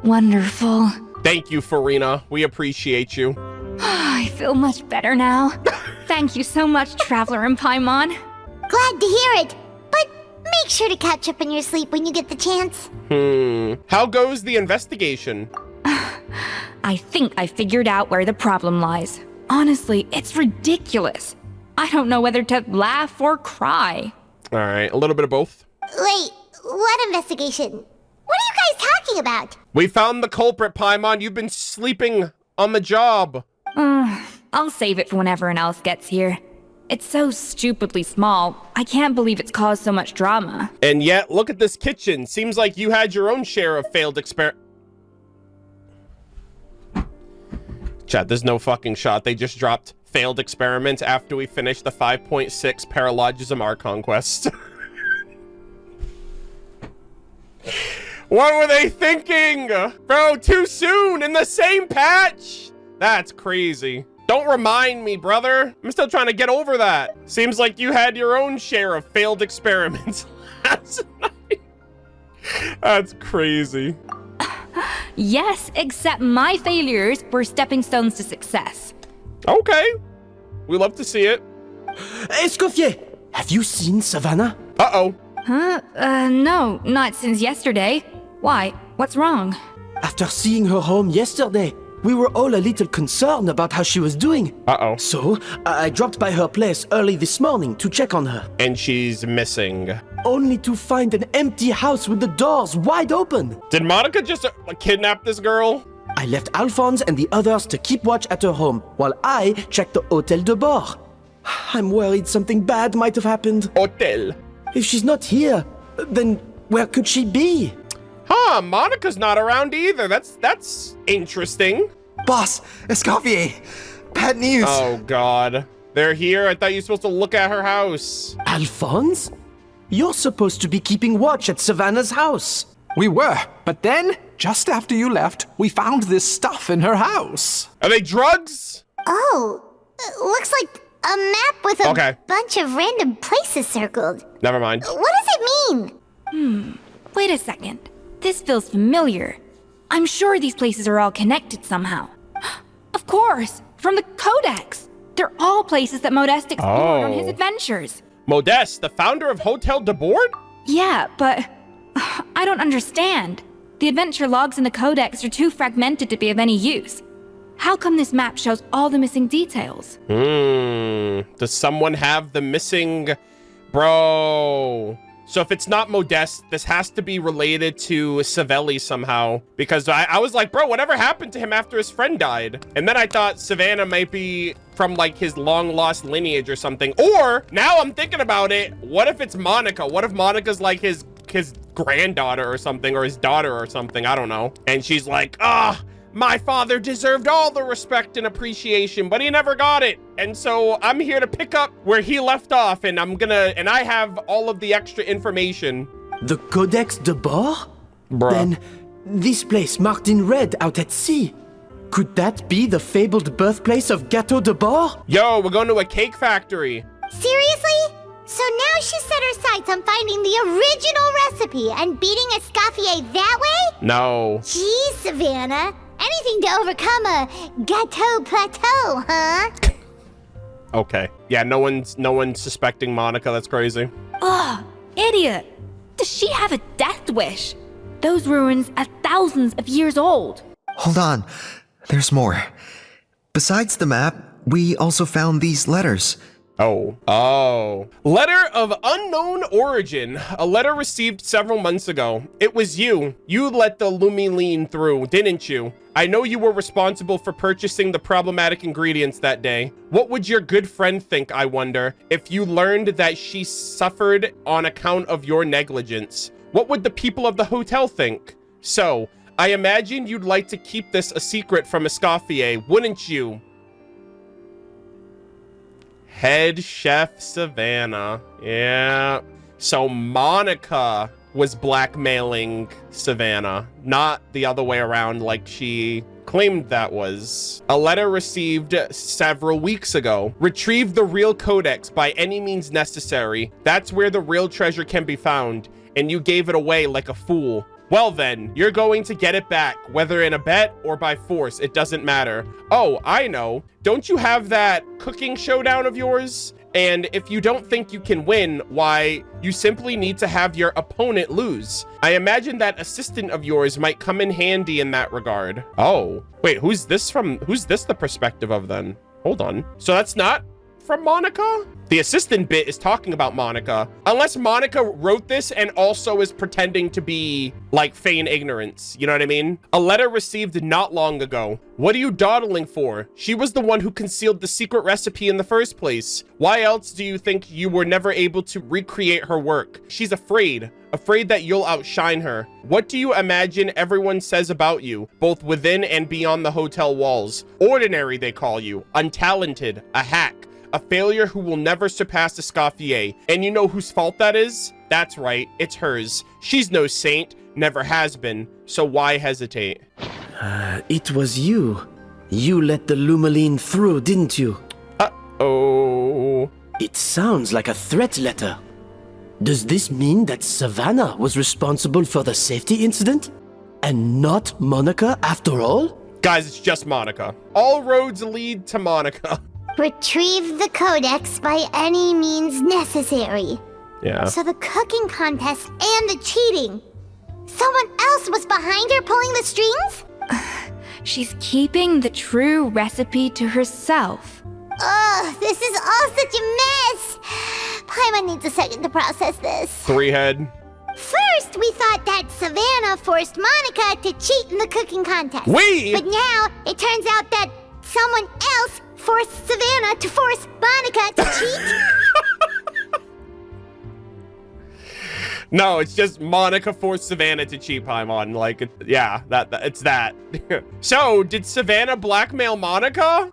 Wonderful. Thank you, Farina. We appreciate you. I feel much better now. Thank you so much, Traveler and Paimon. Glad to hear it, but make sure to catch up on your sleep when you get the chance. How goes the investigation? I think I figured out where the problem lies. Honestly, it's ridiculous. I don't know whether to laugh or cry. All right, a little bit of both. Wait, what investigation? What are you guys talking about? We found the culprit, Paimon. You've been sleeping on the job. I'll save it for when everyone else gets here. It's so stupidly small. I can't believe it's caused so much drama. And yet, look at this kitchen. Seems like you had your own share of failed Chat, there's no fucking shot. They just dropped failed experiments after we finished the 5.6 Paralogism Archon quest. What were they thinking? Bro, too soon in the same patch? That's crazy. Don't remind me, brother. I'm still trying to get over that. Seems like you had your own share of failed experiments last night. That's crazy. Yes, except my failures were stepping stones to success. Okay. We love to see it. Escoffier, have you seen Savannah? Uh-oh. Huh? No, not since yesterday. Why? What's wrong? After seeing her home yesterday, we were all a little concerned about how she was doing. Uh-oh. So, I dropped by her place early this morning to check on her. And she's missing. Only to find an empty house with the doors wide open. Did Monica just kidnap this girl? I left Alphonse and the others to keep watch at her home, while I checked the Hotel de Bord. I'm worried something bad might have happened. Hotel. If she's not here, then where could she be? Huh, Monica's not around either. That's interesting. Boss, Escoffier, bad news. Oh, God. They're here? I thought you were supposed to look at her house. Alphonse? You're supposed to be keeping watch at Savannah's house. We were, but then, just after you left, we found this stuff in her house. Are they drugs? Oh, looks like a map with a bunch of random places circled. Never mind. What does it mean? Wait a second. This feels familiar. I'm sure these places are all connected somehow. Of course, from the Codex. They're all places that Modeste explored on his adventures. Modeste, the founder of Hotel de Bord? Yeah, but I don't understand. The adventure logs in the Codex are too fragmented to be of any use. How come this map shows all the missing details? Does someone have the missing... Bro... So if it's not Modeste, this has to be related to Savelli somehow. Because I was like, bro, whatever happened to him after his friend died? And then I thought Savannah might be from like his long lost lineage or something. Or now I'm thinking about it. What if it's Monica? What if Monica's like his granddaughter or something, or his daughter or something? I don't know. And she's like, my father deserved all the respect and appreciation, but he never got it. And so I'm here to pick up where he left off, and I have all of the extra information. The Codex de Bord? Bruh. Then, this place marked in red out at sea. Could that be the fabled birthplace of Gâteau de Bord? Yo, we're going to a cake factory. Seriously? So now she set her sights on finding the original recipe and beating Escoffier that way? No. Geez, Savannah. Anything to overcome a gâteau plateau, huh? Okay. Yeah, no one's suspecting Monica. That's crazy. Ugh, idiot. Does she have a death wish? Those ruins are thousands of years old. Hold on. There's more. Besides the map, we also found these letters. Oh. Letter of unknown origin. A letter received several months ago. It was you. You let the Lumiline through, didn't you? I know you were responsible for purchasing the problematic ingredients that day. What would your good friend think, I wonder, if you learned that she suffered on account of your negligence? What would the people of the hotel think? So, I imagine you'd like to keep this a secret from Escoffier, wouldn't you? Head Chef Savannah. Yeah. So Monica was blackmailing Savannah, not the other way around like she claimed that was. A letter received several weeks ago. Retrieve the real codex by any means necessary. That's where the real treasure can be found, and you gave it away like a fool. Well then, you're going to get it back, whether in a bet or by force, it doesn't matter. Oh, I know. Don't you have that cooking showdown of yours? And if you don't think you can win, why, you simply need to have your opponent lose. I imagine that assistant of yours might come in handy in that regard. Oh, wait, who's this the perspective of then? Hold on. So that's not from Monica? The assistant bit is talking about Monica. Unless Monica wrote this and also is pretending to be like feign ignorance. You know what I mean? A letter received not long ago. What are you dawdling for? She was the one who concealed the secret recipe in the first place. Why else do you think you were never able to recreate her work? She's afraid that you'll outshine her. What do you imagine everyone says about you, both within and beyond the hotel walls? Ordinary, they call you. Untalented. A hack. A failure who will never surpass Escoffier. And you know whose fault that is? That's right, it's hers. She's no saint, never has been. So why hesitate? It was you. You let the Lumiline through, didn't you? Uh-oh. It sounds like a threat letter. Does this mean that Savannah was responsible for the safety incident? And not Monica after all? Guys, it's just Monica. All roads lead to Monica. Retrieve the codex by any means necessary. Yeah. So the cooking contest and the cheating. Someone else was behind her pulling the strings? She's keeping the true recipe to herself. Ugh, this is all such a mess. Paimon needs a second to process this. 3-head. First, we thought that Savannah forced Monica to cheat in the cooking contest. Wait! But now, it turns out that someone else forced Savannah to force Monica to cheat? No, it's just Monica forced Savannah to cheat, Paimon. Like, yeah, it's that. So, did Savannah blackmail Monica?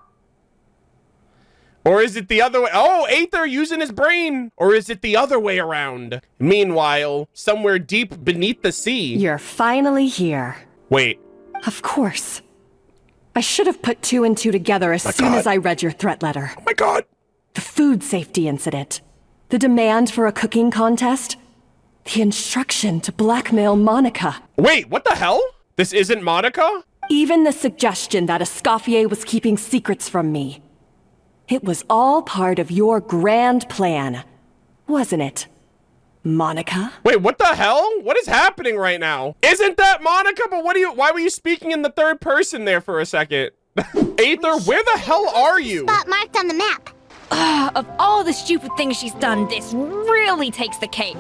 Or is it the other way? Oh, Aether using his brain. Or is it the other way around? Meanwhile, somewhere deep beneath the sea. You're finally here. Wait. Of course. I should have put 2 and 2 together as soon as I read your threat letter. Oh my god. The food safety incident. The demand for a cooking contest. The instruction to blackmail Monica. Wait, what the hell? This isn't Monica? Even the suggestion that Escoffier was keeping secrets from me. It was all part of your grand plan, wasn't it, Monica? Wait, what the hell? What is happening right now? Isn't that Monica? But why were you speaking in the third person there for a second? Aether, where the hell are you? Spot marked on the map. Of all the stupid things she's done, this really takes the cake.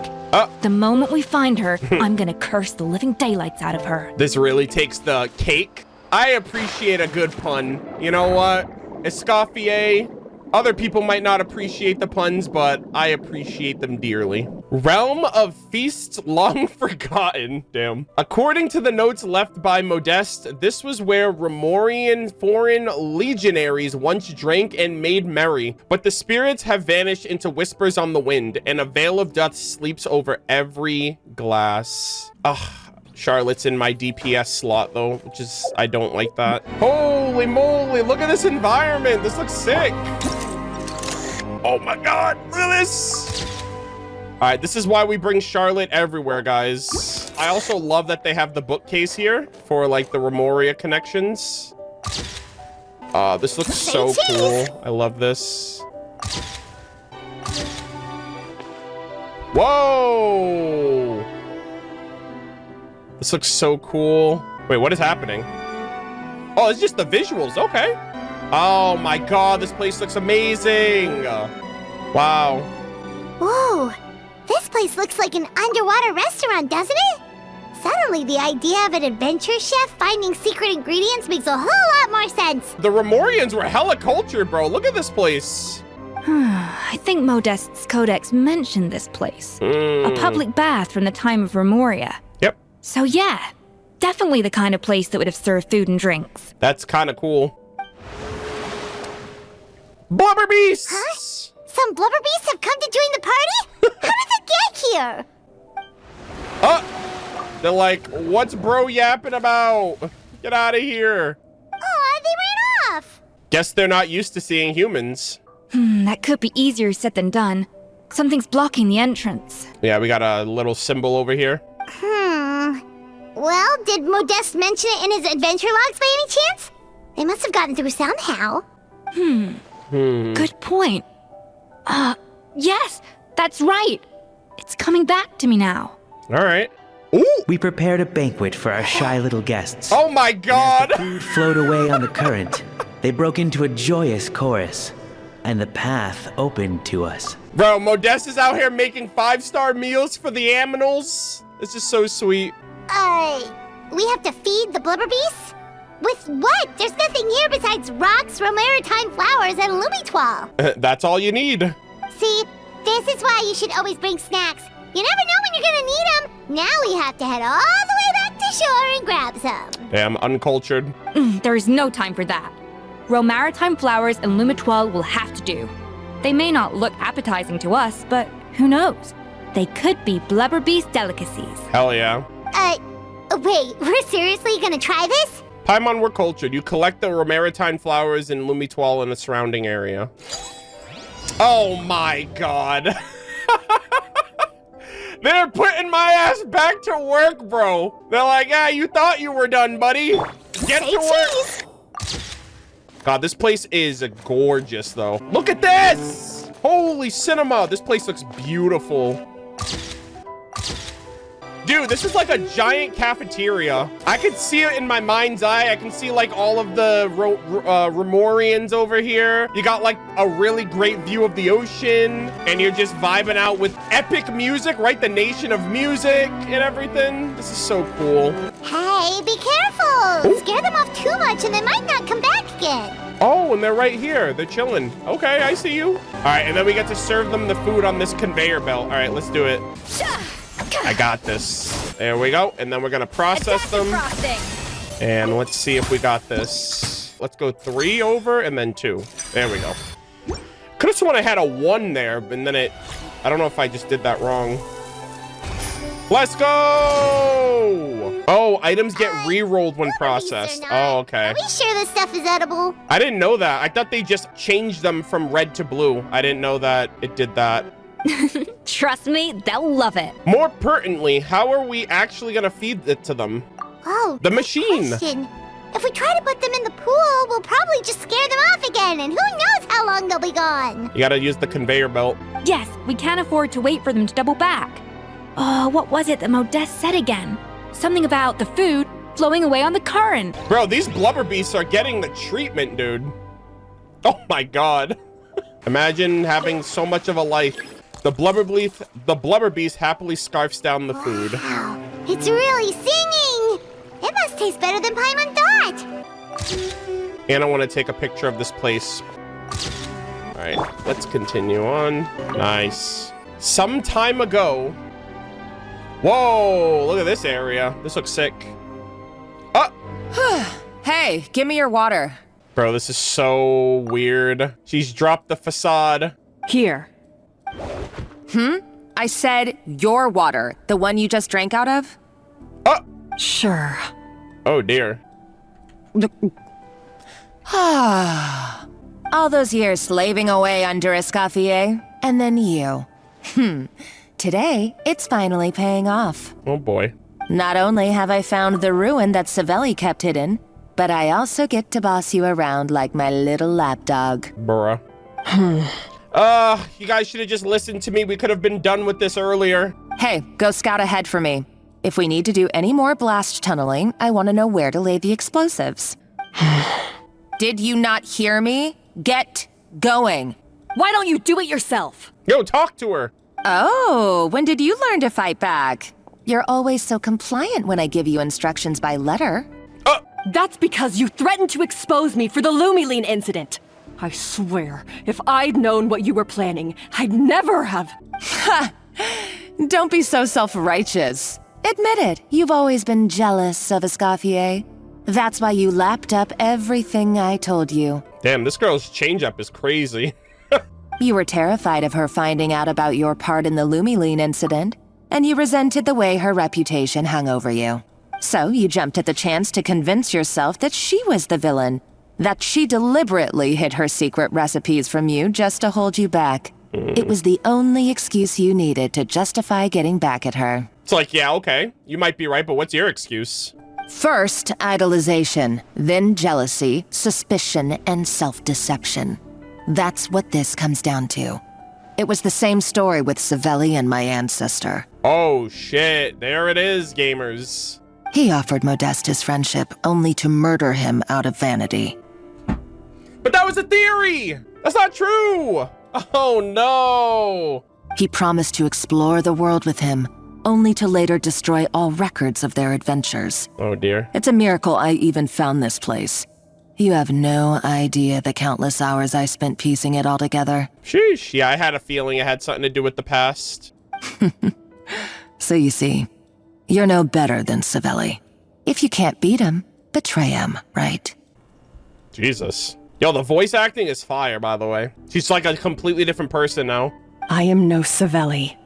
The moment we find her, I'm gonna curse the living daylights out of her. This really takes the cake? I appreciate a good pun. You know what? Escoffier. Other people might not appreciate the puns, but I appreciate them dearly. Realm of feasts long forgotten. Damn. According to the notes left by Modeste, this was where Remorian foreign legionaries once drank and made merry, but the spirits have vanished into whispers on the wind, and a veil of death sleeps over every glass. Ugh. Charlotte's in my DPS slot though, which is, I don't like that. Holy moly, look at this environment. This looks sick. Oh my god, look at this. right, this is why we bring Charlotte everywhere, guys. I also love that they have the bookcase here for like the Remoria connections. This looks so cool. I love this. Whoa! This looks so cool. Wait, what is happening? Oh, it's just the visuals. Okay. Oh my god, this place looks amazing. Wow. Whoa, this place looks like an underwater restaurant, doesn't it? Suddenly, the idea of an adventure chef finding secret ingredients makes a whole lot more sense. The Remorians were hella cultured, bro. Look at this place. I think Modest's codex mentioned this place. A public bath from the time of Remoria. Yep. So yeah, definitely the kind of place that would have served food and drinks. That's kind of cool. Blubber beasts! Huh? Some blubber beasts have come to join the party? How did they get here? They're like, what's bro yapping about? Get out of here. Oh, they ran off. Guess they're not used to seeing humans. That could be easier said than done. Something's blocking the entrance. Yeah, we got a little symbol over here. Well, did Modeste mention it in his adventure logs by any chance? They must have gotten through somehow. Good point. Yes, that's right. It's coming back to me now. All right. Ooh. We prepared a banquet for our shy little guests. Oh my god! As the food flowed away on the current, they broke into a joyous chorus, and the path opened to us. Bro, Modeste is out here making 5-star meals for the aminals. This is so sweet. We have to feed the blubber beasts? With what? There's nothing here besides rocks, romaritime flowers, and lumitoile. That's all you need. See, this is why you should always bring snacks. You never know when you're gonna need them. Now we have to head all the way back to shore and grab some. Damn, uncultured. There is no time for that. Romaritime flowers and lumitoile will have to do. They may not look appetizing to us, but who knows? They could be blubber beast delicacies. Hell yeah. Wait, we're seriously gonna try this? Paimon, we're cultured. You collect the romaritime flowers and lumitoile in the surrounding area. Oh my god. They're putting my ass back to work, bro. They're like, yeah, you thought you were done, buddy. Get to work. God, this place is gorgeous, though. Look at this. Holy cinema. This place looks beautiful. Dude, this is like a giant cafeteria. I can see it in my mind's eye. I can see like all of the Remorians over here. You got like a really great view of the ocean, and you're just vibing out with epic music, right? The nation of music and everything. This is so cool. Hey, be careful. Ooh. Scare them off too much and they might not come back again. Oh, and they're right here. They're chilling. Okay, I see you. All right, and then we get to serve them the food on this conveyor belt. All right, let's do it. I got this. There we go. And then we're gonna process them. And let's see if we got this. Let's go 3 over and then 2. There we go. Could have sworn I had a 1 there, and then I don't know if I just did that wrong. Let's go! Oh, items get re-rolled when processed. Oh, okay. Are we sure this stuff is edible? I didn't know that. I thought they just changed them from red to blue. I didn't know that it did that. Trust me, they'll love it. More pertinently, how are we actually gonna feed it to them? Oh, the machine. Question. If we try to put them in the pool, we'll probably just scare them off again, and who knows how long they'll be gone. You gotta use the conveyor belt. Yes, we can't afford to wait for them to double back. Oh, what was it that Modeste said again? Something about the food flowing away on the current. Bro, these blubber beasts are getting the treatment, dude. Oh my god. Imagine having so much of a life. The blubber beast happily scarfs down the food. Wow, it's really singing! It must taste better than Paimon thought! And I want to take a picture of this place. All right, let's continue on. Nice. Some time ago... Whoa, look at this area. This looks sick. Oh! Hey, give me your water. Bro, this is so weird. She's dropped the facade. Here. I said your water, the one you just drank out of? Sure. Oh, dear. All those years slaving away under Escoffier, and then you. today, it's finally paying off. Oh boy. Not only have I found the ruin that Savelli kept hidden, but I also get to boss you around like my little lapdog. Bruh. You guys should have just listened to me. We could have been done with this earlier. Hey, go scout ahead for me. If we need to do any more blast tunneling, I want to know where to lay the explosives. Did you not hear me? Get going. Why don't you do it yourself? Yo, talk to her. Oh, when did you learn to fight back? You're always so compliant when I give you instructions by letter. That's because you threatened to expose me for the Lumiline incident. I swear, if I'd known what you were planning, I'd never have. Ha! Don't be so self-righteous. Admit it, you've always been jealous of Escoffier. That's why you lapped up everything I told you. Damn, this girl's change-up is crazy. You were terrified of her finding out about your part in the Lumiline incident, and you resented the way her reputation hung over you. So you jumped at the chance to convince yourself that she was the villain, that she deliberately hid her secret recipes from you just to hold you back. It was the only excuse you needed to justify getting back at her. It's like, yeah, okay, you might be right, but what's your excuse? First, idolization, then jealousy, suspicion, and self-deception. That's what this comes down to. It was the same story with Savelli and my ancestor. Oh shit, there it is, gamers. He offered Modestus friendship only to murder him out of vanity. But that was a theory! That's not true! Oh no! He promised to explore the world with him, only to later destroy all records of their adventures. Oh dear. It's a miracle I even found this place. You have no idea the countless hours I spent piecing it all together. Sheesh, yeah, I had a feeling it had something to do with the past. So you see, you're no better than Savelli. If you can't beat him, betray him, right? Jesus. Yo, the voice acting is fire, by the way. She's like a completely different person now. I am no Savelli,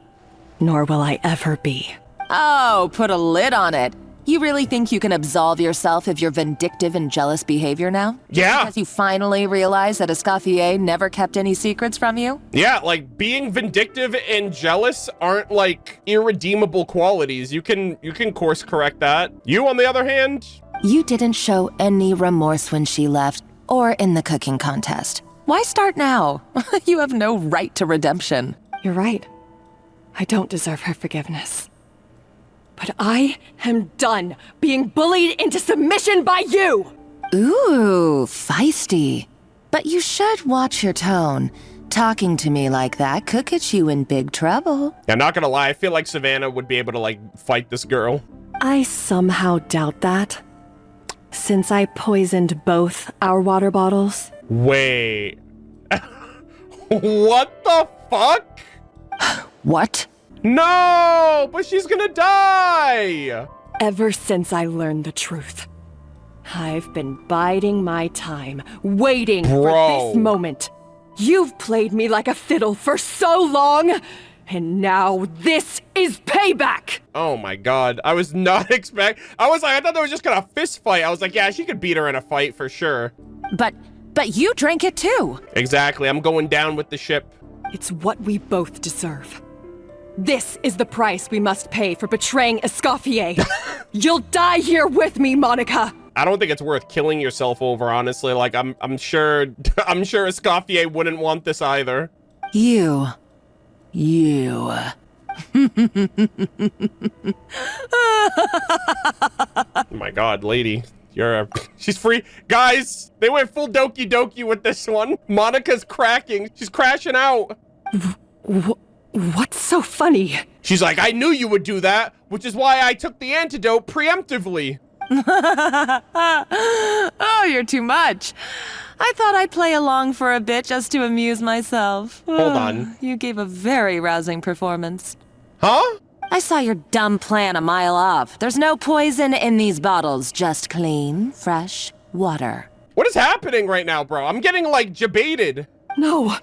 nor will I ever be. Oh, put a lid on it. You really think you can absolve yourself of your vindictive and jealous behavior now? Yeah. Because you finally realize that Escoffier never kept any secrets from you? Yeah, like being vindictive and jealous aren't like irredeemable qualities. You can course correct that. You, on the other hand? You didn't show any remorse when she left or in the cooking contest. Why start now? You have no right to redemption. You're right. I don't deserve her forgiveness. But I am done being bullied into submission by you! Ooh, feisty. But you should watch your tone. Talking to me like that could get you in big trouble. Yeah, not gonna lie, I feel like Savannah would be able to, like, fight this girl. I somehow doubt that. Since I poisoned both our water bottles. Wait. What the fuck? What? No, but she's gonna die! Ever since I learned the truth, I've been biding my time, waiting for this moment. You've played me like a fiddle for so long, and now this is payback! Oh my god, I was not I thought they were just gonna fist fight. I was like, yeah, she could beat her in a fight for sure. But you drank it too! Exactly, I'm going down with the ship. It's what we both deserve. This is the price we must pay for betraying Escoffier. You'll die here with me, Monica. I don't think it's worth killing yourself over, honestly. Like, I'm sure Escoffier wouldn't want this either. You. Oh my god, lady. She's free. Guys, they went full Doki Doki with this one. Monica's cracking. She's crashing out. What's so funny? She's like, I knew you would do that, which is why I took the antidote preemptively. Oh, you're too much. I thought I'd play along for a bit just to amuse myself. Hold on. You gave a very rousing performance. Huh? I saw your dumb plan a mile off. There's no poison in these bottles, just clean, fresh water. What is happening right now, bro? I'm getting, like, jebaited. No.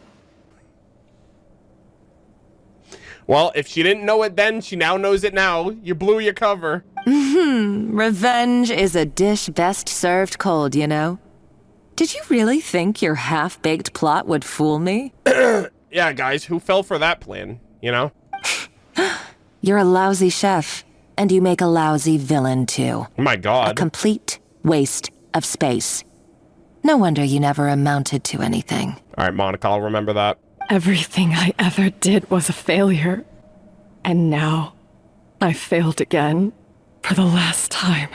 Well, if she didn't know it then, she now knows it now. You blew your cover. Revenge is a dish best served cold, you know? Did you really think your half-baked plot would fool me? Yeah, guys, who fell for that plan, you know? You're a lousy chef, and you make a lousy villain too. Oh my God. A complete waste of space. No wonder you never amounted to anything. All right, Monica, I'll remember that. Everything I ever did was a failure. And now, I failed again. For the last time.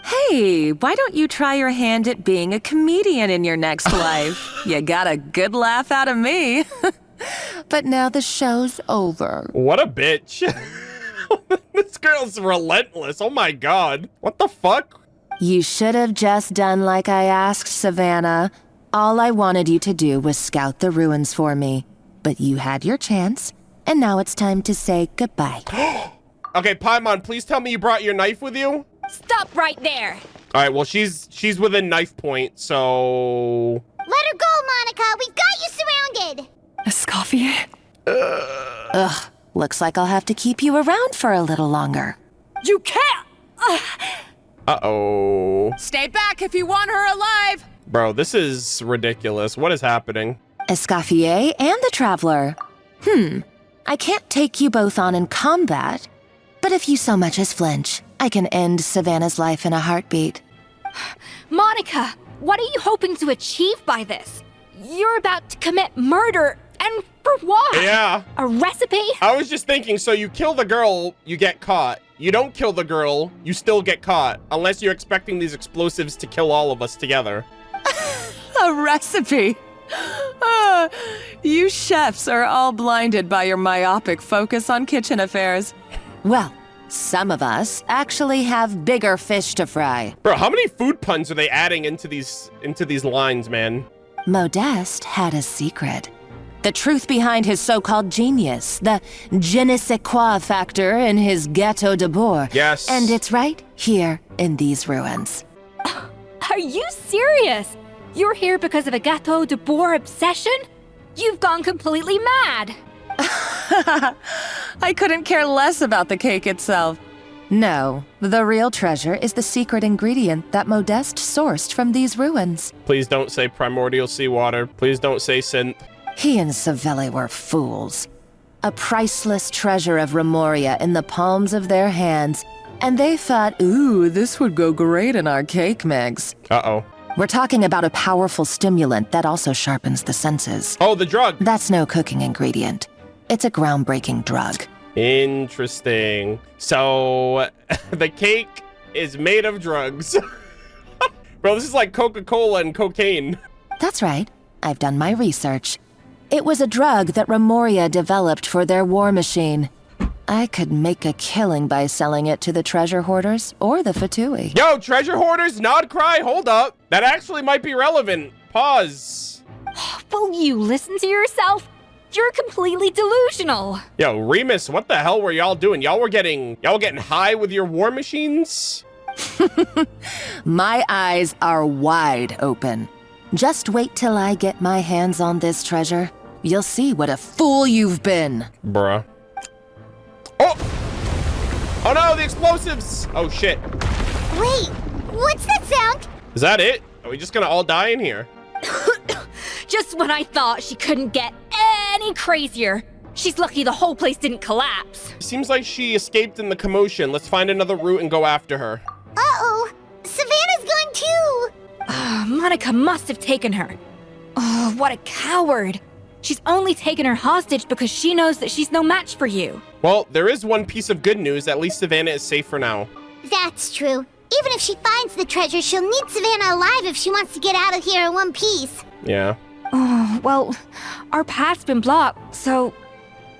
Hey, why don't you try your hand at being a comedian in your next life? You got a good laugh out of me. But now the show's over. What a bitch. This girl's relentless. Oh my God. What the fuck? You should have just done like I asked, Savannah. All I wanted you to do was scout the ruins for me. But you had your chance, and now it's time to say goodbye. Okay, Paimon, please tell me you brought your knife with you? Stop right there! All right, well, she's within knife point, so... Let her go, Monica. We've got you surrounded. Escoffier? Ugh, looks like I'll have to keep you around for a little longer. You can't! Uh-oh. Stay back if you want her alive! Bro, this is ridiculous. What is happening? Escoffier and the Traveler. I can't take you both on in combat, but if you so much as flinch, I can end Savannah's life in a heartbeat. Monica, what are you hoping to achieve by this? You're about to commit murder, and for what? Yeah. A recipe? I was just thinking, so you kill the girl, you get caught. You don't kill the girl, you still get caught. Unless you're expecting these explosives to kill all of us together. A recipe? You chefs are all blinded by your myopic focus on kitchen affairs. Well, some of us actually have bigger fish to fry. Bro, how many food puns are they adding into these lines, man? Modeste had a secret. The truth behind his so-called genius, the je ne sais quoi factor in his Gâteau de Bourg. Yes. And it's right here in these ruins. Are you serious? You're here because of a Gâteau de Bourg obsession? You've gone completely mad. I couldn't care less about the cake itself. No, the real treasure is the secret ingredient that Modeste sourced from these ruins. Please don't say primordial seawater. Please don't say synth. He and Savelli were fools. A priceless treasure of Remoria in the palms of their hands, and they thought, ooh, this would go great in our cake mix. Uh-oh. We're talking about a powerful stimulant that also sharpens the senses. Oh, the drug. That's no cooking ingredient. It's a groundbreaking drug. Interesting. So, the cake is made of drugs. Bro, this is like Coca-Cola and cocaine. That's right. I've done my research. It was a drug that Remoria developed for their war machine. I could make a killing by selling it to the treasure hoarders or the Fatui. Yo, treasure hoarders, nod cry, hold up. That actually might be relevant. Pause. Will you listen to yourself? You're completely delusional. Yo, Remus, what the hell were y'all doing? Y'all were getting high with your war machines? My eyes are wide open. Just wait till I get my hands on this treasure. You'll see what a fool you've been. Bruh. Oh! Oh no, the explosives! Oh shit. Wait, what's that sound? Is that it? Are we just gonna all die in here? Just when I thought she couldn't get any crazier. She's lucky the whole place didn't collapse. Seems like she escaped in the commotion. Let's find another route and go after her. Uh-oh, Savannah's gone too. Monica must have taken her. Oh, what a coward. She's only taken her hostage because she knows that she's no match for you. Well, there is one piece of good news. At least Savannah is safe for now. That's true. Even if she finds the treasure, she'll need Savannah alive if she wants to get out of here in one piece. Yeah. Oh, well, our path's been blocked, so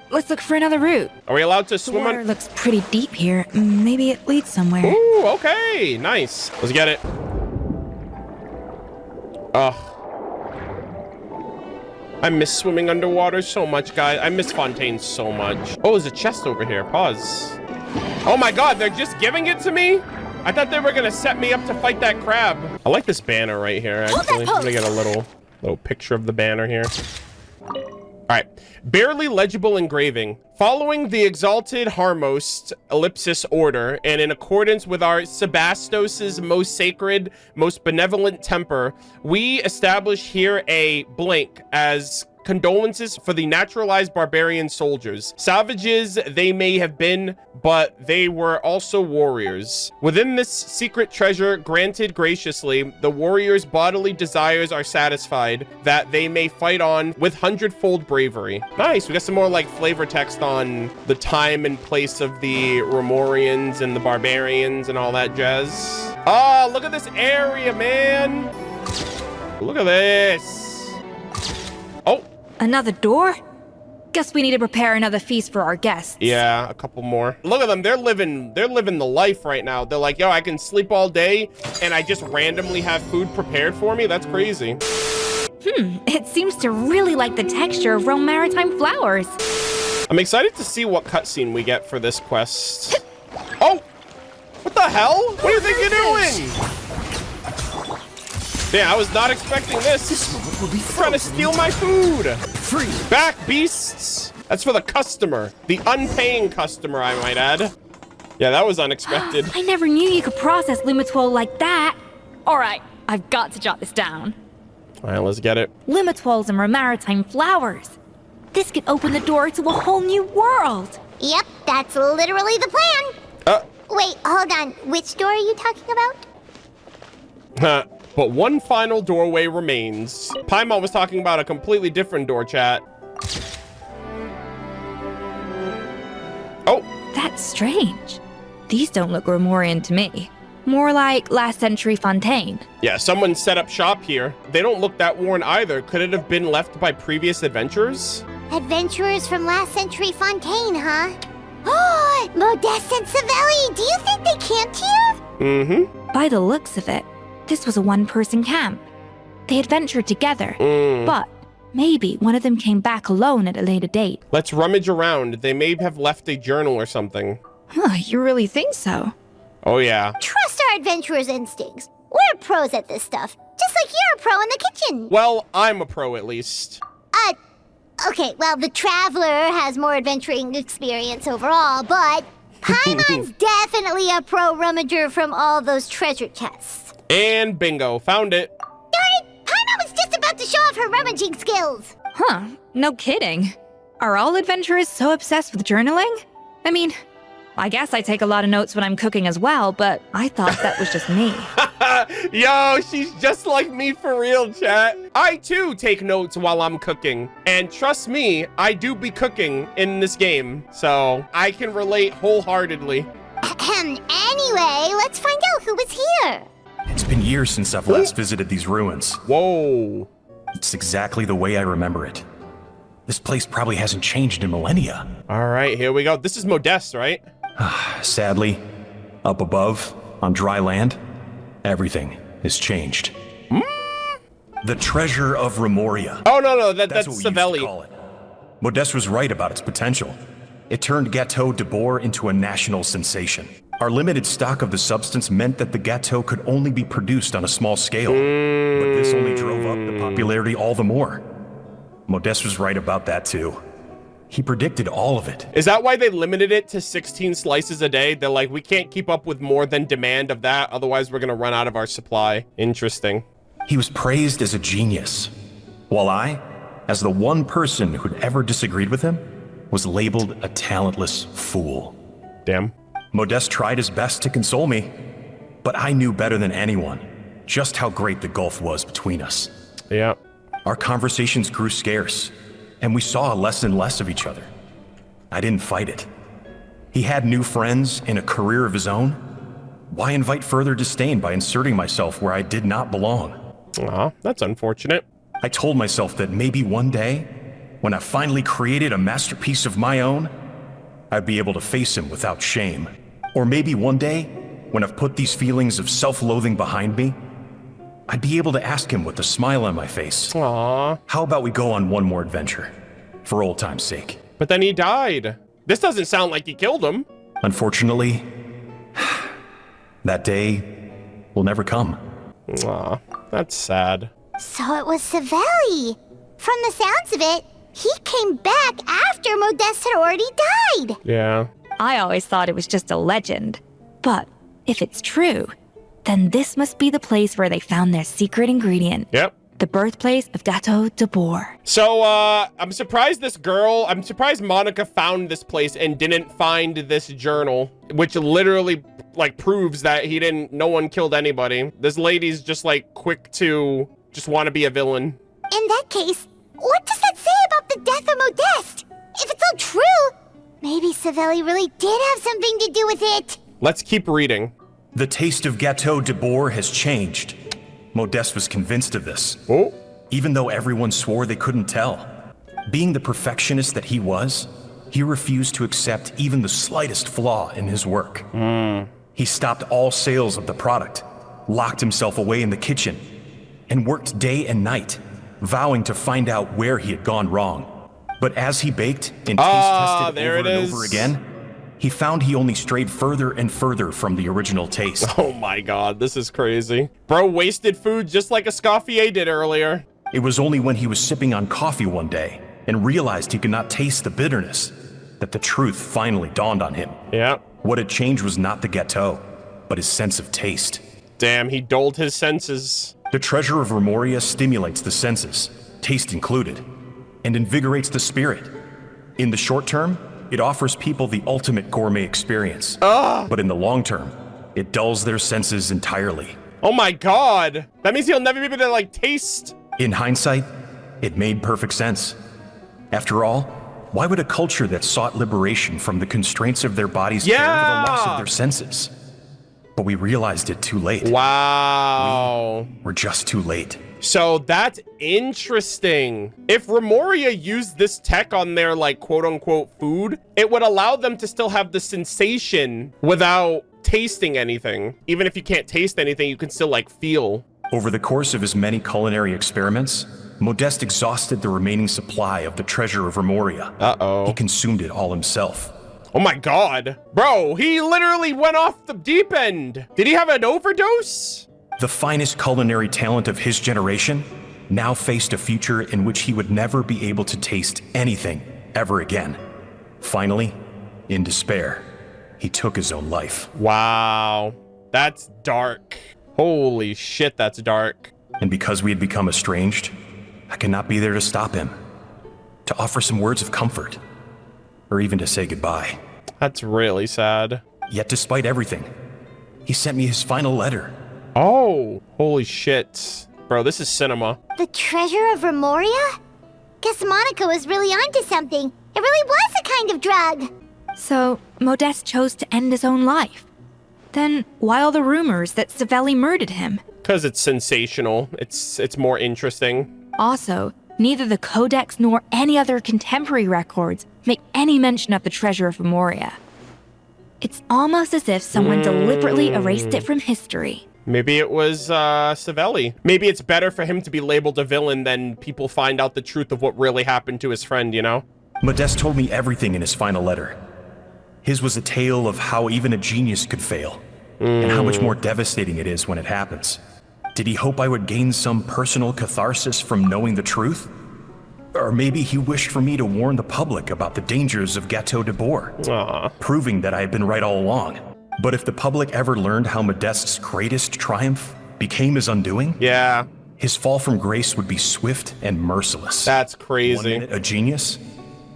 let's look for another route. Are we allowed to The swim water on? looks pretty deep here. Maybe it leads somewhere. Ooh, okay. Nice. Let's get it. Ugh. I miss swimming underwater so much, guys. I miss Fontaine so much. Oh, there's a chest over here. Pause. Oh my god, they're just giving it to me? I thought they were gonna set me up to fight that crab. I like this banner right here, actually. I'm gonna get a little picture of the banner here. All right, barely legible engraving. Following the exalted Harmost ellipsis order and in accordance with our Sebastos' most sacred, most benevolent temper, we establish here a blank as condolences for the naturalized barbarian soldiers. Savages they may have been, but they were also warriors. Within this secret treasure granted graciously, the warriors' bodily desires are satisfied, that they may fight on with 100-fold bravery. Nice, we got some more like flavor text on the time and place of the Romorians and the barbarians and all that jazz. Oh, look at this area, man. Look at this. Oh. Another door? Guess we need to prepare another feast for our guests. Yeah, a couple more. Look at them. They're living the life right now. They're like, yo, I can sleep all day and I just randomly have food prepared for me. That's crazy. It seems to really like the texture of Rome maritime flowers. I'm excited to see what cutscene we get for this quest. Oh! What the hell? What do you think you're doing? Yeah, I was not expecting this. Trying to steal my food. Back, beasts. That's for the customer. The unpaying customer, I might add. Yeah, that was unexpected. I never knew you could process Limitwol like that. All right, I've got to jot this down. All right, let's get it. Limitwols and maritime flowers. This could open the door to a whole new world. Yep, that's literally the plan. Wait, hold on. Which door are you talking about? But one final doorway remains. Paimon was talking about a completely different door, chat. Oh. That's strange. These don't look Romorian to me. More like last century Fontaine. Yeah, someone set up shop here. They don't look that worn either. Could it have been left by previous adventurers? Adventurers from last century Fontaine, huh? Oh, Modeste and Savelli, do you think they camped here? Mm-hmm. By the looks of it, this was a one-person camp. They adventured together, but maybe one of them came back alone at a later date. Let's rummage around. They may have left a journal or something. Huh, you really think so? Oh, yeah. Trust our adventurers' instincts. We're pros at this stuff, just like you're a pro in the kitchen. Well, I'm a pro at least. Okay, well, the Traveler has more adventuring experience overall, but Paimon's definitely a pro rummager from all those treasure chests. And bingo, found it. Darn it! Paimon was just about to show off her rummaging skills. Huh, no kidding. Are all adventurers so obsessed with journaling? I mean, I guess I take a lot of notes when I'm cooking as well, but I thought that was just me. Yo, she's just like me for real, chat. I too take notes while I'm cooking. And trust me, I do be cooking in this game, so I can relate wholeheartedly. Anyway, let's find out who was here. It's been years since I've last visited these ruins. Whoa. It's exactly the way I remember it. This place probably hasn't changed in millennia. All right, here we go. This is Modeste, right? Sadly, up above, on dry land, everything has changed. The treasure of Remoria. Oh, no, that's what we used to Savelli. call it. Modeste was right about its potential. It turned Gâteau de Bourg into a national sensation. Our limited stock of the substance meant that the gâteau could only be produced on a small scale. But this only drove up the popularity all the more. Modeste was right about that too. He predicted all of it. Is that why they limited it to 16 slices a day? They're like, we can't keep up with more than demand of that, otherwise we're gonna run out of our supply. Interesting. He was praised as a genius, while I, as the one person who'd ever disagreed with him, was labeled a talentless fool. Damn. Modeste tried his best to console me, but I knew better than anyone just how great the gulf was between us. Yeah. Our conversations grew scarce, and we saw less and less of each other. I didn't fight it. He had new friends and a career of his own. Why invite further disdain by inserting myself where I did not belong? Aw, that's unfortunate. I told myself that maybe one day, when I finally created a masterpiece of my own, I'd be able to face him without shame. Or maybe one day, when I've put these feelings of self-loathing behind me, I'd be able to ask him with a smile on my face. Aww. How about we go on one more adventure, for old time's sake? But then he died. This doesn't sound like he killed him. Unfortunately, that day will never come. Aw, that's sad. So it was Savelli. From the sounds of it, he came back after Modeste had already died. Yeah. I always thought it was just a legend. But if it's true, then this must be the place where they found their secret ingredient. Yep. the birthplace of Gateau de Boer. So, I'm surprised Monica found this place and didn't find this journal, which literally, like, proves that no one killed anybody. This lady's just, like, quick to just want to be a villain. In that case, what does that say about the death of Modeste? If it's all true, maybe Savelli really did have something to do with it. Let's keep reading. The taste of Gateau de Boer has changed. Modeste was convinced of this. Oh. Even though everyone swore they couldn't tell. Being the perfectionist that he was, he refused to accept even the slightest flaw in his work. He stopped all sales of the product, locked himself away in the kitchen, and worked day and night, vowing to find out where he had gone wrong. But as he baked and taste tested over and over again, he found he only strayed further and further from the original taste. Oh my god, this is crazy. Bro wasted food just like Escoffier did earlier. It was only when he was sipping on coffee one day and realized he could not taste the bitterness that the truth finally dawned on him. Yeah. What had changed was not the Gateau, but his sense of taste. Damn, he dulled his senses. The treasure of Remoria stimulates the senses, taste included, and invigorates the spirit. In the short term, it offers people the ultimate gourmet experience. But in the long term, it dulls their senses entirely. Oh my god! That means he'll never be able to, like, taste. In hindsight, it made perfect sense. After all, why would a culture that sought liberation from the constraints of their bodies care for the loss of their senses? But we realized it too late. Wow. We're just too late. So that's interesting. If Remoria used this tech on their, like, quote-unquote food, it would allow them to still have the sensation without tasting anything. Even if you can't taste anything, you can still, like, feel. Over the course of his many culinary experiments, Modeste exhausted the remaining supply of the treasure of Remoria. Uh-oh. He consumed it all himself. Oh my god. Bro, he literally went off the deep end. Did he have an overdose? The finest culinary talent of his generation now faced a future in which he would never be able to taste anything ever again. Finally, in despair, he took his own life. Wow. That's dark. Holy shit, that's dark. And because we had become estranged, I could not be there to stop him, to offer some words of comfort, or even to say goodbye. That's really sad. Yet despite everything, he sent me his final letter. Oh, holy shit. Bro, this is cinema. The treasure of Remoria? Guess Monica was really onto something. It really was a kind of drug. So, Modeste chose to end his own life. Then, why all the rumors that Savelli murdered him? Because it's sensational. It's more interesting. Also, neither the Codex nor any other contemporary records make any mention of the treasure of Remoria. It's almost as if someone deliberately erased it from history. Maybe it was Savelli. Maybe it's better for him to be labeled a villain than people find out the truth of what really happened to his friend, you know? Modeste told me everything in his final letter. His was a tale of how even a genius could fail, and how much more devastating it is when it happens. Did he hope I would gain some personal catharsis from knowing the truth? Or maybe he wished for me to warn the public about the dangers of Gateau de Boer, proving that I had been right all along. But if the public ever learned how Modeste's greatest triumph became his undoing, his fall from grace would be swift and merciless. That's crazy. 1 minute a genius,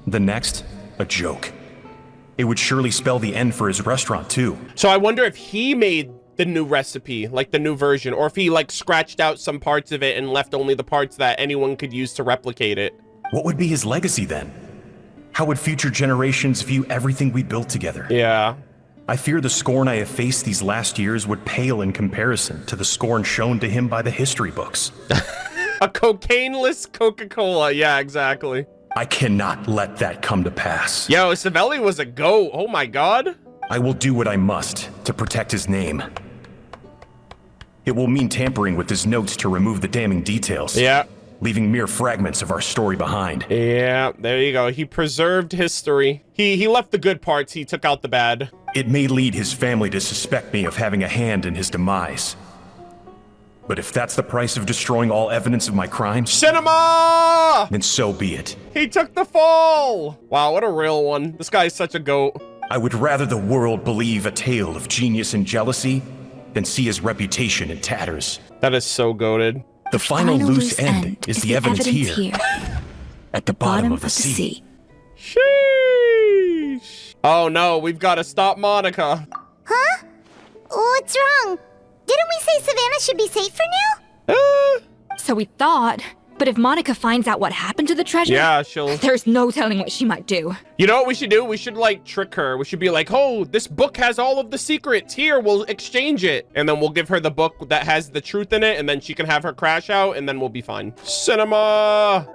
the next a joke. It would surely spell the end for his restaurant too. So I wonder if he made the new recipe, like the new version, or if he like scratched out some parts of it and left only the parts that anyone could use to replicate it. What would be his legacy then? How would future generations view everything we built together? Yeah. I fear the scorn I have faced these last years would pale in comparison to the scorn shown to him by the history books. A cocaine-less Coca-Cola. Yeah, exactly. I cannot let that come to pass. Yo, Savelli was a goat. Oh my god. I will do what I must to protect his name. It will mean tampering with his notes to remove the damning details. Yeah. Leaving mere fragments of our story behind. Yeah, there you go. He preserved history. He left the good parts. He took out the bad. It may lead his family to suspect me of having a hand in his demise. But if that's the price of destroying all evidence of my crimes, cinema! Then so be it. He took the fall! Wow, what a real one. This guy's such a goat. I would rather the world believe a tale of genius and jealousy than see his reputation in tatters. That is so goated. The final loose end is the evidence here. At the bottom of the sea. Sheesh. Oh no, we've got to stop Monica. Huh? What's wrong? Didn't we say Savannah should be safe for now? So we thought. But if Monica finds out what happened to the treasure, yeah, there's no telling what she might do. You know what we should do? We should like trick her. We should be like, oh, this book has all of the secrets. Here, we'll exchange it. And then we'll give her the book that has the truth in it, and then she can have her crash out, and then we'll be fine. Cinema!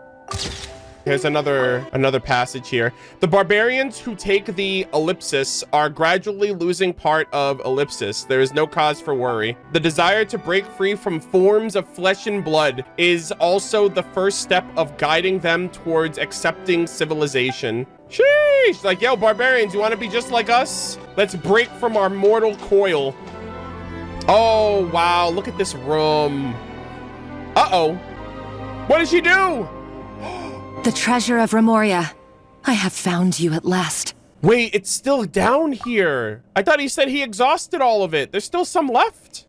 Here's another passage here. The barbarians who take the ellipsis are gradually losing part of ellipsis. There is no cause for worry. The desire to break free from forms of flesh and blood is also the first step of guiding them towards accepting civilization. Sheesh! Like, yo, barbarians, you want to be just like us? Let's break from our mortal coil. Oh, wow. Look at this room. Uh-oh. What did she do? The treasure of Remoria. I have found you at last. Wait, it's still down here. I thought he said he exhausted all of it. There's still some left.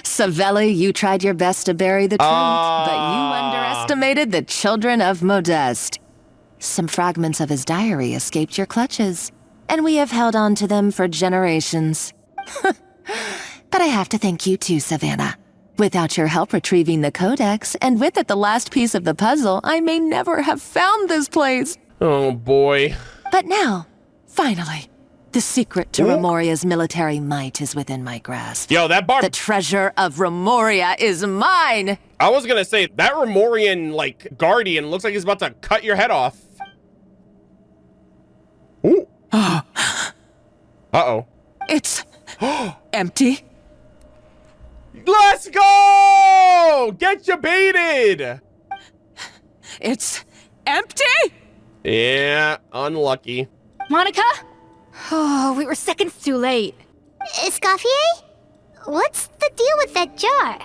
Savelli, you tried your best to bury the truth, but you underestimated the children of Modeste. Some fragments of his diary escaped your clutches, and we have held on to them for generations. But I have to thank you too, Savannah. Without your help retrieving the codex, and with it the last piece of the puzzle, I may never have found this place. Oh boy. But now, finally, the secret to Remoria's military might is within my grasp. Yo, that The treasure of Remoria is mine! I was gonna say, that Remorian, like, guardian looks like he's about to cut your head off. Ooh. Uh-oh. It's empty. Let's go! Get you baited! It's empty? Yeah, unlucky. Monica? Oh, we were seconds too late. Escoffier? What's the deal with that jar?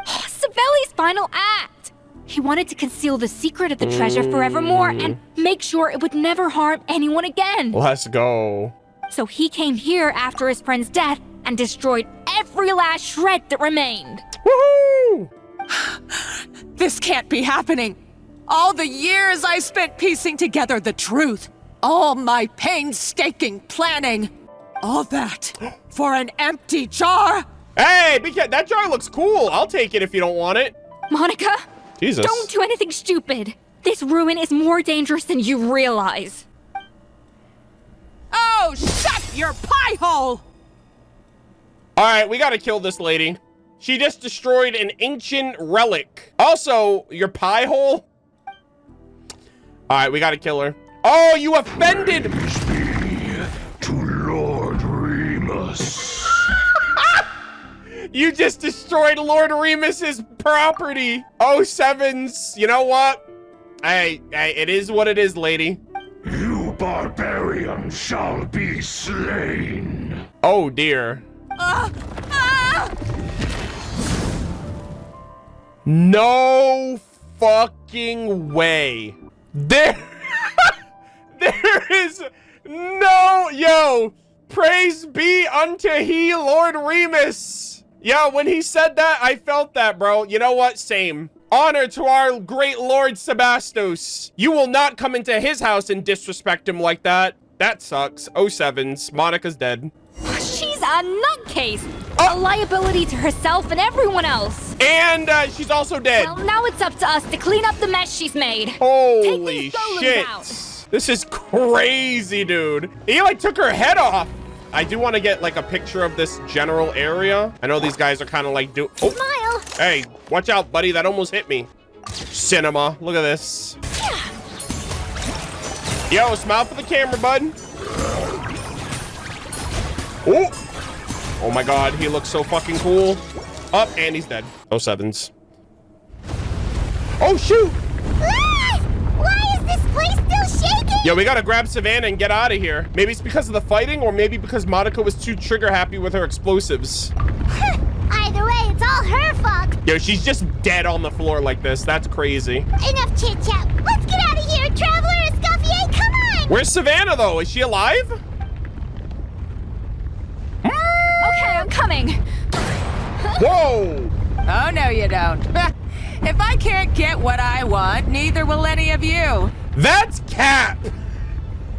Savelli's final act! He wanted to conceal the secret of the treasure forevermore and make sure it would never harm anyone again. Let's go. So he came here after his friend's death and destroyed every last shred that remained. Woohoo! This can't be happening. All the years I spent piecing together the truth. All my painstaking planning. All that for an empty jar. Hey, that jar looks cool. I'll take it if you don't want it. Monica, Jesus. Don't do anything stupid. This ruin is more dangerous than you realize. Oh, shut your pie hole! All right, we gotta kill this lady. She just destroyed an ancient relic. Also, your pie hole? All right, we gotta kill her. Oh, you offended! To Lord Remus. You just destroyed Lord Remus's property. Oh, sevens. You know what? Hey, it is what it is, lady. You barbarian shall be slain. Oh, dear. No fucking way. There is no, yo, praise be unto he, Lord Remus. Yeah, when he said that, I felt that, bro. You know what? Same. Honor to our great Lord Sebastos. You will not come into his house and disrespect him like that. That sucks. 07s. Monica's dead. She's a nutcase. A liability to herself and everyone else. And she's also dead. Well, now it's up to us to clean up the mess she's made. Holy shit. This is crazy, dude. He like took her head off. I do want to get like a picture of this general area. I know these guys are kind of like Smile. Hey, watch out, buddy. That almost hit me. Cinema. Look at this. Yo, smile for the camera, bud. Oh my god, he looks so fucking cool. Up, and he's dead. 07s. Oh, shoot! Why is this place still shaking? Yo, we gotta grab Savannah and get out of here. Maybe it's because of the fighting, or maybe because Monica was too trigger happy with her explosives. Either way, it's all her fault. Yo, she's just dead on the floor like this. That's crazy. Enough chit-chat. Let's get out of here, Traveler Escoffier. Come on! Where's Savannah, though? Is she alive? Okay, I'm coming. Whoa! Oh, no, you don't. If I can't get what I want, neither will any of you. That's cap.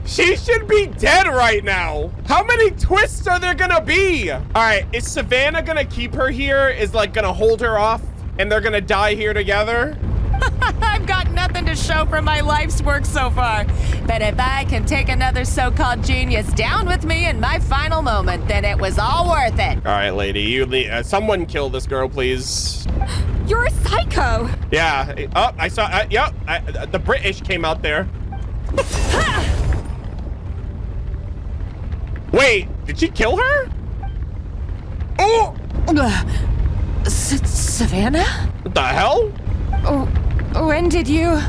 She should be dead right now. How many twists are there gonna be? All right, is Savannah gonna keep her here? Is like gonna hold her off and they're gonna die here together? I've got nothing to show for my life's work so far. But if I can take another so-called genius down with me in my final moment, then it was all worth it. All right, lady, you someone kill this girl, please. You're a psycho. Yeah. Oh, I saw. Yep. The British came out there. Wait, did she kill her? Oh! Savannah? What the hell? Oh, when did you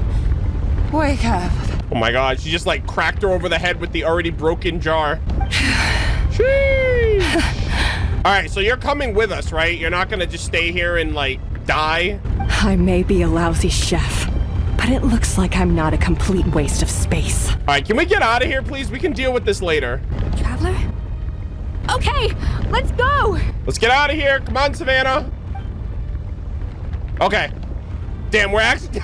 wake up? Oh my god, she just like cracked her over the head with the already broken jar. Sheesh. All right, so you're coming with us, right? You're not gonna just stay here and like die? I may be a lousy chef, but it looks like I'm not a complete waste of space. All right, can we get out of here, please? We can deal with this later. Traveler? Okay, let's go. Let's get out of here. Come on, Savannah. Okay. Damn, we're actually...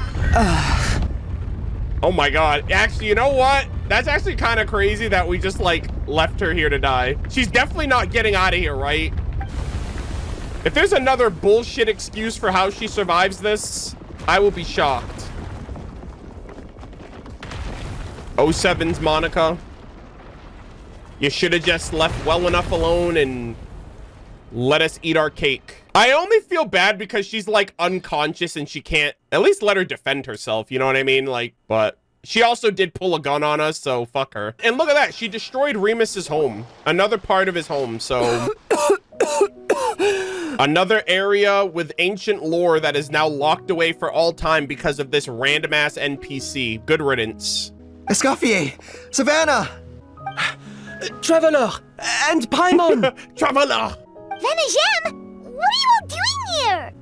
Oh my god. Actually, you know what? That's actually kind of crazy that we just like left her here to die. She's definitely not getting out of here, right? If there's another bullshit excuse for how she survives this, I will be shocked. 07's Monica. You should have just left well enough alone and let us eat our cake. I only feel bad because she's like unconscious and she can't, at least let her defend herself. You know what I mean? Like, but she also did pull a gun on us, so fuck her. And look at that. She destroyed Remus's home, another part of his home. So another area with ancient lore that is now locked away for all time because of this random ass NPC. Good riddance. Escoffier! Savannah! Traveler! And Paimon! Traveler! Venegem! What are you all doing here?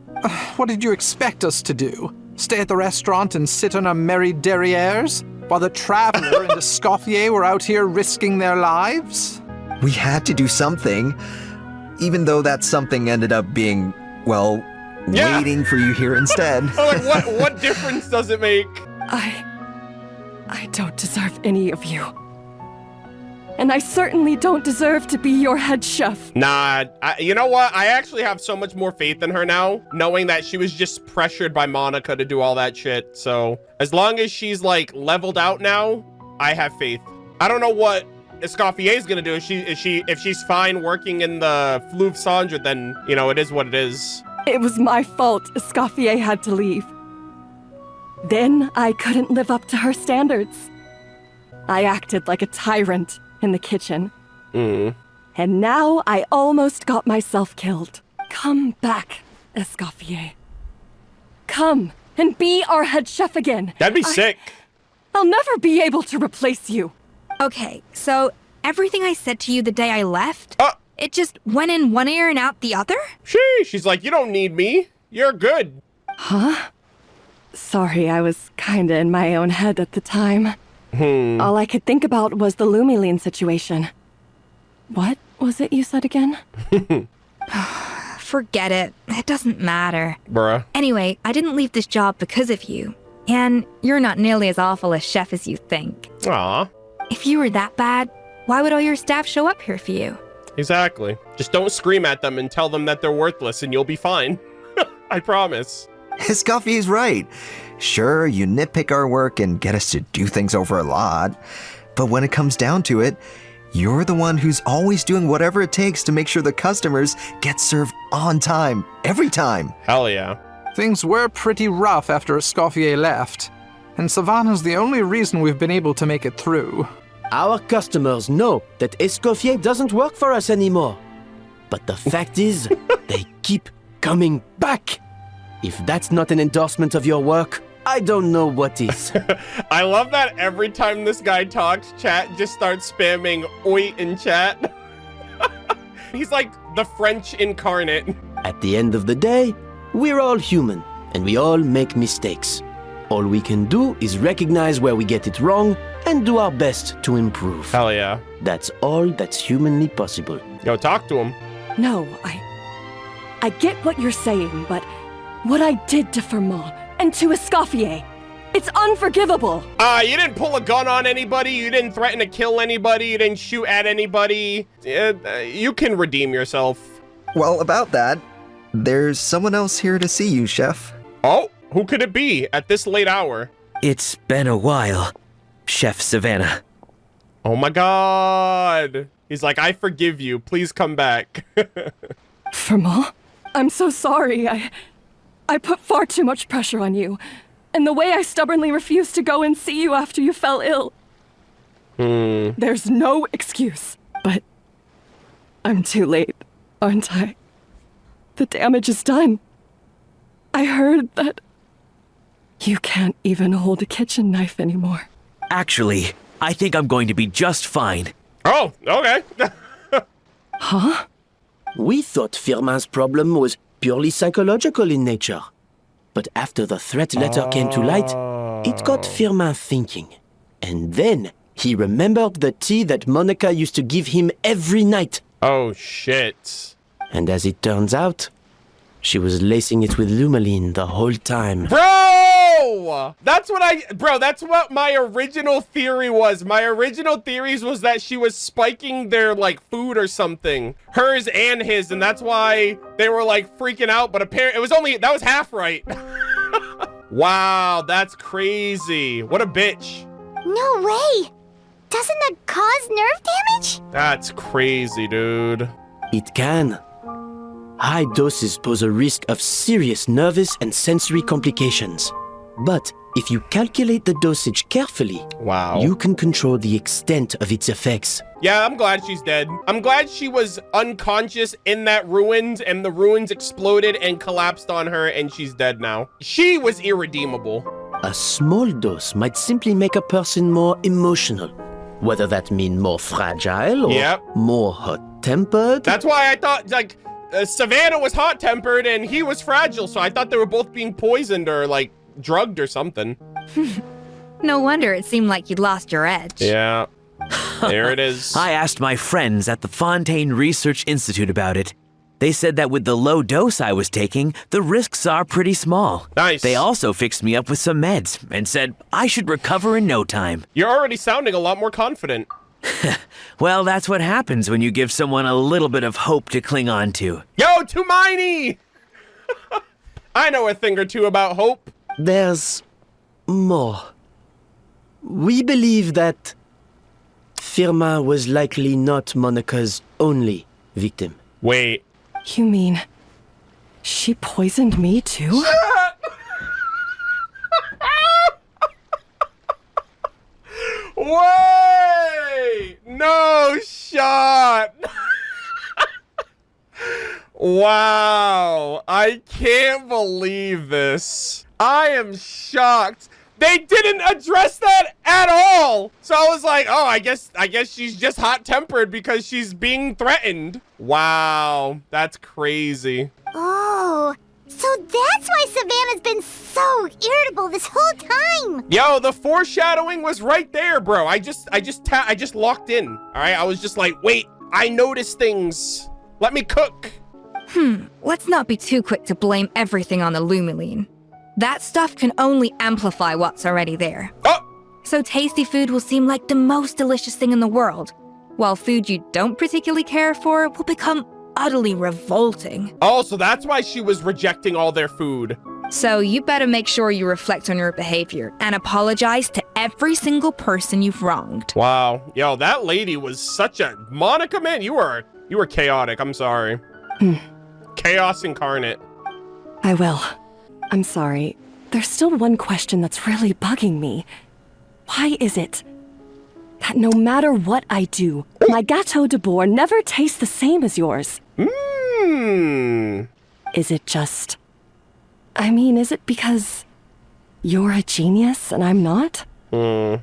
What did you expect us to do? Stay at the restaurant and sit on our merry derrieres? While the Traveler and Escoffier were out here risking their lives? We had to do something. Even though that something ended up being, well, waiting for you here instead. Like, what difference does it make? I don't deserve any of you. And I certainly don't deserve to be your head chef. Nah, you know what? I actually have so much more faith in her now, knowing that she was just pressured by Monica to do all that shit. So as long as she's like leveled out now, I have faith. I don't know what Escoffier is gonna do. If she's fine working in the Fleuve Cendre, then you know it is what it is. It was my fault Escoffier had to leave. Then I couldn't live up to her standards. I acted like a tyrant in the kitchen. And now I almost got myself killed. Come back, Escoffier. Come and be our head chef again. That'd be sick. I'll never be able to replace you. Okay, so everything I said to you the day I left, it just went in one ear and out the other? She's like, you don't need me. You're good. Huh? Sorry, I was kinda in my own head at the time. All I could think about was the Lumiline situation. What was it you said again? Forget it. It doesn't matter. Bruh. Anyway, I didn't leave this job because of you. And you're not nearly as awful a chef as you think. Aw. If you were that bad, why would all your staff show up here for you? Exactly. Just don't scream at them and tell them that they're worthless and you'll be fine. I promise. Escoffier's right. Sure, you nitpick our work and get us to do things over a lot. But when it comes down to it, you're the one who's always doing whatever it takes to make sure the customers get served on time, every time. Hell yeah. Things were pretty rough after Escoffier left. And Savannah's the only reason we've been able to make it through. Our customers know that Escoffier doesn't work for us anymore. But the fact is, they keep coming back. If that's not an endorsement of your work, I don't know what is. I love that every time this guy talks, chat just starts spamming oi in chat. He's like the French incarnate. At the end of the day, we're all human, and we all make mistakes. All we can do is recognize where we get it wrong and do our best to improve. Hell yeah. That's all that's humanly possible. Yo, talk to him. No, I get what you're saying, but what I did to Firmin and to Escoffier, it's unforgivable. You didn't pull a gun on anybody. You didn't threaten to kill anybody. You didn't shoot at anybody. You can redeem yourself. Well, about that, there's someone else here to see you, Chef. Oh, who could it be at this late hour? It's been a while, Chef Savannah. Oh my God. He's like, I forgive you. Please come back. Firmin, I'm so sorry. I put far too much pressure on you. And the way I stubbornly refused to go and see you after you fell ill. There's no excuse. But I'm too late, aren't I? The damage is done. I heard that you can't even hold a kitchen knife anymore. Actually, I think I'm going to be just fine. Oh, okay. Huh? We thought Firmin's problem was purely psychological in nature. But after the threat letter came to light, it got Firmin thinking. And then he remembered the tea that Monica used to give him every night. Oh, shit. And as it turns out, she was lacing it with Lumaline the whole time. Bro! That's what my original theory was. My original theories was that she was spiking their, like, food or something. Hers and his, and that's why they were, like, freaking out. But apparently, that was half right. Wow, that's crazy. What a bitch. No way! Doesn't that cause nerve damage? That's crazy, dude. It can. High doses pose a risk of serious nervous and sensory complications. But if you calculate the dosage carefully, you can control the extent of its effects. Yeah, I'm glad she's dead. I'm glad she was unconscious in that ruins and the ruins exploded and collapsed on her and she's dead now. She was irredeemable. A small dose might simply make a person more emotional. Whether that means more fragile or more hot-tempered. That's why I thought, like, Savannah was hot-tempered and he was fragile, so I thought they were both being poisoned or, like, drugged or something. No wonder it seemed like you'd lost your edge. Yeah. There it is. I asked my friends at the Fontaine Research Institute about it. They said that with the low dose I was taking, the risks are pretty small. Nice. They also fixed me up with some meds and said I should recover in no time. You're already sounding a lot more confident. Well, that's what happens when you give someone a little bit of hope to cling on to. Yo, Tumaini! I know a thing or two about hope. There's more. We believe that Firmin was likely not Monica's only victim. Wait. You mean she poisoned me too? Wait! No shot! Wow, I can't believe this. I am shocked. They didn't address that at all. So I was like, oh, I guess she's just hot-tempered because she's being threatened. Wow, that's crazy. Oh, so that's why Savannah's been so irritable this whole time. Yo, the foreshadowing was right there, bro. I just locked in. All right, I was just like, wait, I noticed things. Let me cook. Let's not be too quick to blame everything on the Lumaline. That stuff can only amplify what's already there. So tasty food will seem like the most delicious thing in the world, while food you don't particularly care for will become utterly revolting. Oh, so that's why she was rejecting all their food. So you better make sure you reflect on your behavior and apologize to every single person you've wronged. Wow. Yo, that lady was such a... Monica, man, you were chaotic. I'm sorry. Chaos incarnate. I will. I'm sorry. There's still one question that's really bugging me. Why is it that no matter what I do, my Gâteau de Bourg never tastes the same as yours? Is it just... I mean, is it because you're a genius and I'm not? It's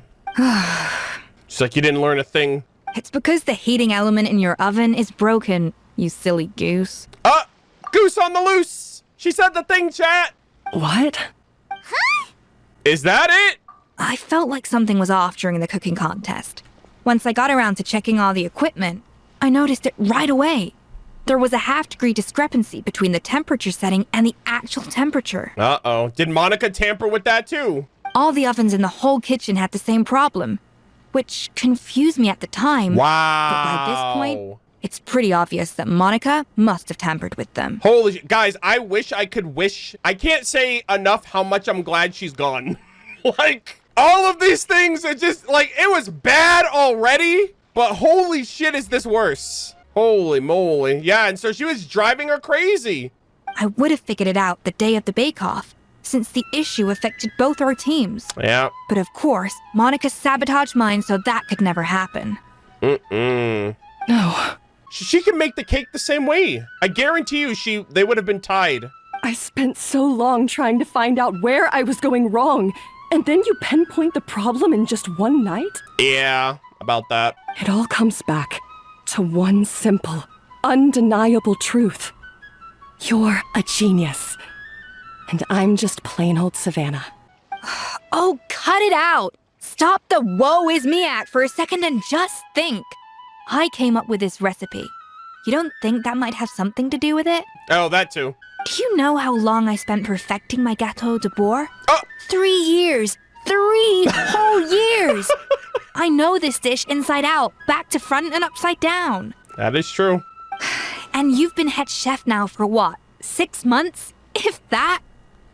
like you didn't learn a thing. It's because the heating element in your oven is broken, you silly goose. Goose on the loose! She said the thing, chat! What? Huh? Is that it? I felt like something was off during the cooking contest. Once I got around to checking all the equipment, I noticed it right away. There was a half-degree discrepancy between the temperature setting and the actual temperature. Uh-oh. Did Monica tamper with that too? All the ovens in the whole kitchen had the same problem, which confused me at the time. Wow. But by this point, it's pretty obvious that Monica must have tampered with them. Holy guys, I wish I could wish. I can't say enough how much I'm glad she's gone. Like, all of these things are just, like, it was bad already, but holy shit is this worse. Holy moly. Yeah, and so she was driving her crazy. I would have figured it out the day of the bake-off, since the issue affected both our teams. Yeah. But of course, Monica sabotaged mine, so that could never happen. No. She can make the cake the same way. I guarantee you they would have been tied. I spent so long trying to find out where I was going wrong, and then you pinpoint the problem in just one night? Yeah, about that. It all comes back to one simple, undeniable truth. You're a genius. And I'm just plain old Savannah. Oh, cut it out! Stop the woe is me act for a second and just think. I came up with this recipe. You don't think that might have something to do with it? Oh, that too. Do you know how long I spent perfecting my gâteau de bois? 3 years! 3 whole years! I know this dish inside out, back to front and upside down. That is true. And you've been head chef now for what, 6 months? If that?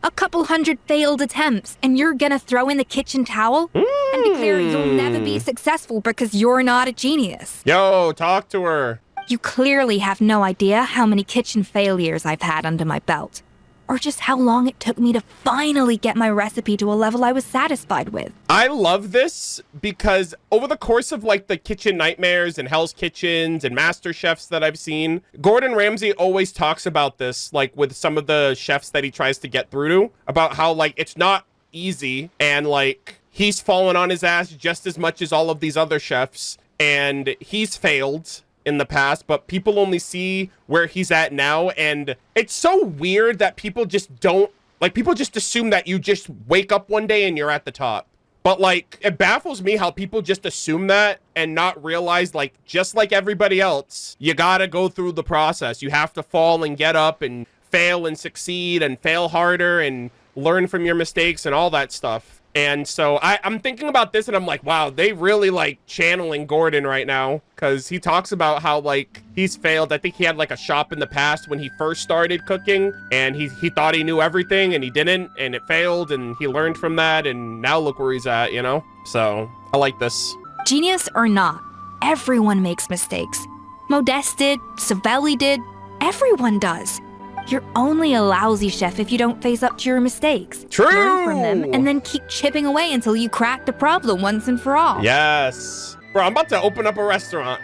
A couple hundred failed attempts, and you're gonna throw in the kitchen towel? And declare you'll never be successful because you're not a genius. Yo, talk to her. You clearly have no idea how many kitchen failures I've had under my belt. Or just how long it took me to finally get my recipe to a level I was satisfied with. I love this because over the course of like the Kitchen Nightmares and Hell's Kitchens and Master Chefs that I've seen, Gordon Ramsay always talks about this, like with some of the chefs that he tries to get through to, about how like it's not easy and like he's fallen on his ass just as much as all of these other chefs and he's failed in the past, but people only see where he's at now, and it's so weird that people just don't, like, people just assume that you just wake up one day and you're at the top. But like, it baffles me how people just assume that and not realize, like, just like everybody else, you gotta go through the process. You have to fall and get up and fail and succeed and fail harder and learn from your mistakes and all that stuff. And so I'm thinking about this and I'm like, wow, they really like channeling Gordon right now, because he talks about how like he's failed. I think he had like a shop in the past when he first started cooking and he thought he knew everything and he didn't, and it failed, and he learned from that, and now look where he's at, you know? So I like this. Genius or not, everyone makes mistakes. Modeste did, Savelli did, everyone does. You're only a lousy chef if you don't face up to your mistakes. True! Learn from them, and then keep chipping away until you crack the problem once and for all. Yes. Bro, I'm about to open up a restaurant.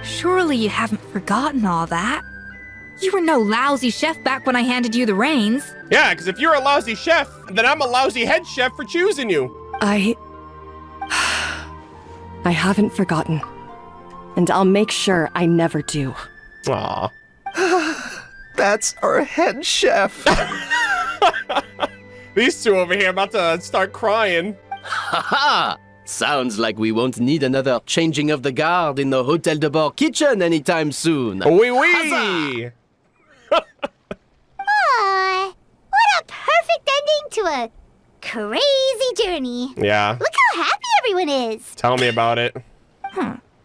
Surely you haven't forgotten all that. You were no lousy chef back when I handed you the reins. Yeah, because if you're a lousy chef, then I'm a lousy head chef for choosing you. I haven't forgotten. And I'll make sure I never do. Aw. That's our head chef. These two over here about to start crying. Ha! Sounds like we won't need another changing of the guard in the Hotel de Bord kitchen anytime soon. Oui, oui! Aw, what a perfect ending to a crazy journey. Yeah. Look how happy everyone is. Tell me about it.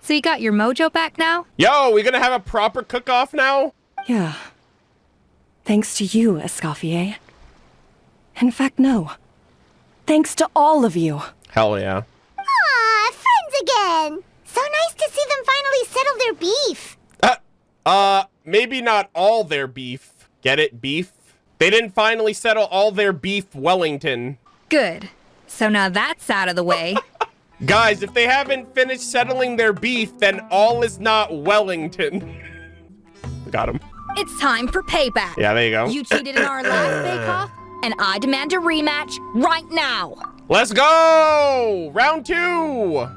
So you got your mojo back now? Yo, we gonna have a proper cook-off now? Yeah. Thanks to you, Escoffier. In fact, no. Thanks to all of you. Hell yeah. Aw, friends again. So nice to see them finally settle their beef. Maybe not all their beef. Get it? Beef? They didn't finally settle all their beef, Wellington. Good. So now that's out of the way. Guys, if they haven't finished settling their beef, then all is not Wellington. Got him. It's time for payback. Yeah, there you go. You cheated in our last bake-off, and I demand a rematch right now. Let's go! Round 2!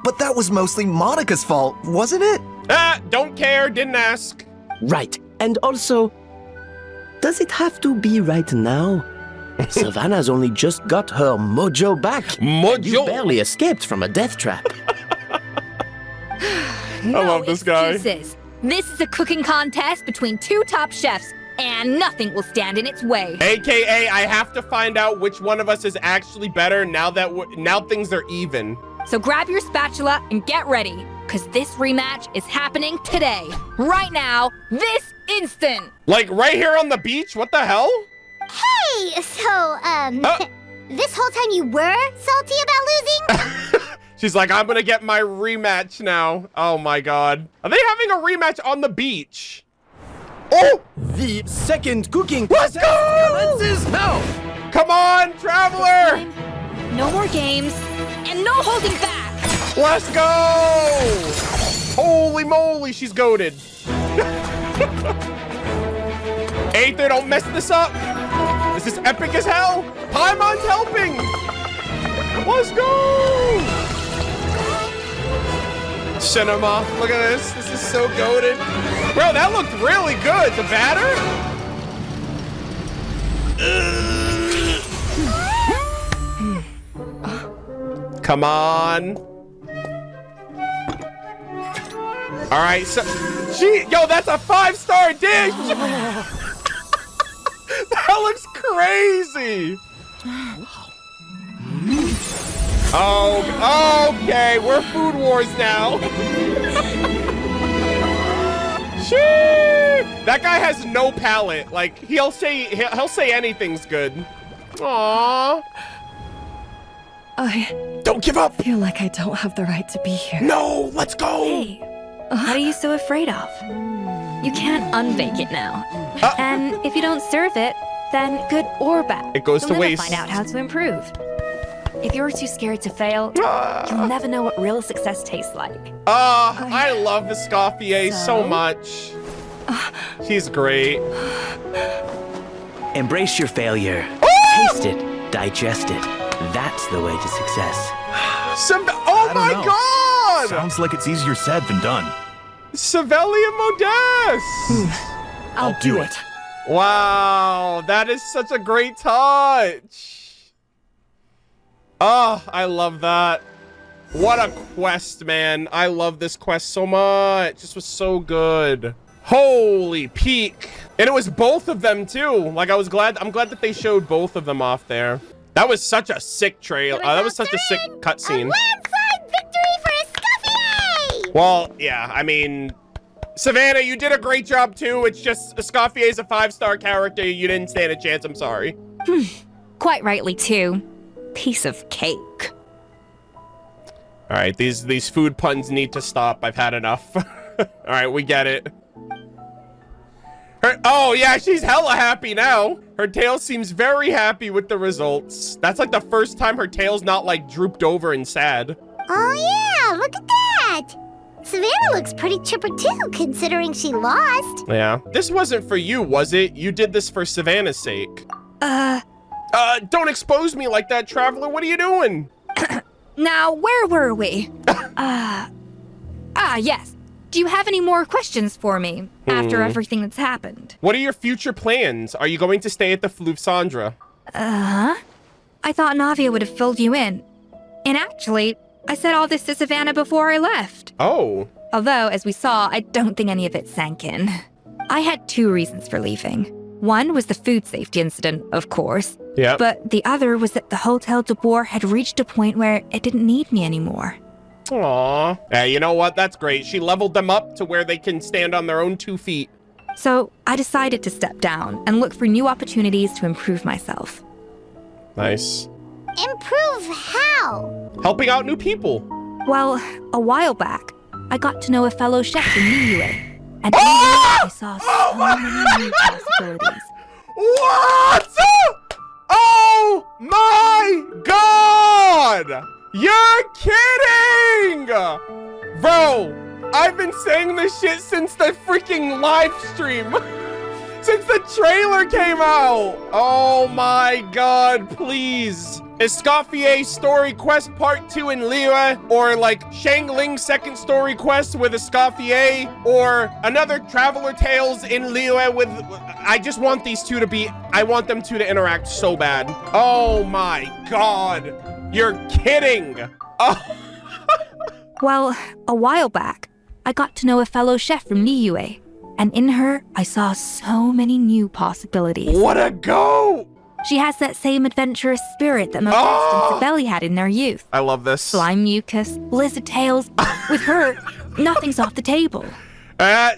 But that was mostly Monica's fault, wasn't it? Don't care, didn't ask. Right. And also, does it have to be right now? Savannah's only just got her mojo back. Mojo? You barely escaped from a death trap. I love this guy. Excuses. This is a cooking contest between two top chefs, and nothing will stand in its way. AKA, I have to find out which one of us is actually better now that now things are even. So grab your spatula and get ready, because this rematch is happening today. Right now, this instant. Like right here on the beach? What the hell? Hey, so, this whole time you were salty about losing? She's like, I'm gonna get my rematch now. Oh my god. Are they having a rematch on the beach? Oh! The second cooking Let's go! commences now! Come on, Traveler! No more games, and no holding back. Let's go! Holy moly, she's goated. Aether, don't mess this up. This is epic as hell. Paimon's helping. Let's go! Cinema, look at this. This is so goated. Bro, that looked really good. The batter? Come on. All right, so yo, that's a 5-star dish. That looks crazy. Oh, okay, we're food wars now. Shit. That guy has no palate. Like he'll say anything's good. Aww. Don't give up. I feel like I don't have the right to be here. No, let's go. Hey, what are you so afraid of? You can't unbake it now. And if you don't serve it, then good or bad, it goes to you'll never waste. Find out how to improve. If you're too scared to fail, you'll never know what real success tastes like. I love Escoffier so much. She's great. Embrace your failure. Taste it. Digest it. That's the way to success. Oh my god! Sounds like it's easier said than done. Savelia Modeste! I'll do it. Wow, that is such a great touch. Oh, I love that. What a quest, man. I love this quest so much. This was so good. Holy peak. And it was both of them too. Like I'm glad that they showed both of them off there. That was such a sick trail. That was such a sick cutscene. Landslide victory for Escoffier! Well, yeah, I mean, Savannah, you did a great job too. It's just Escoffier is a 5-star character. You didn't stand a chance. I'm sorry. Quite rightly too. Piece of cake. All right, these food puns need to stop. I've had enough. All right, we get it. Oh yeah, she's hella happy now. Her tail seems very happy with the results. That's like the first time her tail's not like drooped over and sad. Oh yeah, look at that. Savannah looks pretty chipper too, considering she lost. Yeah. This wasn't for you, was it? You did this for Savannah's sake. Don't expose me like that, Traveler. What are you doing? Now, where were we? Yes. Do you have any more questions for me after everything that's happened? What are your future plans? Are you going to stay at the Fleuve Sandra? I thought Navia would have filled you in. And actually, I said all this to Savannah before I left. Oh. Although, as we saw, I don't think any of it sank in. I had 2 reasons for leaving. One was the food safety incident, of course. Yeah. But the other was that the Hotel de Boer had reached a point where it didn't need me anymore. Aww. Yeah, you know what? That's great. She leveled them up to where they can stand on their own 2 feet. So I decided to step down and look for new opportunities to improve myself. Nice. Improve how? Helping out new people. Well, a while back, I got to know a fellow chef in Niue. And I saw so many new possibilities. What? Oh my god! You're kidding! Bro, I've been saying this shit since the freaking live stream. Since the trailer came out. Oh my god, please. Escoffier Story Quest Part 2 in Liyue, or like Shangling's second story quest with Escoffier, or another Traveler Tales in Liyue with... I just want these 2 to be I want them two to interact so bad. Oh my God. You're kidding. Oh. Well, a while back, I got to know a fellow chef from Liyue, and in her, I saw so many new possibilities. What a go! She has that same adventurous spirit that Modeste and Sibeli had in their youth. I love this. Slime mucus, lizard tails. With her, nothing's off the table.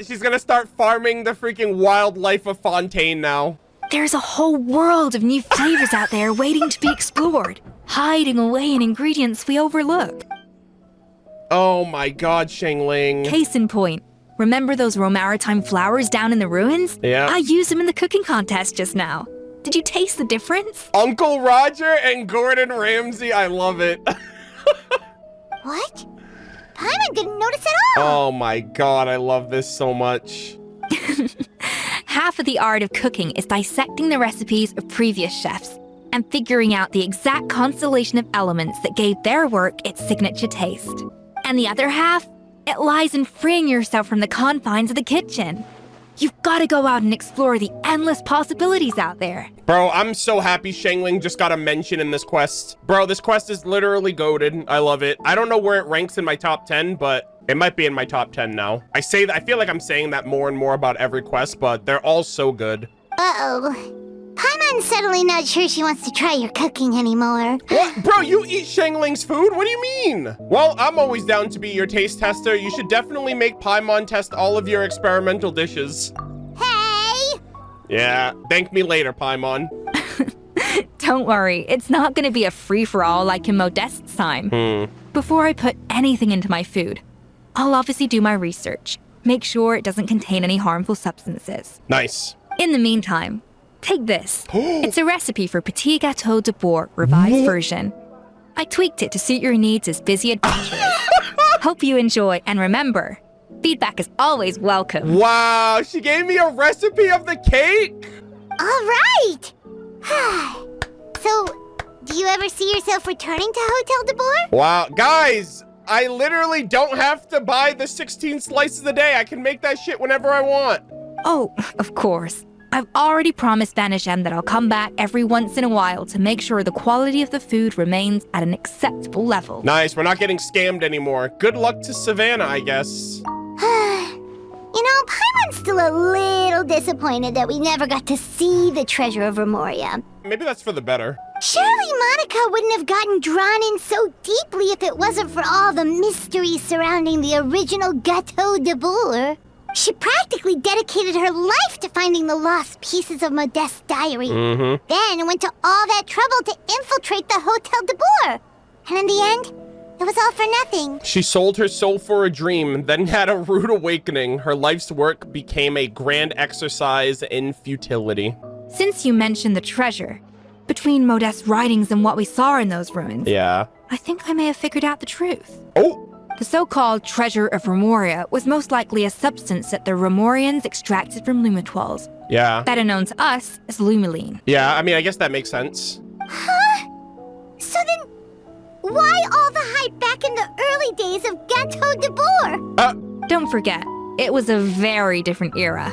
She's gonna start farming the freaking wildlife of Fontaine now. There's a whole world of new flavors out there waiting to be explored, hiding away in ingredients we overlook. Oh my God, Xiangling. Case in point, remember those Romaritime flowers down in the ruins? Yeah. I used them in the cooking contest just now. Did you taste the difference? Uncle Roger and Gordon Ramsay, I love it. What? Paimon didn't notice at all. Oh my God, I love this so much. Half of the art of cooking is dissecting the recipes of previous chefs and figuring out the exact constellation of elements that gave their work its signature taste. And the other half, it lies in freeing yourself from the confines of the kitchen. You've got to go out and explore the endless possibilities out there. Bro, I'm so happy Xiangling just got a mention in this quest. Bro, this quest is literally goated. I love it. I don't know where it ranks in my top 10, but it might be in my top 10 now. I feel like I'm saying that more and more about every quest, but they're all so good. Uh-oh. Paimon's suddenly not sure she wants to try your cooking anymore. What? Bro, you eat Xiangling's food? What do you mean? Well, I'm always down to be your taste tester. You should definitely make Paimon test all of your experimental dishes. Hey! Yeah, thank me later, Paimon. Don't worry, it's not going to be a free-for-all like in Modeste's time. Before I put anything into my food, I'll obviously do my research. Make sure it doesn't contain any harmful substances. Nice. In the meantime, take this. It's a recipe for Petit Gâteau de Bourg, revised version. I tweaked it to suit your needs as busy adventurers. Hope you enjoy, and remember, feedback is always welcome. Wow, she gave me a recipe of the cake? All right! So, do you ever see yourself returning to Hotel de Bourg? Wow, guys, I literally don't have to buy the 16 slices a day. I can make that shit whenever I want. Oh, of course. I've already promised Vanisham that I'll come back every once in a while to make sure the quality of the food remains at an acceptable level. Nice, we're not getting scammed anymore. Good luck to Savannah, I guess. You know, Paimon's still a little disappointed that we never got to see the treasure of Remoria. Maybe that's for the better. Surely Monica wouldn't have gotten drawn in so deeply if it wasn't for all the mystery surrounding the original Gâteau de Bourg. She practically dedicated her life to finding the lost pieces of Modeste's diary. Then went to all that trouble to infiltrate the Hotel de Bourg. And in the end, it was all for nothing. She sold her soul for a dream, then had a rude awakening. Her life's work became a grand exercise in futility. Since you mentioned the treasure, between Modeste's writings and what we saw in those ruins, Yeah. I think I may have figured out the truth. Oh! The so-called treasure of Remoria was most likely a substance that the Remorians extracted from Lumitoiles. Yeah. Better known to us as Lumiline. Yeah, I mean, I guess that makes sense. Huh? So then, why all the hype back in the early days of Gâteau de Bourg? Don't forget, it was a very different era.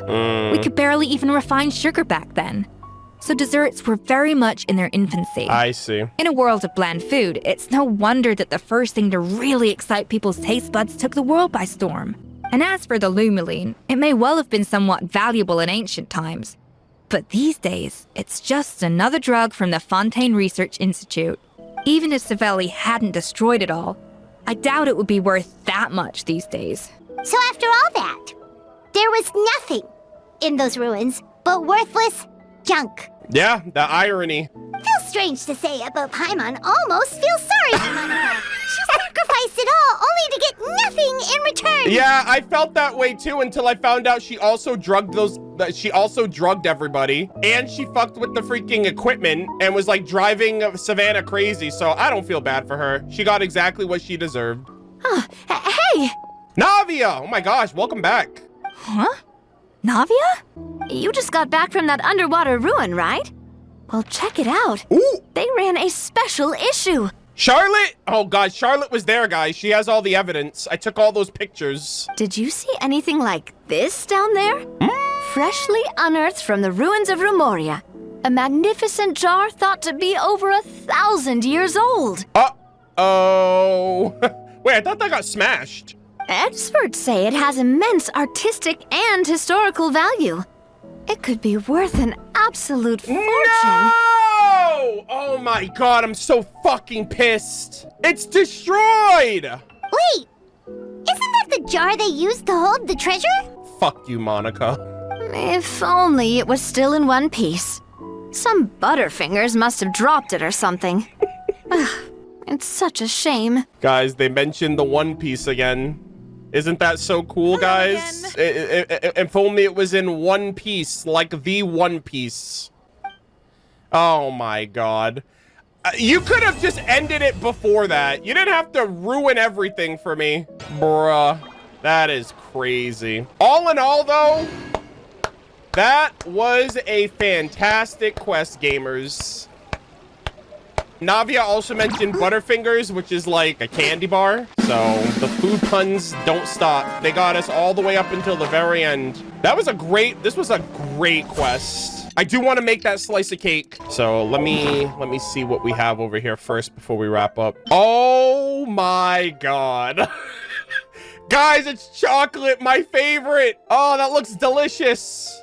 We could barely even refine sugar back then. So desserts were very much in their infancy. I see. In a world of bland food, it's no wonder that the first thing to really excite people's taste buds took the world by storm. And as for the Lumiline, it may well have been somewhat valuable in ancient times. But these days, it's just another drug from the Fontaine Research Institute. Even if Savelli hadn't destroyed it all, I doubt it would be worth that much these days. So after all that, there was nothing in those ruins but worthless junk. Yeah, the irony. Feels strange to say it, but Paimon almost feels sorry for Monica. She sacrificed it all only to get nothing in return. Yeah, I felt that way too until I found out she also drugged everybody, and she fucked with the freaking equipment and was like driving Savannah crazy. So I don't feel bad for her. She got exactly what she deserved. Hey! Navia! Oh my gosh, welcome back. Huh? Navia? You just got back from that underwater ruin, right? Well, check it out. Ooh! They ran a special issue. Charlotte? Oh god, Charlotte was there, guys. She has all the evidence. I took all those pictures. Did you see anything like this down there? Freshly unearthed from the ruins of Rumoria. A magnificent jar thought to be over 1,000 years old. Uh-oh. Wait, I thought that got smashed. Experts say it has immense artistic and historical value. It could be worth an absolute fortune. No! Oh my god, I'm so fucking pissed. It's destroyed! Wait, isn't that the jar they used to hold the treasure? Fuck you, Monica. If only it was still in one piece. Some butterfingers must have dropped it or something. It's such a shame. Guys, they mentioned the One Piece again. Isn't that so cool, guys? If only it was in one piece, like the One Piece. Oh my god. You could have just ended it before that. You didn't have to ruin everything for me. Bruh, that is crazy. All in all, though, that was a fantastic quest, gamers. Navia also mentioned Butterfingers, which is like a candy bar. So the food puns don't stop. They got us all the way up until the very end. This was a great quest. I do want to make that slice of cake. So let me see what we have over here first before we wrap up. Oh my god. Guys, it's chocolate, my favorite. Oh, that looks delicious.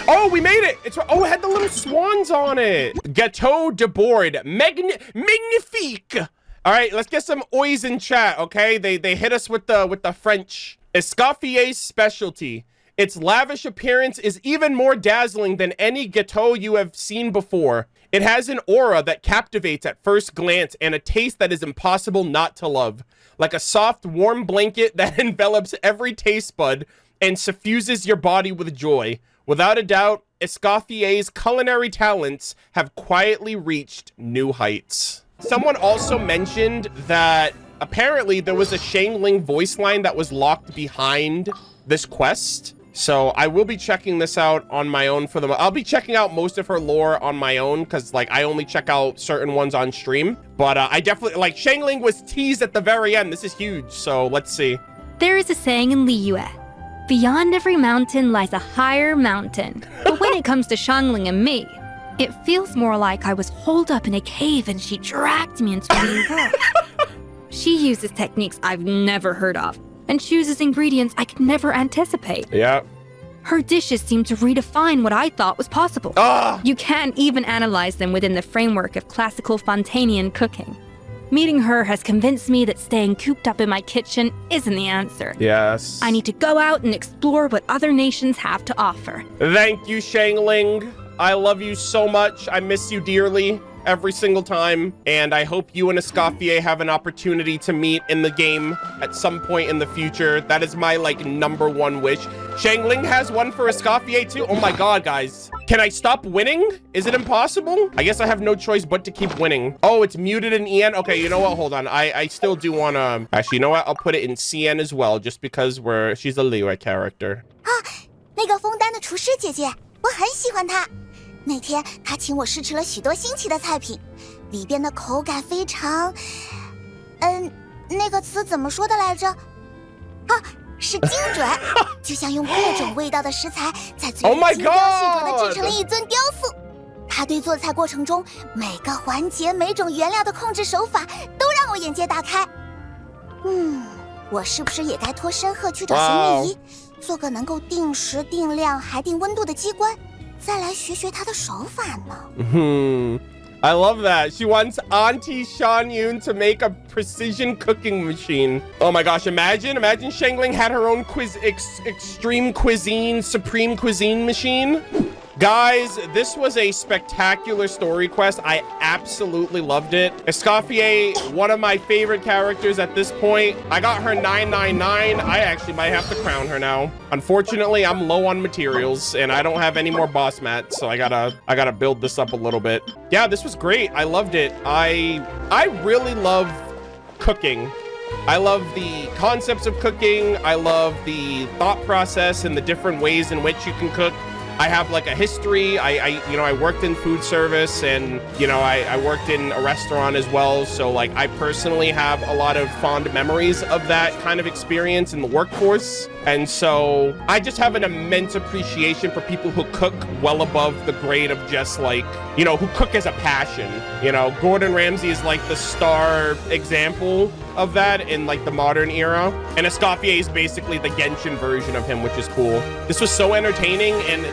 Oh, we made it! It had the little swans on it. Gâteau de Bord. Magnifique! All right, let's get some oys in chat, okay? They hit us with the French. Escoffier's specialty. Its lavish appearance is even more dazzling than any gâteau you have seen before. It has an aura that captivates at first glance and a taste that is impossible not to love. Like a soft, warm blanket that envelops every taste bud and suffuses your body with joy. Without a doubt, Escoffier's culinary talents have quietly reached new heights. Someone also mentioned that apparently there was a Shangling voice line that was locked behind this quest. So I will be checking this out on my own for them. I'll be checking out most of her lore on my own because like I only check out certain ones on stream. But I definitely, like, Shangling was teased at the very end. This is huge. So let's see. There is a saying in Liyue. Beyond every mountain lies a higher mountain. But when it comes to Shangling and me, it feels more like I was holed up in a cave and she dragged me into a new world. She uses techniques I've never heard of and chooses ingredients I could never anticipate. Yeah. Her dishes seem to redefine what I thought was possible. You can't even analyze them within the framework of classical Fontainian cooking. Meeting her has convinced me that staying cooped up in my kitchen isn't the answer. Yes. I need to go out and explore what other nations have to offer. Thank you, Shangling. I love you so much. I miss you dearly every single time. And I hope you and Escoffier have an opportunity to meet in the game at some point in the future. That is my, like, #1 wish. Shangling has one for Escoffier too. Oh my god, guys. Can I stop winning? Is it impossible? I guess I have no choice but to keep winning. Oh, it's muted in EN? Okay, you know what? Hold on. I still do want to... Actually, you know what? I'll put it in CN as well, just because she's a Liyue character. 那个枫丹的厨师姐姐，我很喜欢她。那天她请我试吃了许多新奇的菜品，里边的口感非常……那个词怎么说的来着？是精准，就像用各种味道的食材在嘴里精雕细琢地制成了一尊雕塑。他对做菜过程中每个环节、每种原料的控制手法，都让我眼界大开。我是不是也该脱身鹤去找神秘仪，做个能够定时、定量还定温度的机关，再来学学他的手法呢I love that. She wants Auntie Shanyun to make a precision cooking machine. Oh my gosh, imagine Shangling had her own extreme cuisine, supreme cuisine machine. Guys, this was a spectacular story quest. I absolutely loved it. Escoffier, one of my favorite characters at this point. I got her 999. I actually might have to crown her now. Unfortunately, I'm low on materials and I don't have any more boss mats, so I gotta build this up a little bit. Yeah, this was great. I loved it. I really love cooking. I love the concepts of cooking. I love the thought process and the different ways in which you can cook. I have like a history. I worked in food service, and I worked in a restaurant as well. So like I personally have a lot of fond memories of that kind of experience in the workforce. And so I just have an immense appreciation for people who cook well above the grade of just like, who cook as a passion. Gordon Ramsay is like the star example of that in like the modern era. And Escoffier is basically the Genshin version of him, which is cool. This was so entertaining, and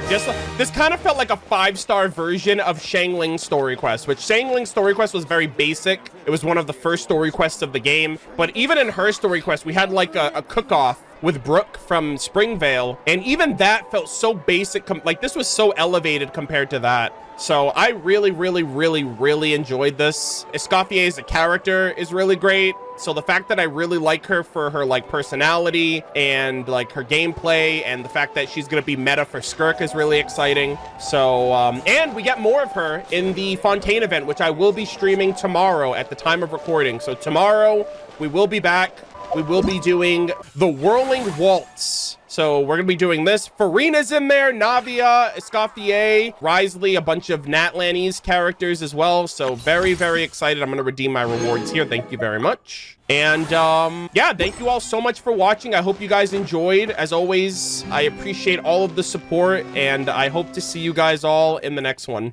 this kind of felt like a 5-star version of Xiangling's Story Quest, which Xiangling's Story Quest was very basic. It was one of the first story quests of the game. But even in her story quest, we had like a cook-off with Brooke from Springvale, and even that felt so basic. Like this was so elevated compared to that. So I really, really, really, really enjoyed this. Escoffier as a character is really great. So the fact that I really like her for her like personality and like her gameplay, and the fact that she's gonna be meta for Skirk is really exciting. So and we get more of her in the Fontaine event, which I will be streaming tomorrow at the time of recording. So tomorrow we will be back. We will be doing the Whirling Waltz. So we're going to be doing this. Farina's in there, Navia, Escoffier, Risley, a bunch of Natlanese characters as well. So very, very excited. I'm going to redeem my rewards here. Thank you very much. And yeah, thank you all so much for watching. I hope you guys enjoyed. As always, I appreciate all of the support, and I hope to see you guys all in the next one.